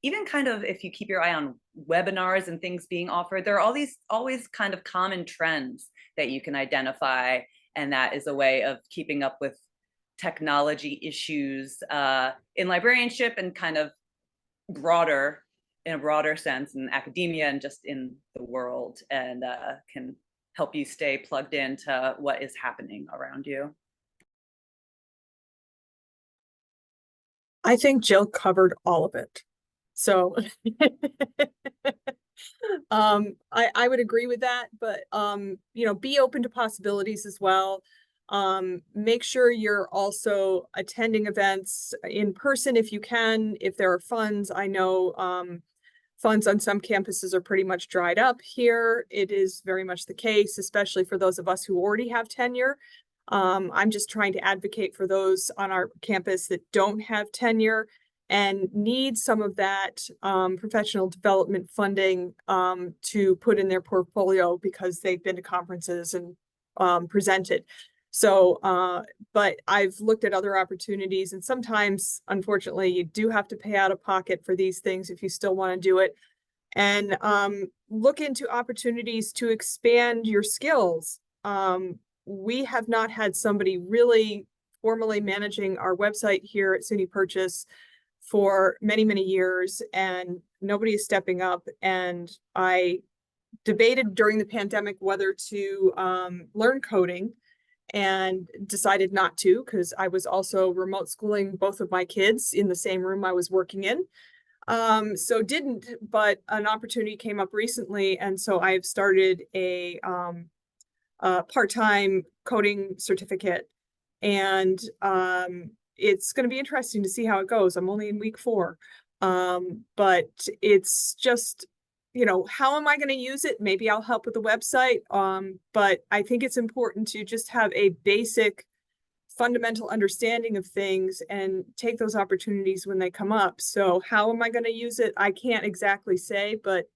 Even kind of if you keep your eye on webinars and things being offered, there are all these always kind of common trends that you can identify, and that is a way of keeping up with technology issues in librarianship and kind of in a broader sense in academia and just in the world, and can help you stay plugged into what is happening around you. I think Jill covered all of it. So I would agree with that, but be open to possibilities as well. Make sure you're also attending events in person if you can, if there are funds. I know funds on some campuses are pretty much dried up here. It is very much the case, especially for those of us who already have tenure. I'm just trying to advocate for those on our campus that don't have tenure and need some of that professional development funding to put in their portfolio because they've been to conferences and presented. So, but I've looked at other opportunities, and sometimes, unfortunately, you do have to pay out of pocket for these things if you still want to do it. And look into opportunities to expand your skills. We have not had somebody really formally managing our website here at SUNY Purchase for many, many years, and nobody is stepping up. And I debated during the pandemic whether to learn coding, and decided not to, because I was also remote schooling both of my kids in the same room I was working in. So didn't, but an opportunity came up recently, and so I've started a part-time coding certificate, and it's going to be interesting to see how it goes. I'm only in week 4, but it's just, how am I going to use it? Maybe I'll help with the website, but I think it's important to just have a basic fundamental understanding of things and take those opportunities when they come up. So how am I going to use it? I can't exactly say, but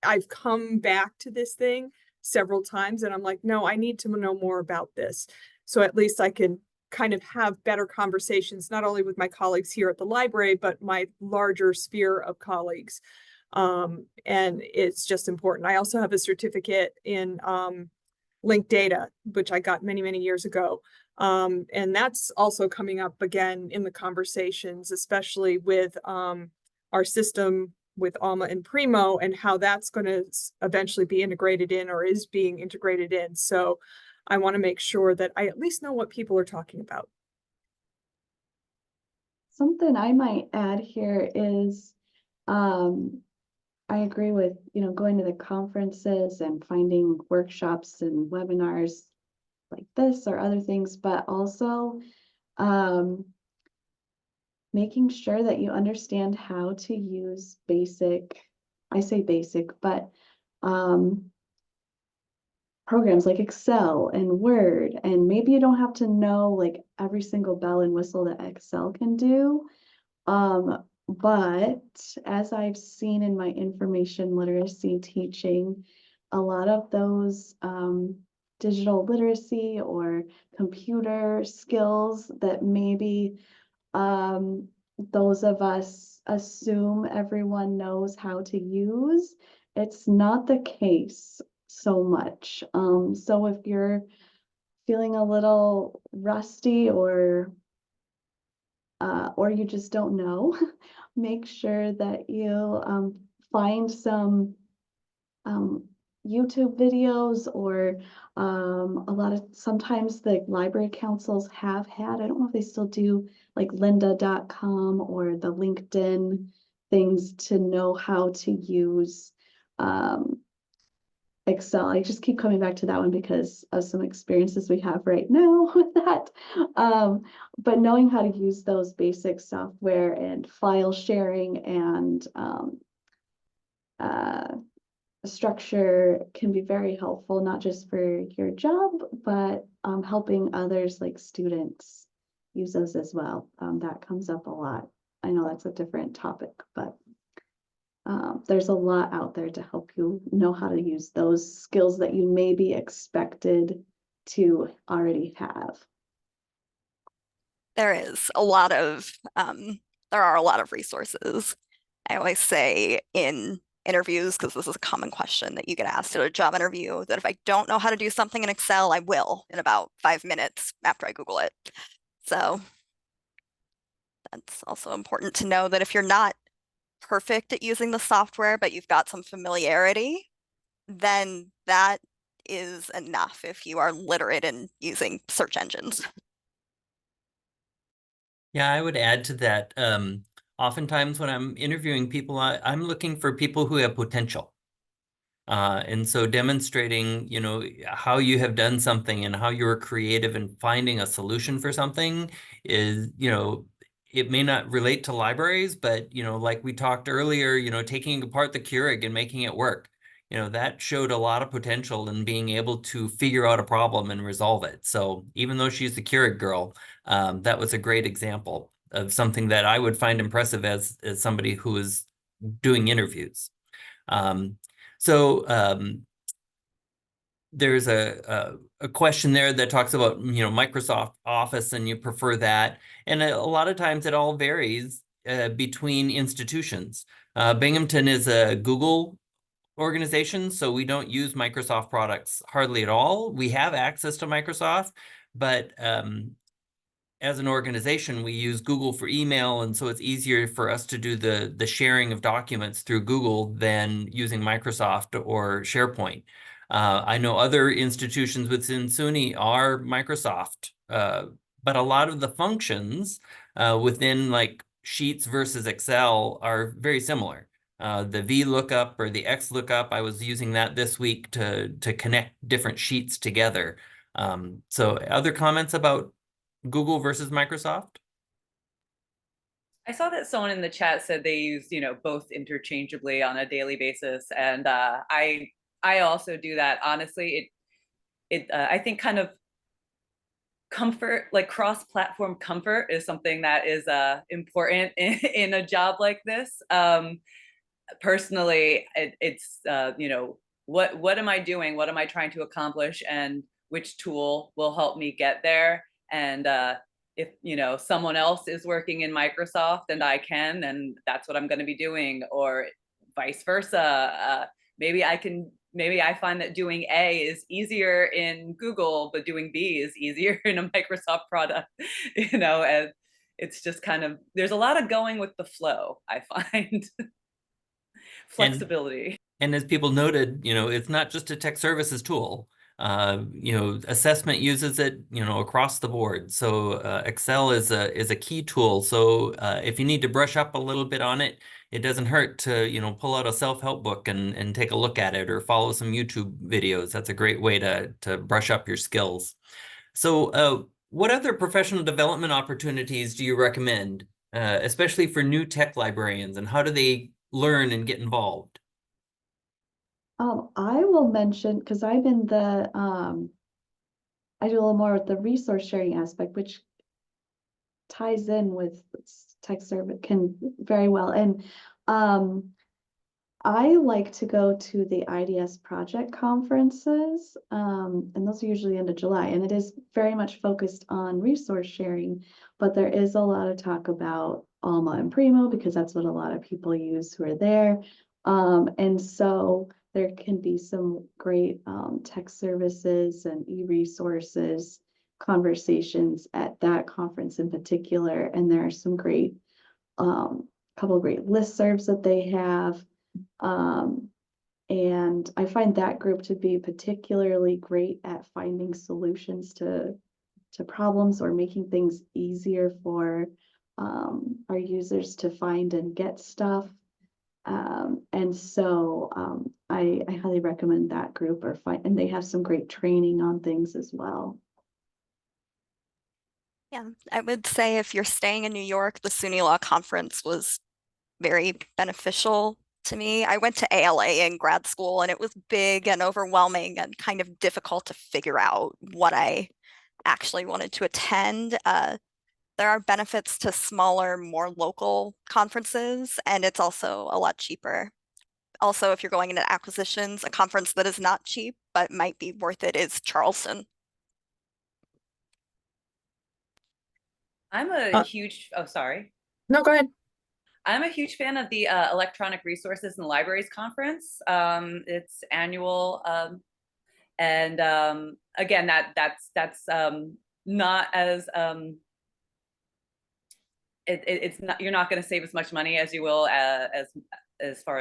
I've come back to this thing several times and I'm like, no, I need to know more about this. So at least I can kind of have better conversations, not only with my colleagues here at the library, but my larger sphere of colleagues. And it's just important. I also have a certificate in linked data, which I got many, many years ago. And that's also coming up again in the conversations, especially with our system with Alma and Primo, and how that's going to eventually be integrated in, or is being integrated in. So I want to make sure that I at least know what people are talking about. Something I might add here is, I agree with, going to the conferences and finding workshops and webinars like this or other things, but also making sure that you understand how to use I say basic, but programs like Excel and Word, and maybe you don't have to know like every single bell and whistle that Excel can do. But as I've seen in my information literacy teaching, a lot of those digital literacy or computer skills that maybe those of us assume everyone knows how to use. It's not the case so much. So if you're feeling a little rusty or you just don't know, make sure that you find some YouTube videos or sometimes the library councils have had, I don't know if they still do, like lynda.com or the LinkedIn things to know how to use Excel. I just keep coming back to that one because of some experiences we have right now with that. But knowing how to use those basic software and file sharing and structure can be very helpful, not just for your job, but helping others like students use those as well. That comes up a lot. I know that's a different topic, but there's a lot out there to help you know how to use those skills that you may be expected to already have. There is a lot of, there are a lot of resources. I always say in interviews, because this is a common question that you get asked at a job interview, that if I don't know how to do something in Excel, I will in about 5 minutes after I Google it. So that's also important to know that if you're not perfect at using the software, but you've got some familiarity, then that is enough if you are literate in using search engines. Yeah, I would add to that. Oftentimes when I'm interviewing people, I'm looking for people who have potential. And so demonstrating, you know, how you have done something and how you're creative in finding a solution for something is, you know, it may not relate to libraries, but, you know, like we talked earlier, you know, taking apart the Keurig and making it work, you know, that showed a lot of potential in being able to figure out a problem and resolve it. So even though she's the Keurig girl, that was a great example of something that I would find impressive as somebody who is doing interviews. There's a question there that talks about, you know, Microsoft Office and you prefer that. And a lot of times it all varies between institutions. Binghamton is a Google organization, so we don't use Microsoft products hardly at all. We have access to Microsoft, but as an organization, we use Google for email, and so it's easier for us to do the sharing of documents through Google than using Microsoft or SharePoint. I know other institutions within SUNY are Microsoft, but a lot of the functions within like Sheets versus Excel are very similar. The VLOOKUP or the XLOOKUP, I was using that this week to connect different sheets together. So other comments about Google versus Microsoft? I saw that someone in the chat said they use, you know, both interchangeably on a daily basis, and I also do that. Honestly, I think kind of comfort, like cross-platform comfort, is something that is important in a job like this. Personally, it's you know, what am I doing? What am I trying to accomplish? And which tool will help me get there? And if, you know, someone else is working in Microsoft and I can, then that's what I'm going to be doing, or vice versa. Maybe I find that doing A is easier in Google, but doing B is easier in a Microsoft product, you know, and it's just kind of, there's a lot of going with the flow, I find. Flexibility. And as people noted, you know, it's not just a tech services tool. You know, assessment uses it, you know, across the board. So Excel is a key tool. So if you need to brush up a little bit on it, it doesn't hurt to, you know, pull out a self-help book and take a look at it or follow some YouTube videos. That's a great way to brush up your skills. So what other professional development opportunities do you recommend, especially for new tech librarians, and how do they learn and get involved? I will mention, because I'm in the I do a little more with the resource sharing aspect, which ties in with tech service can very well. And I like to go to the IDS project conferences, and those are usually end of July, and it is very much focused on resource sharing, but there is a lot of talk about Alma and Primo because that's what a lot of people use who are there. And so there can be some great tech services and e-resources conversations at that conference in particular, and there are some great couple of great listservs that they have. And I find that group to be particularly great at finding solutions to problems or making things easier for our users to find and get stuff. And so I highly recommend that group and they have some great training on things as well. Yeah, I would say if you're staying in New York, the SUNYLA conference was very beneficial to me. I went to ALA in grad school and it was big and overwhelming and kind of difficult to figure out what I actually wanted to attend. There are benefits to smaller, more local conferences, and it's also a lot cheaper. Also, if you're going into acquisitions, a conference that is not cheap but might be worth it is Charleston. I'm a huge, oh, sorry. No, go ahead. I'm a huge fan of the Electronic Resources and Libraries Conference. It's annual. And again, that's not as, it's not, you're not going to save as much money as you will as far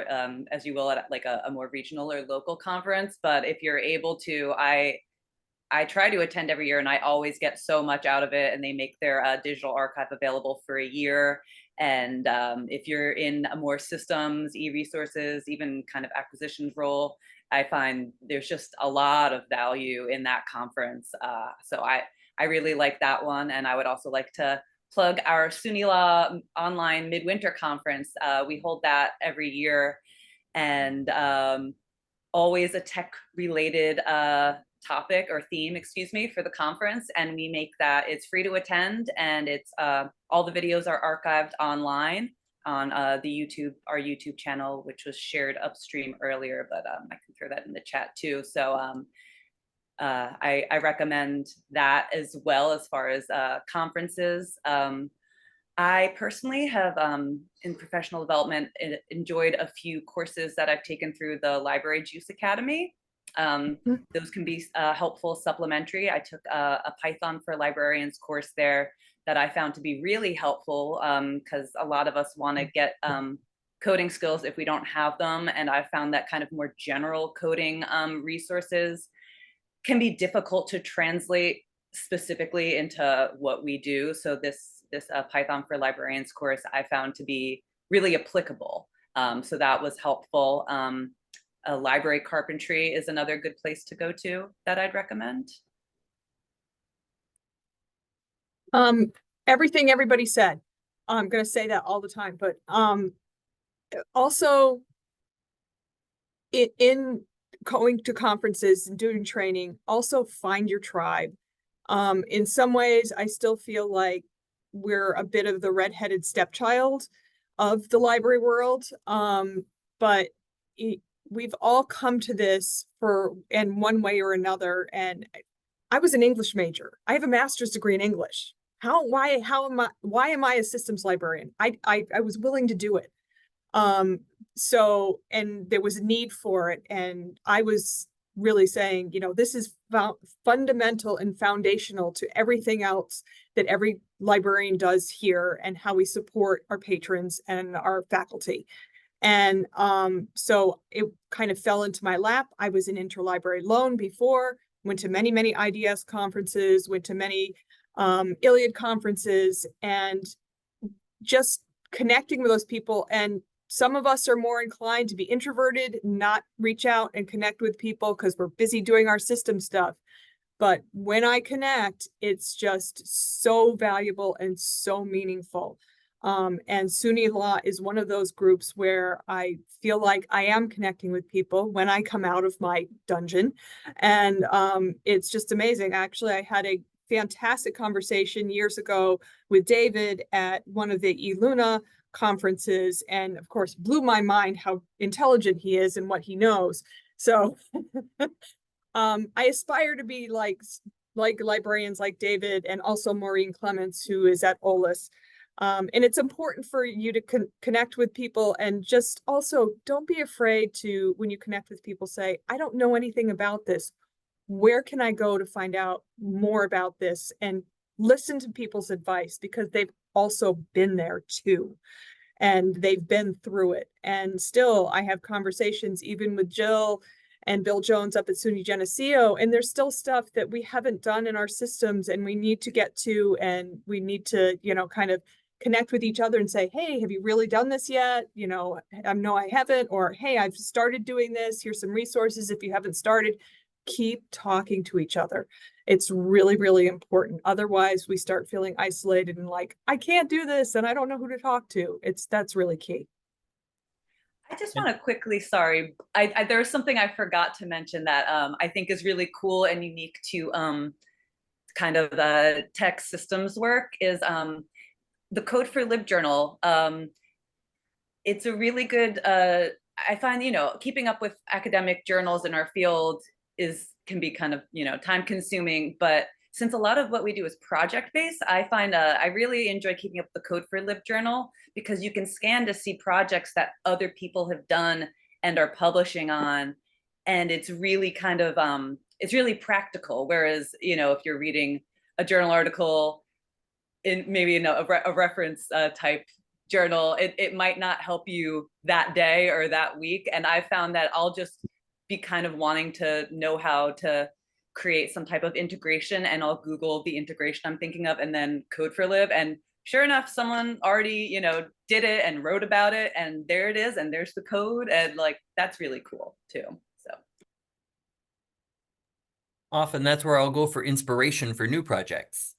as you will at like a more regional or local conference. But if you're able to, I try to attend every year and I always get so much out of it, and they make their digital archive available for a year. And if you're in a more systems, e-resources, even kind of acquisitions role, I find there's just a lot of value in that conference. So I really like that one. And I would also like to plug our SUNYLA online midwinter conference. We hold that every year, and always a tech related topic or theme, excuse me, for the conference. And we make that, it's free to attend, and it's all the videos are archived online on our YouTube channel, which was shared upstream earlier, but I can throw that in the chat too. So I recommend that as well as far as conferences. I personally have, in professional development, enjoyed a few courses that I've taken through the Library Juice Academy. Those can be helpful supplementary. I took a Python for Librarians course there that I found to be really helpful, because a lot of us want to get coding skills if we don't have them. And I found that kind of more general coding resources can be difficult to translate specifically into what we do. So this Python for Librarians course I found to be really applicable. So that was helpful. Library carpentry is another good place to go to that I'd recommend. Everything everybody said, I'm going to say that all the time, but also in going to conferences and doing training, also find your tribe. In some ways, I still feel like we're a bit of the redheaded stepchild of the library world, but we've all come to this in one way or another. And I was an English major. I have a master's degree in English. Why am I a systems librarian? I was willing to do it. So, and there was a need for it. And I was really saying, this is fundamental and foundational to everything else that every librarian does here and how we support our patrons and our faculty. And so it kind of fell into my lap. I was in interlibrary loan before, went to many, many IDS conferences, went to many Iliad conferences, and just connecting with those people. And some of us are more inclined to be introverted, not reach out and connect with people because we're busy doing our system stuff. But when I connect, it's just so valuable and so meaningful. And SUNYLA is one of those groups where I feel like I am connecting with people when I come out of my dungeon. And it's just amazing. Actually, I had a fantastic conversation years ago with David at one of the eLuna conferences, and of course blew my mind how intelligent he is and what he knows. So I aspire to be like librarians like David and also Maureen Clements, who is at OLIS. And it's important for you to connect with people, and just also don't be afraid to, when you connect with people, say, I don't know anything about this. Where can I go to find out more about this? And listen to people's advice, because they've also been there too. And they've been through it. And still, I have conversations even with Jill and Bill Jones up at SUNY Geneseo, and there's still stuff that we haven't done in our systems and we need to get to, and we need to, you know, kind of connect with each other and say, hey, have you really done this yet? You know, no, I haven't. Or, hey, I've started doing this. Here's some resources if you haven't started. Keep talking to each other. It's really, really important. Otherwise, we start feeling isolated and like, I can't do this and I don't know who to talk to. That's really key. I just want to quickly, sorry, there's something I forgot to mention that I think is really cool and unique to kind of the tech systems work is the Code for Lib journal. It's a really good, I find, you know, keeping up with academic journals in our field can be kind of, you know, time consuming, but since a lot of what we do is project based, I find I really enjoy keeping up the Code for Lib journal, because you can scan to see projects that other people have done and are publishing on. And it's really kind of, it's really practical. Whereas, you know, if you're reading a journal article in maybe a reference type journal, it might not help you that day or that week. And I found that I'll just be kind of wanting to know how to create some type of integration, and I'll Google the integration I'm thinking of and then Code for Lib, and sure enough, someone already, you know, did it and wrote about it, and there it is, and there's the code, and like that's really cool too. So often that's where I'll go for inspiration for new projects.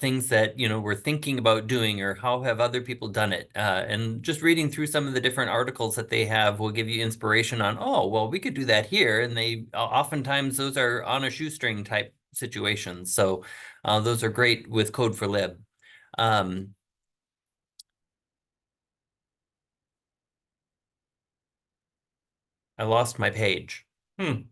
Things that, you know, we're thinking about doing, or how have other people done it? And just reading through some of the different articles that they have will give you inspiration on, oh, well, we could do that here. And they oftentimes those are on a shoestring type situations. So those are great with Code for Lib. I lost my page. There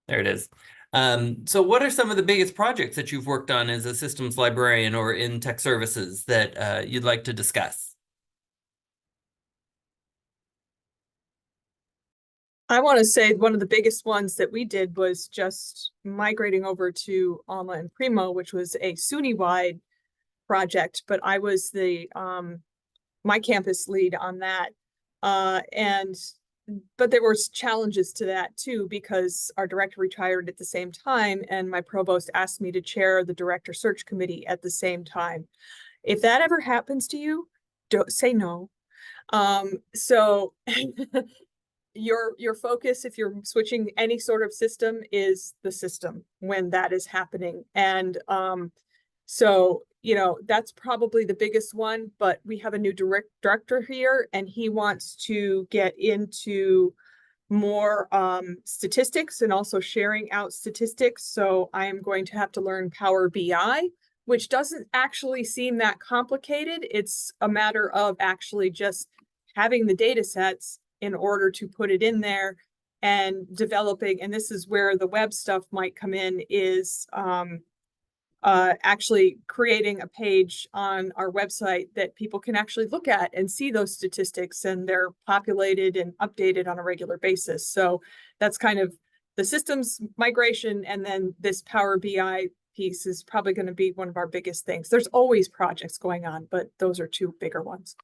it is. So what are some of the biggest projects that you've worked on as a systems librarian or in tech services that you'd like to discuss? I want to say one of the biggest ones that we did was just migrating over to Alma and Primo, which was a SUNY-wide project, but I was the my campus lead on that. But there were challenges to that too, because our director retired at the same time, and my provost asked me to chair the director search committee at the same time. If that ever happens to you, don't say no. So your focus, if you're switching any sort of system, is the system when that is happening. And so, you know, that's probably the biggest one, but we have a new director here, and he wants to get into more statistics and also sharing out statistics. So I am going to have to learn Power BI, which doesn't actually seem that complicated. It's a matter of actually just having the data sets in order to put it in there and developing. And this is where the web stuff might come in, is actually creating a page on our website that people can actually look at and see those statistics, and they're populated and updated on a regular basis. So that's kind of the systems migration. And then this Power BI piece is probably going to be one of our biggest things. There's always projects going on, but those are two bigger ones.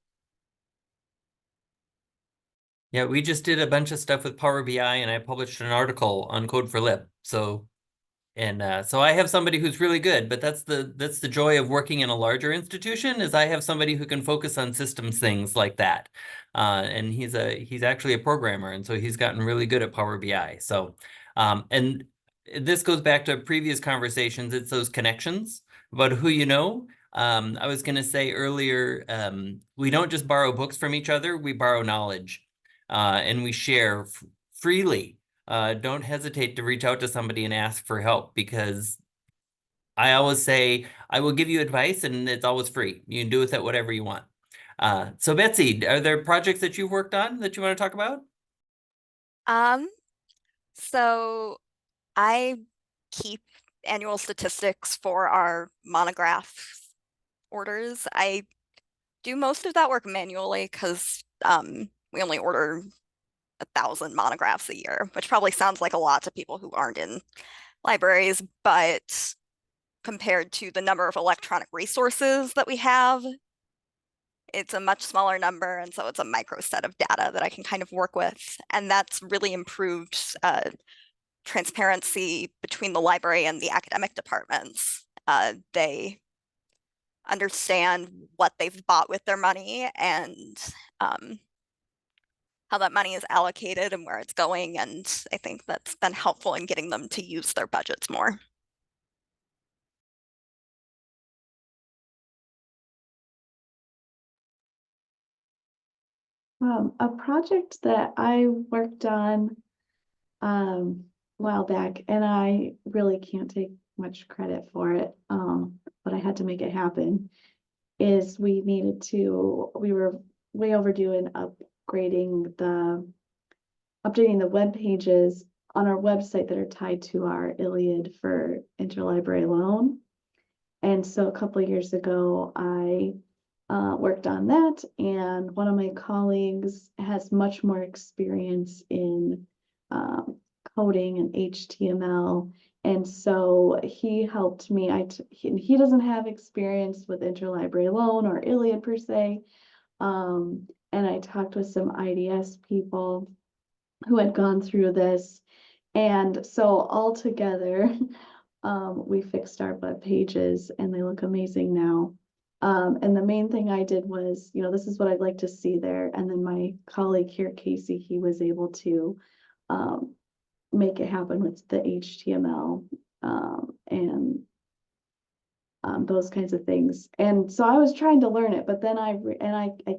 Yeah, we just did a bunch of stuff with Power BI, and I published an article on Code for Lib. So I have somebody who's really good, but that's the joy of working in a larger institution, is I have somebody who can focus on systems things like that. And he's actually a programmer, and so he's gotten really good at Power BI. So, and this goes back to previous conversations. It's those connections about who you know. I was going to say earlier, we don't just borrow books from each other, we borrow knowledge, and we share freely. Don't hesitate to reach out to somebody and ask for help, because I always say, I will give you advice and it's always free. You can do with it whatever you want. So Betsy, are there projects that you've worked on that you want to talk about? So I keep annual statistics for our monograph orders. I do most of that work manually because we only order 1,000 monographs a year, which probably sounds like a lot to people who aren't in libraries, but compared to the number of electronic resources that we have, it's a much smaller number. And so it's a micro set of data that I can kind of work with. And that's really improved transparency between the library and the academic departments. They understand what they've bought with their money and how that money is allocated and where it's going. And I think that's been helpful in getting them to use their budgets more. A project that I worked on a while back, and I really can't take much credit for it, but I had to make it happen, is we were way overdue in updating the web pages on our website that are tied to our ILLiad for interlibrary loan. And so a couple of years ago, I worked on that, and one of my colleagues has much more experience in coding and HTML, and so he helped me. He doesn't have experience with interlibrary loan or ILLiad per se, and I talked with some IDS people who had gone through this, and so all together, we fixed our web pages, and they look amazing now. And the main thing I did was, this is what I'd like to see there. And then my colleague here, Casey, he was able to make it happen with the HTML and those kinds of things. And so I was trying to learn it, but then I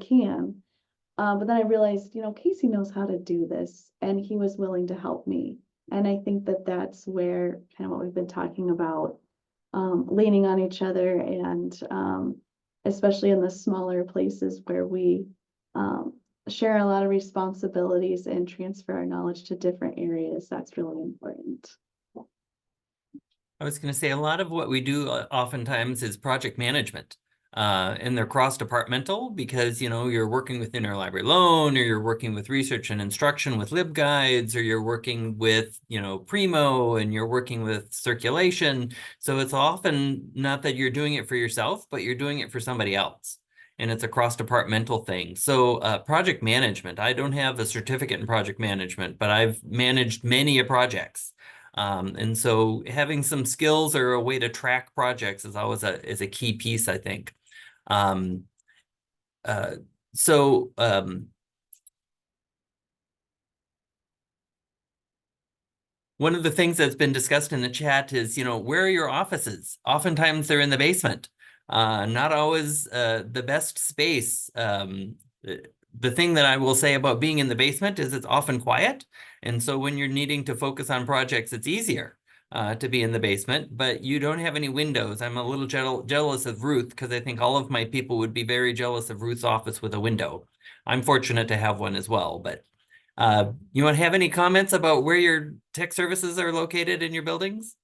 can. But then I realized, Casey knows how to do this, and he was willing to help me. And I think that that's where kind of what we've been talking about, leaning on each other, and especially in the smaller places where we share a lot of responsibilities and transfer our knowledge to different areas, that's really important. I was going to say a lot of what we do oftentimes is project management. And they're cross-departmental because, you're working with interlibrary loan, or you're working with research and instruction with LibGuides, or you're working with, Primo, and you're working with circulation. So it's often not that you're doing it for yourself, but you're doing it for somebody else. And it's a cross-departmental thing. So project management, I don't have a certificate in project management, but I've managed many projects. And so having some skills or a way to track projects is always a key piece, I think. One of the things that's been discussed in the chat is, where are your offices? Oftentimes they're in the basement, not always the best space. The thing that I will say about being in the basement is it's often quiet. And so when you're needing to focus on projects, it's easier to be in the basement, but you don't have any windows. I'm a little jealous of Ruth because I think all of my people would be very jealous of Ruth's office with a window. I'm fortunate to have one as well, but you want to have any comments about where your tech services are located in your buildings?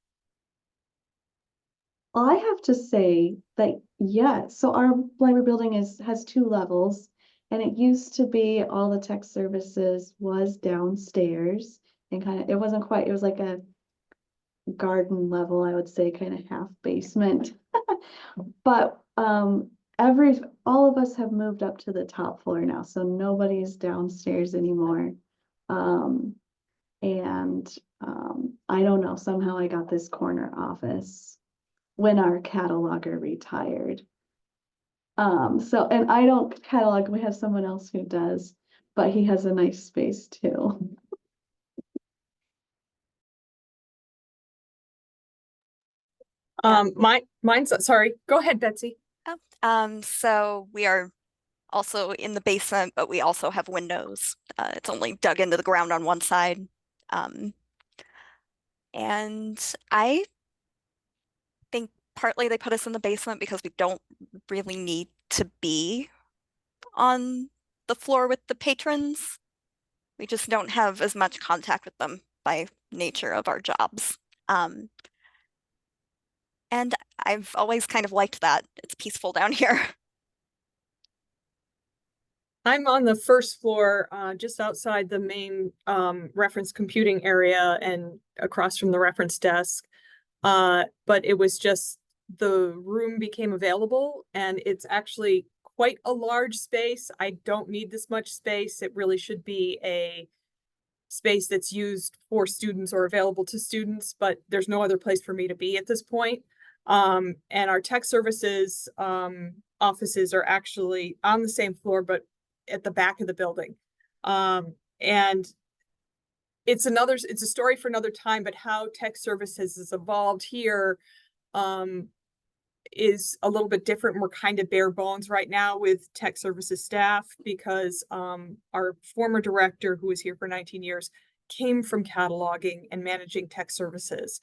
I have to say that, yeah, so our library building has 2 levels, and it used to be all the tech services was downstairs, and it wasn't quite, it was like a garden level, I would say, kind of half basement. But all of us have moved up to the top floor now, so nobody's downstairs anymore. I don't know, somehow I got this corner office when our cataloger retired. And I don't catalog, we have someone else who does, but he has a nice space too. Mine's, sorry, go ahead, Betsy. So we are also in the basement, but we also have windows. It's only dug into the ground on one side. And I think partly they put us in the basement because we don't really need to be on the floor with the patrons. We just don't have as much contact with them by nature of our jobs. And I've always kind of liked that. It's peaceful down here. I'm on the first floor, just outside the main reference computing area and across from the reference desk. But it was just the room became available, and it's actually quite a large space. I don't need this much space. It really should be a space that's used for students or available to students, but there's no other place for me to be at this point. And our tech services offices are actually on the same floor, but at the back of the building. And it's a story for another time, but how tech services has evolved here is a little bit different. We're kind of bare bones right now with tech services staff because our former director, who was here for 19 years, came from cataloging and managing tech services.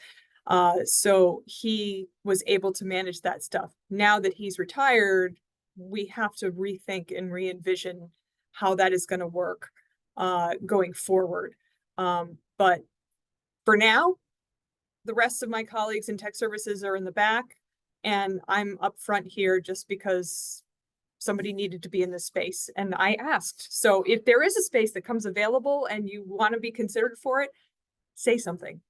So he was able to manage that stuff. Now that he's retired, we have to rethink and re-envision how that is going to work going forward. But for now, the rest of my colleagues in tech services are in the back, and I'm up front here just because somebody needed to be in this space and I asked. So if there is a space that comes available and you want to be considered for it, say something.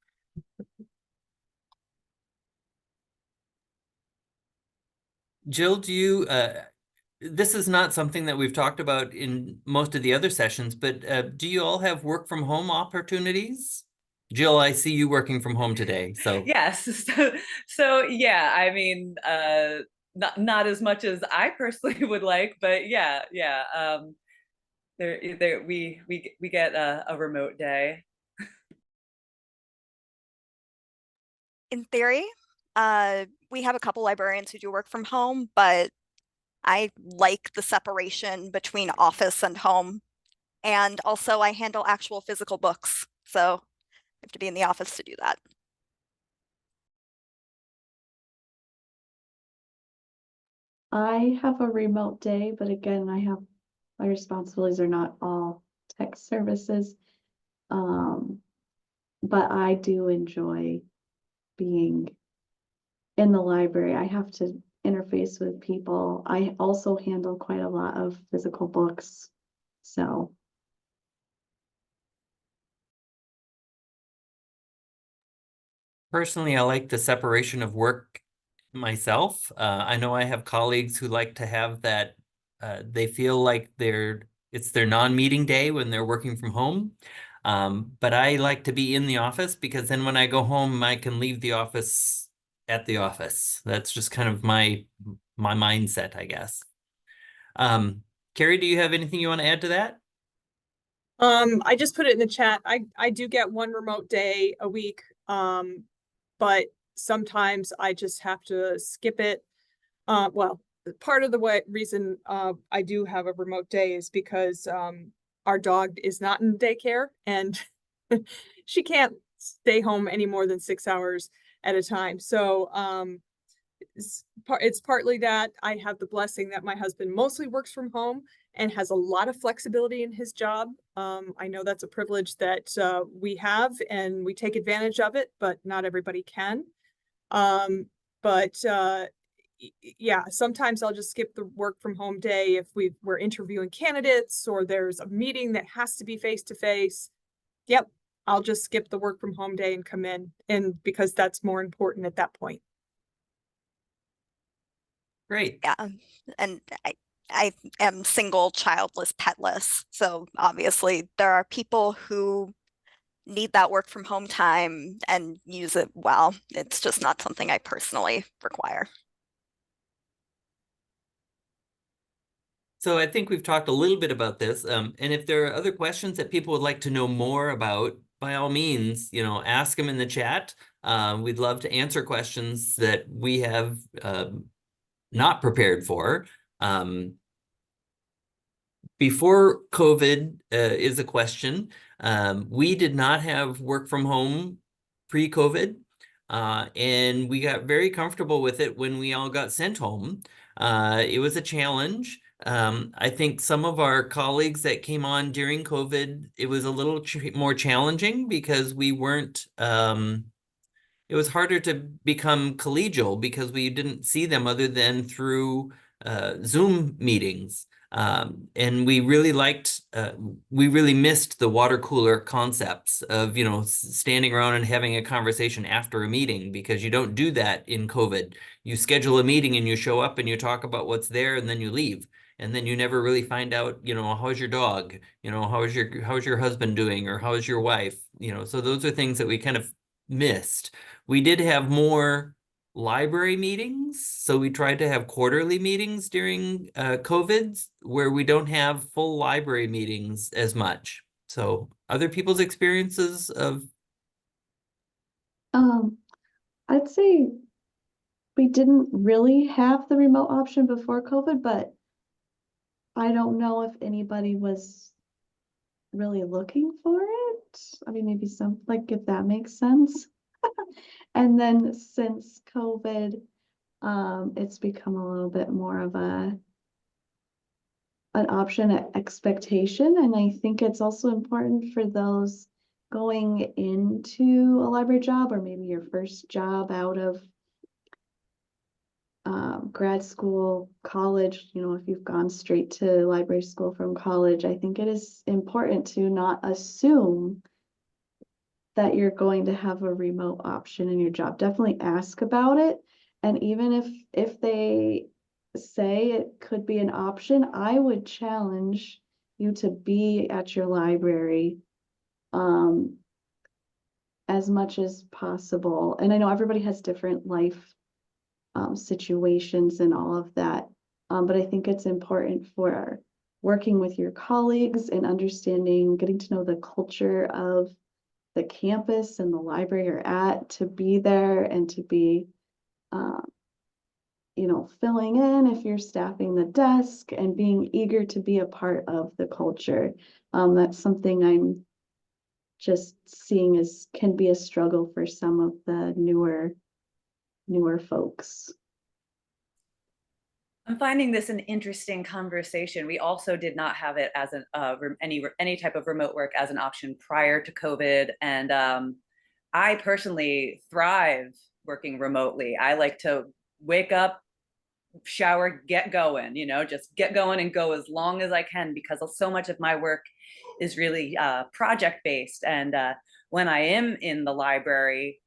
Jill, do you, this is not something that we've talked about in most of the other sessions, but do you all have work from home opportunities? Jill, I see you working from home today, so. Yes, so yeah, I mean, not as much as I personally would like, but yeah. We get a remote day. In theory, we have a couple librarians who do work from home, but I like the separation between office and home. And also I handle actual physical books, so I have to be in the office to do that. I have a remote day, but again, my responsibilities are not all tech services. But I do enjoy being in the library. I have to interface with people. I also handle quite a lot of physical books. So Personally, I like the separation of work myself. I know I have colleagues who like to have that, they feel like it's their non-meeting day when they're working from home. But I like to be in the office because then when I go home, I can leave the office at the office. That's just kind of my mindset, I guess. Carrie, do you have anything you want to add to that? I just put it in the chat. I do get one remote day a week, but sometimes I just have to skip it. Well, part of the reason I do have a remote day is because our dog is not in daycare and she can't stay home any more than 6 hours at a time. So it's partly that I have the blessing that my husband mostly works from home and has a lot of flexibility in his job. I know that's a privilege that we have and we take advantage of it, but not everybody can. Yeah, sometimes I'll just skip the work from home day if we're interviewing candidates or there's a meeting that has to be face-to-face. Yep, I'll just skip the work from home day and come in, and because that's more important at that point. Great. Yeah, and I am single, childless, petless. So obviously there are people who need that work from home time and use it well. It's just not something I personally require. So I think we've talked a little bit about this. And if there are other questions that people would like to know more about, by all means, ask them in the chat. We'd love to answer questions that we have not prepared for. Before COVID is a question. We did not have work from home pre-COVID, and we got very comfortable with it when we all got sent home. It was a challenge, I think some of our colleagues that came on during COVID, it was a little more challenging because we weren't, it was harder to become collegial because we didn't see them other than through Zoom meetings. And we really we really missed the water cooler concepts of, standing around and having a conversation after a meeting, because you don't do that in COVID. You schedule a meeting and you show up and you talk about what's there and then you leave. And then you never really find out, how's your dog? How's your husband doing? Or how's your wife? So those are things that we kind of missed. We did have more library meetings, so we tried to have quarterly meetings during COVID, where we don't have full library meetings as much. So other people's experiences of? I'd say we didn't really have the remote option before COVID, but I don't know if anybody was really looking for it. I mean, maybe some, like, if that makes sense. And then since COVID, it's become a little bit more of an option at expectation. And I think it's also important for those going into a library job, or maybe your first job out of grad school, college, if you've gone straight to library school from college, I think it is important to not assume that you're going to have a remote option in your job. Definitely ask about it. And even if they say it could be an option, I would challenge you to be at your library as much as possible. And I know everybody has different life situations and all of that. But I think it's important for working with your colleagues and understanding, getting to know the culture of the campus and the library you're at, to be there and to be, filling in if you're staffing the desk, and being eager to be a part of the culture. That's something I'm just seeing can be a struggle for some of the newer folks. I'm finding this an interesting conversation. We also did not have it as any type of remote work as an option prior to COVID. And I personally thrive working remotely. I like to wake up, shower, get going, just get going and go as long as I can, because so much of my work is really project-based. And when I am in the library,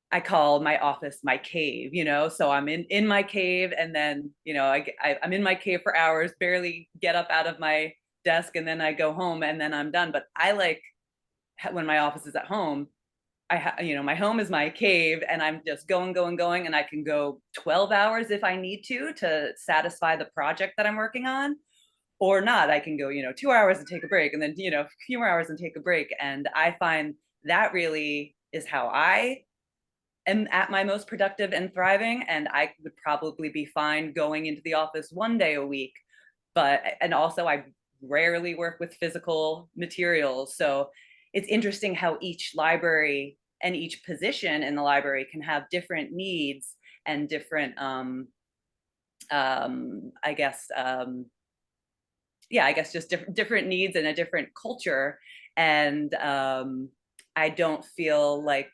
I call my office my cave, so I'm in my cave, and then, I'm in my cave for hours, barely get up out of my desk, and then I go home and then I'm done. But I like when my office is at home, my home is my cave, and I'm just going, and I can go 12 hours if I need to satisfy the project that I'm working on, or not. I can go, 2 hours and take a break, and then, a few more hours and take a break. And I find that really is how I am at my most productive and thriving. And I would probably be fine going into the office one day a week, and also I rarely work with physical materials. So it's interesting how each library and each position in the library can have different needs and different, I guess just different needs and a different culture. And I don't feel like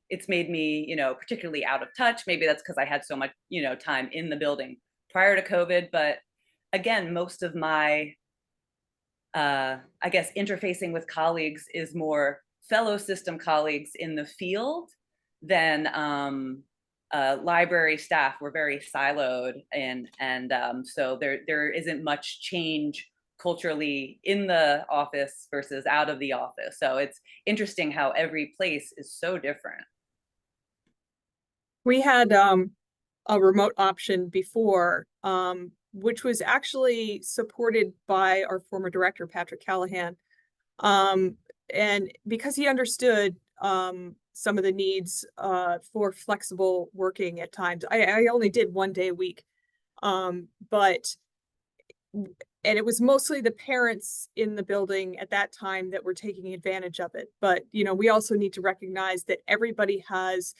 it's made me, particularly out of touch. Maybe that's because I had so much, time in the building prior to COVID. But again, most of my, I guess, interfacing with colleagues is more fellow system colleagues in the field than library staff. We're very siloed, and so there isn't much change culturally in the office versus out of the office. So it's interesting how every place is so different. We had a remote option before, which was actually supported by our former director, Patrick Callahan. And because he understood some of the needs for flexible working at times, I only did 1 day a week. And it was mostly the parents in the building at that time that were taking advantage of it. But, we also need to recognize that everybody has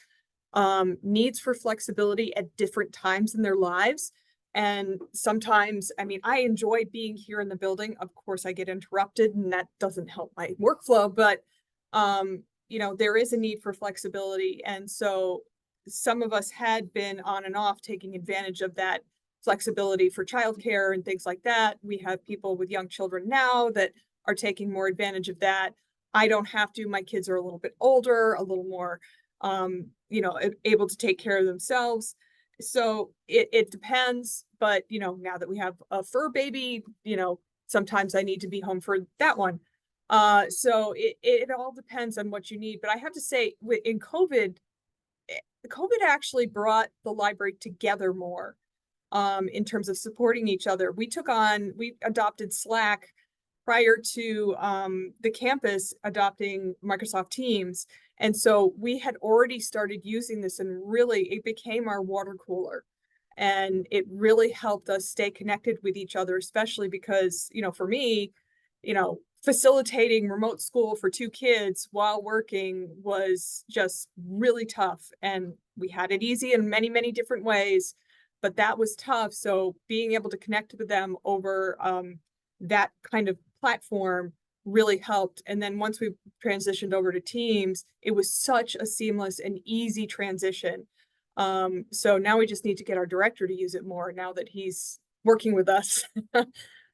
needs for flexibility at different times in their lives. And sometimes, I mean, I enjoy being here in the building. Of course, I get interrupted and that doesn't help my workflow, but you know, there is a need for flexibility. And so some of us had been on and off taking advantage of that flexibility for childcare and things like that. We have people with young children now that are taking more advantage of that. I don't have to. My kids are a little bit older, a little more, you know, able to take care of themselves. So it depends, but you know, now that we have a fur baby, you know, sometimes I need to be home for that one. So it all depends on what you need. But I have to say, in COVID, COVID actually brought the library together more in terms of supporting each other. We adopted Slack prior to the campus adopting Microsoft Teams. And so we had already started using this, and really it became our water cooler. And it really helped us stay connected with each other, especially because, you know, for me, you know, facilitating remote school for 2 kids while working was just really tough. And we had it easy in many, many different ways, but that was tough. So being able to connect with them over that kind of platform really helped. And then once we transitioned over to Teams, it was such a seamless and easy transition. So now we just need to get our director to use it more now that he's working with us.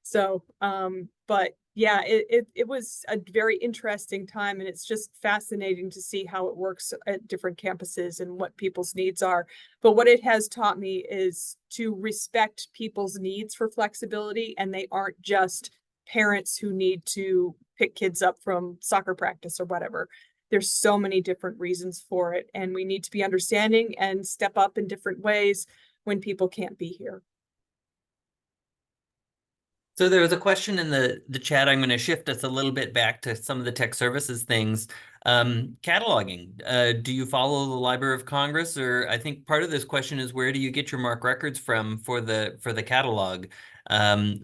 So, but yeah, it was a very interesting time, and it's just fascinating to see how it works at different campuses and what people's needs are. But what it has taught me is to respect people's needs for flexibility, and they aren't just parents who need to pick kids up from soccer practice or whatever. There's so many different reasons for it, and we need to be understanding and step up in different ways when people can't be here. So there was a question in the chat. I'm going to shift us a little bit back to some of the tech services things. Cataloging. Do you follow the Library of Congress? Or I think part of this question is, where do you get your MARC records from for the catalog?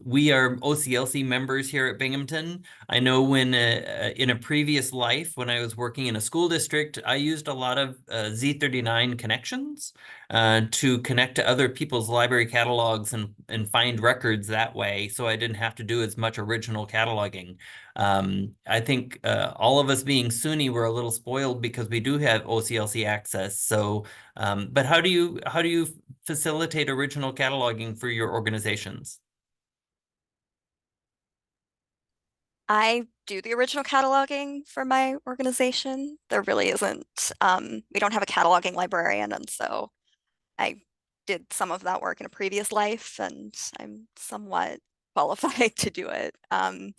We are OCLC members here at Binghamton. I know when in a previous life, when I was working in a school district, I used a lot of Z39 connections to connect to other people's library catalogs and find records that way, so I didn't have to do as much original cataloging. I think all of us being SUNY, we're a little spoiled because we do have OCLC access. So, but how do you facilitate original cataloging for your organizations? I do the original cataloging for my organization. There really isn't, we don't have a cataloging librarian, and so I did some of that work in a previous life, and I'm somewhat qualified to do it. And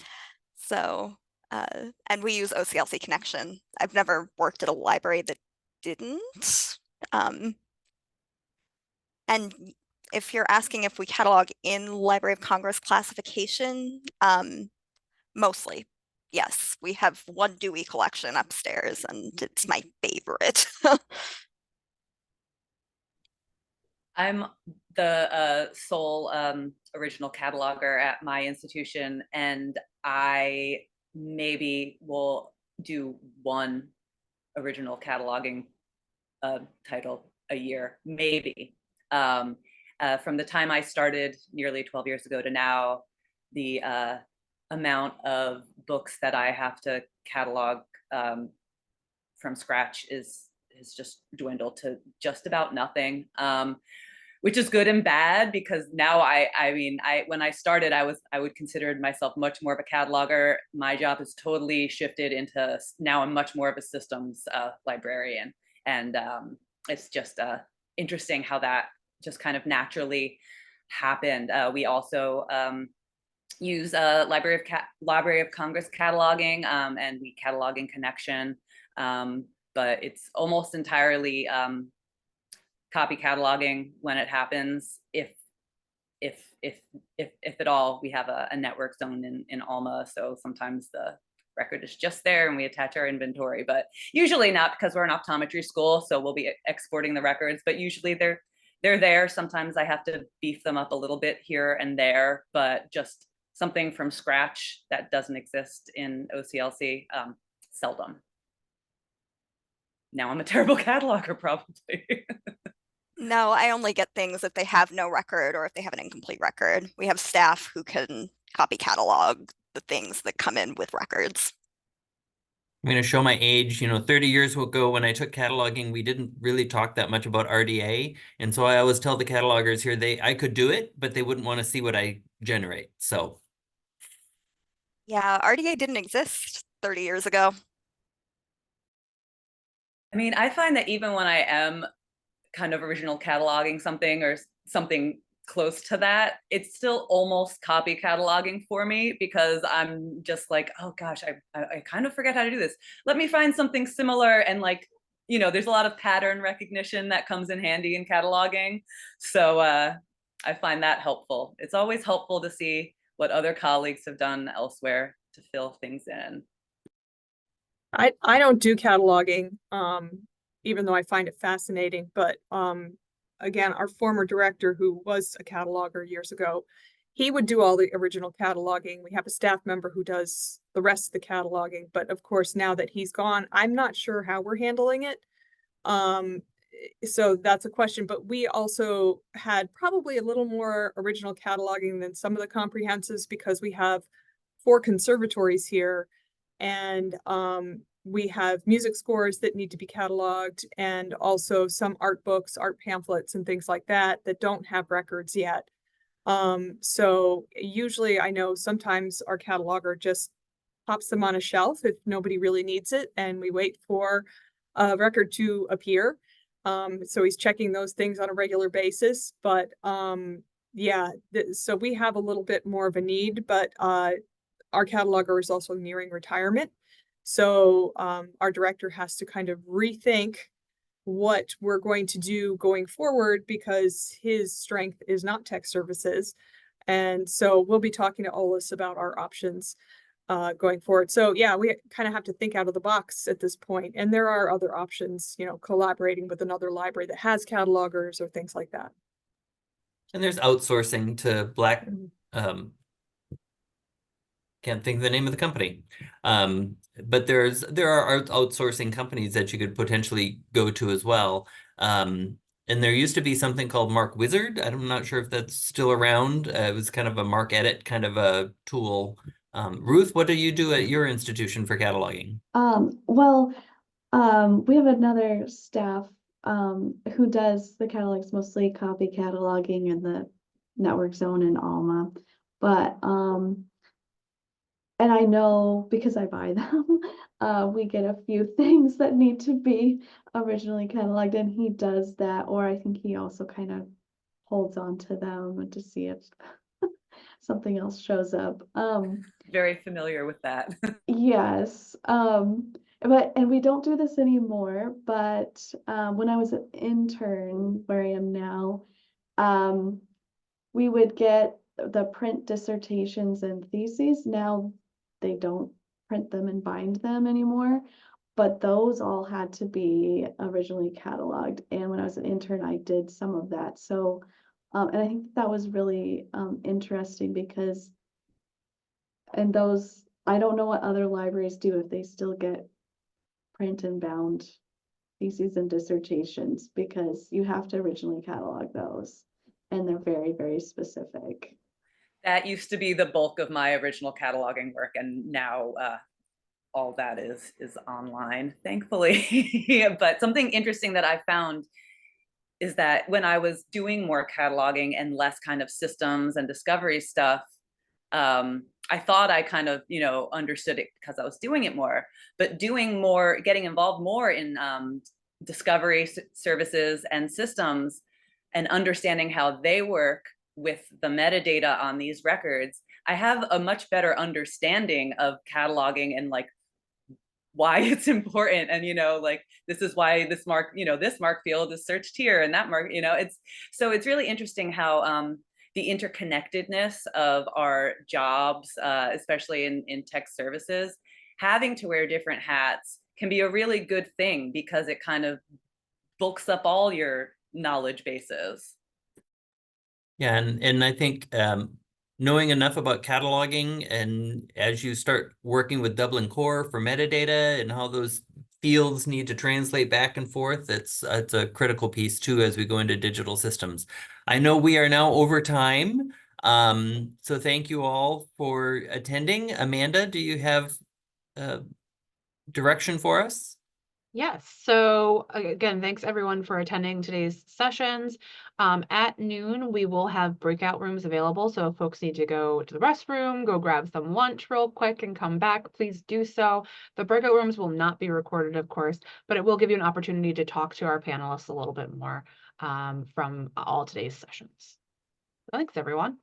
we use OCLC Connection. I've never worked at a library that didn't. And if you're asking if we catalog in Library of Congress classification, mostly, yes. We have one Dewey collection upstairs, and it's my favorite. I'm the sole original cataloger at my institution, and I maybe will do one original cataloging title a year, maybe. From the time I started nearly 12 years ago to now, the amount of books that I have to catalog from scratch has just dwindled to just about nothing, which is good and bad, because now when I started, I would consider myself much more of a cataloger. My job has totally shifted into, now I'm much more of a systems librarian, and it's just interesting how that just kind of naturally happened. We also use Library of Congress cataloging, and we catalog in Connection, but it's almost entirely copy cataloging when it happens. If at all, we have a network zone in Alma, so sometimes the record is just there and we attach our inventory, but usually not, because we're an optometry school, so we'll be exporting the records, but usually they're there. Sometimes I have to beef them up a little bit here and there, but just something from scratch that doesn't exist in OCLC, seldom. Now I'm a terrible cataloger, probably. No, I only get things if they have no record or if they have an incomplete record. We have staff who can copy catalog the things that come in with records. I'm going to show my age. 30 years ago when I took cataloging, we didn't really talk that much about RDA. And so I always tell the catalogers here, I could do it, but they wouldn't want to see what I generate. So. Yeah, RDA didn't exist 30 years ago. I mean, I find that even when I am kind of original cataloging something or something close to that, it's still almost copy cataloging for me, because I'm just like, oh gosh, I kind of forget how to do this. Let me find something similar. And like, there's a lot of pattern recognition that comes in handy in cataloging. So I find that helpful. It's always helpful to see what other colleagues have done elsewhere to fill things in. I don't do cataloging, even though I find it fascinating, but again, our former director, who was a cataloger years ago, he would do all the original cataloging. We have a staff member who does the rest of the cataloging, but of course, now that he's gone, I'm not sure how we're handling it. So that's a question, but we also had probably a little more original cataloging than some of the comprehensives, because we have 4 conservatories here, and we have music scores that need to be cataloged, and also some art books, art pamphlets, and things like that don't have records yet. So usually I know sometimes our cataloger just pops them on a shelf if nobody really needs it, and we wait for a record to appear. So he's checking those things on a regular basis, but yeah, so we have a little bit more of a need, but our cataloger is also nearing retirement. So our director has to kind of rethink what we're going to do going forward, because his strength is not tech services. And so we'll be talking to Olis about our options going forward. So yeah, we kind of have to think out of the box at this point. And there are other options, collaborating with another library that has catalogers or things like that. And there's outsourcing to Black, can't think of the name of the company. But there are outsourcing companies that you could potentially go to as well. And there used to be something called Mark Wizard. I'm not sure if that's still around. It was kind of a Mark Edit kind of a tool. Ruth, what do you do at your institution for cataloging? We have another staff who does the catalogs, mostly copy cataloging in the network zone in Alma. But and I know because I buy them, we get a few things that need to be originally cataloged, and he does that, or I think he also kind of holds on to them to see if something else shows up. Very familiar with that. Yes. And we don't do this anymore, but when I was an intern where I am now, we would get the print dissertations and theses. Now they don't print them and bind them anymore, but those all had to be originally cataloged. And when I was an intern, I did some of that. So, and I think that was really interesting, because, and those, I don't know what other libraries do, if they still get print and bound theses and dissertations, because you have to originally catalog those, and they're very, very specific. That used to be the bulk of my original cataloging work, and now all that is online, thankfully. But something interesting that I found is that when I was doing more cataloging and less kind of systems and discovery stuff, I thought I kind of, understood it because I was doing it more, but doing more, getting involved more in discovery services and systems, and understanding how they work with the metadata on these records, I have a much better understanding of cataloging and like why it's important. And, like, this is why this mark, this mark field is searched here, and that mark, it's really interesting how the interconnectedness of our jobs, especially in tech services, having to wear different hats can be a really good thing, because it kind of bulks up all your knowledge bases. Yeah, and I think knowing enough about cataloging, and as you start working with Dublin Core for metadata and how those fields need to translate back and forth. It's a critical piece too as we go into digital systems. I know we are now over time. So thank you all for attending. Amanda, do you have direction for us? Yes. So again, thanks everyone for attending today's sessions. At noon, we will have breakout rooms available. So if folks need to go to the restroom, go grab some lunch real quick and come back, please do so. The breakout rooms will not be recorded, of course, but it will give you an opportunity to talk to our panelists a little bit more from all today's sessions. Thanks, everyone.